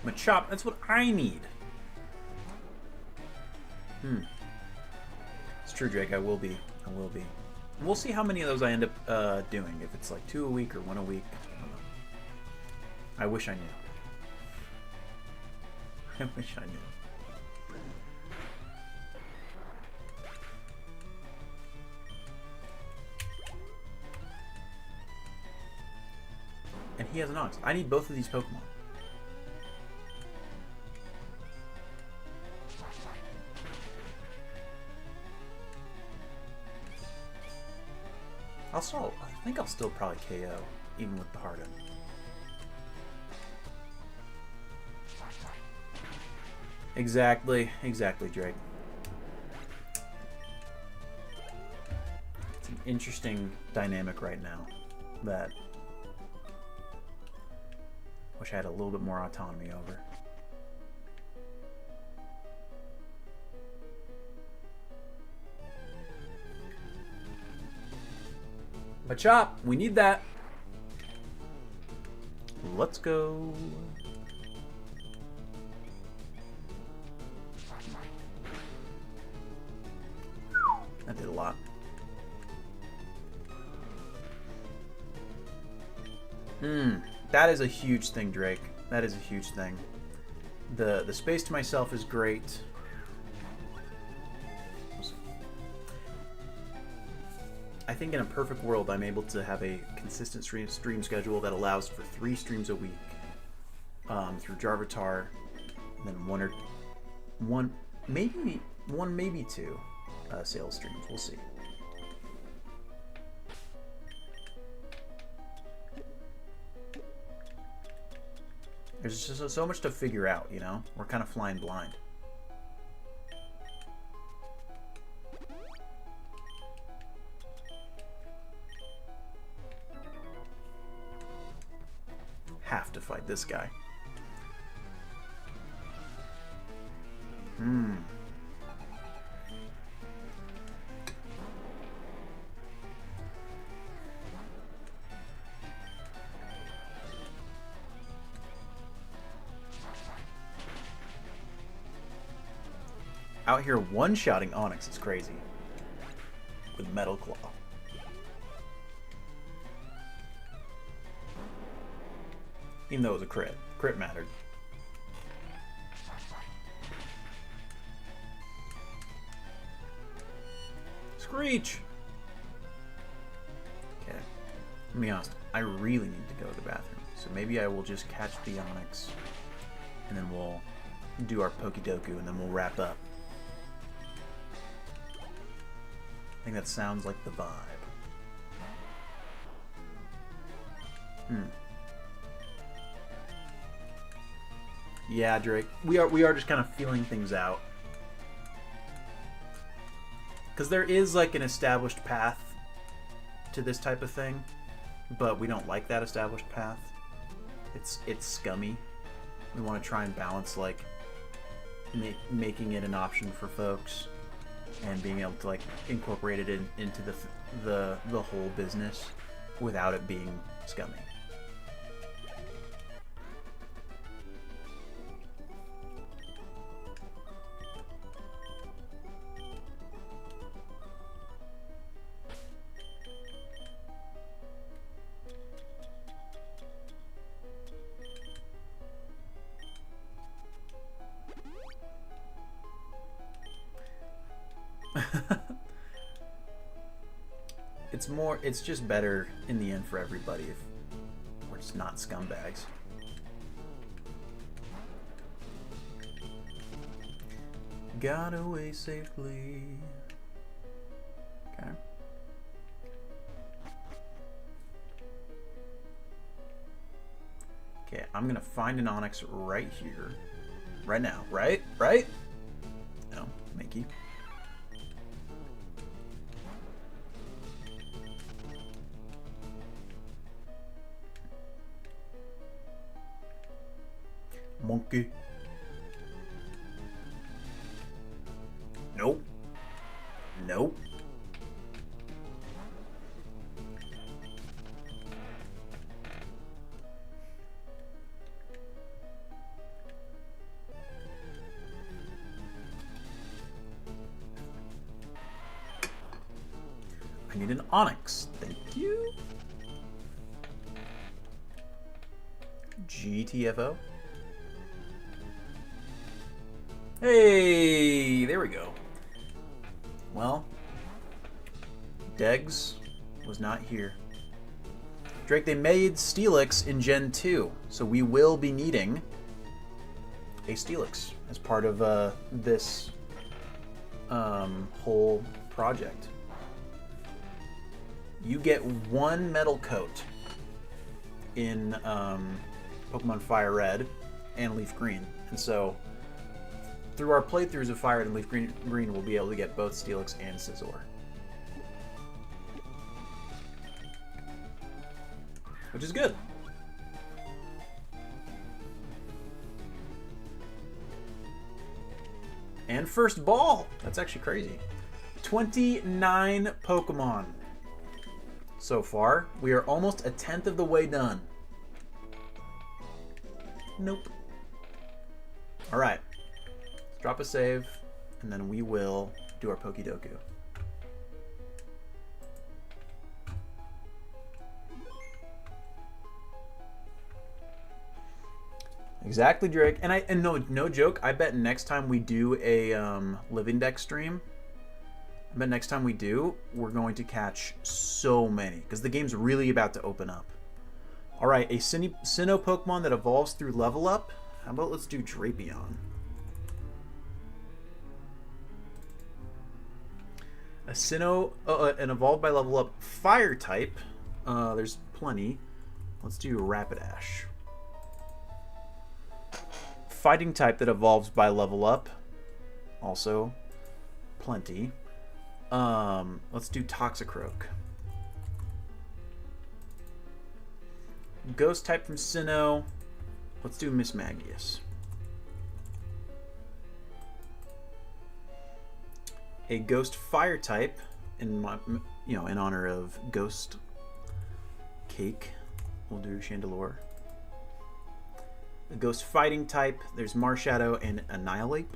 Machop, that's what I need. It's true, Drake, I will be. And we'll see how many of those I end up doing. If it's like 2 a week or 1 a week. I don't know. I wish I knew. I wish I knew. And he has an Onix. I need both of these Pokemon. I think I'll still probably KO, even with the Harden. Exactly, Drake. It's an interesting dynamic right now that I wish I had a little bit more autonomy over. But chop, we need that. Let's go. That did a lot. That is a huge thing, Drake. That is a huge thing. The space to myself is great. I think in a perfect world, I'm able to have a consistent stream schedule that allows for 3 streams a week through Jarvatar, and then one, maybe 2 sales streams. We'll see. There's just so much to figure out, you know? We're kind of flying blind. Have to fight this guy. Out here one-shotting Onyx is crazy. With Metal Claw. Even though it was a crit. Crit mattered. Screech! Okay. Let me be honest. I really need to go to the bathroom. So maybe I will just catch the Onyx. And then we'll do our Pokedoku and then we'll wrap up. I think that sounds like the vibe. Yeah, Drake. We are just kind of feeling things out. Because there is like an established path to this type of thing, but we don't like that established path. It's scummy. We want to try and balance like making it an option for folks and being able to like incorporate it into the whole business without it being scummy. It's just better in the end for everybody if we're just not scumbags. Got away safely. Okay. Okay, I'm gonna find an Onyx right here. Right now. Right? No, Mickey. Monkey. Nope. Nope. I need an Onyx. Thank you. GTFO. Hey, there we go. Well, Degs was not here. Drake, they made Steelix in Gen 2, so we will be needing a Steelix as part of this whole project. you get 1 metal coat in Pokemon Fire Red and Leaf Green. And so, through our playthroughs of Fire Red and Leaf Green, we'll be able to get both Steelix and Scizor. Which is good. And first ball. That's actually crazy. 29 Pokemon so far. We are almost 1/10 of the way done. Nope. All right. Let's drop a save, and then we will do our Pokédoku. Exactly, Drake. And no joke. I bet next time we do a Living Deck stream, I bet next time we do, we're going to catch so many because the game's really about to open up. All right, a Sinnoh Pokemon that evolves through level up. How about let's do Drapion? A Sinnoh, an evolved by level up fire type. There's plenty. Let's do Rapidash. Fighting type that evolves by level up. Also, plenty. Let's do Toxicroak. Ghost type from Sinnoh. Let's do Miss Magius. A ghost fire type in honor of Ghost Cake. We'll do Chandelure. A ghost fighting type, there's Marshadow and Annihilate.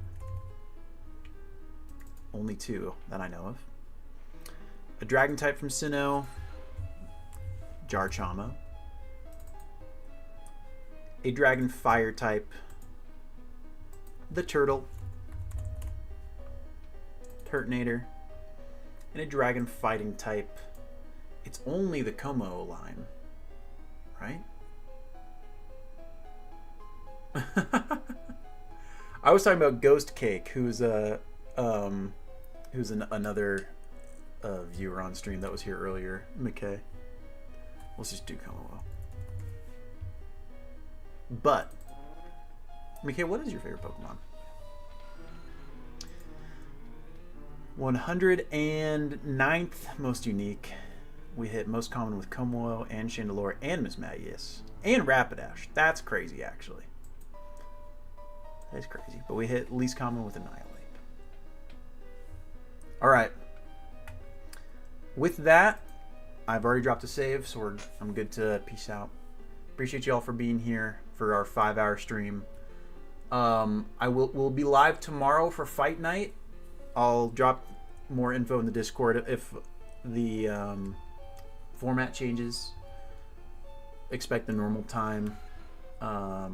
Only 2 that I know of. A dragon type from Sinnoh, Jarchamo. A dragon fire type, the Turtle, Turtonator. And a dragon fighting type, it's only the Como line, right? I was talking about Ghost Cake, who's another viewer on stream that was here earlier. McKay. Let's just do Como. But McKay, what is your favorite Pokemon? 109th most unique. We hit most common with Como and Chandelure and Miss Magius and Rapidash. That's crazy, actually. That's crazy. But we hit least common with Annihilate. Alright. With that, I've already dropped a save, so I'm good to peace out. Appreciate you all for being here for our 5-hour stream. We'll be live tomorrow for Fight Night. I'll drop more info in the Discord if the format changes. Expect the normal time. But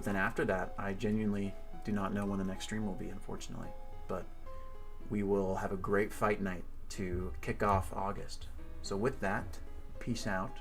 then after that, I genuinely do not know when the next stream will be, unfortunately. But we will have a great Fight Night to kick off August. So with that, peace out.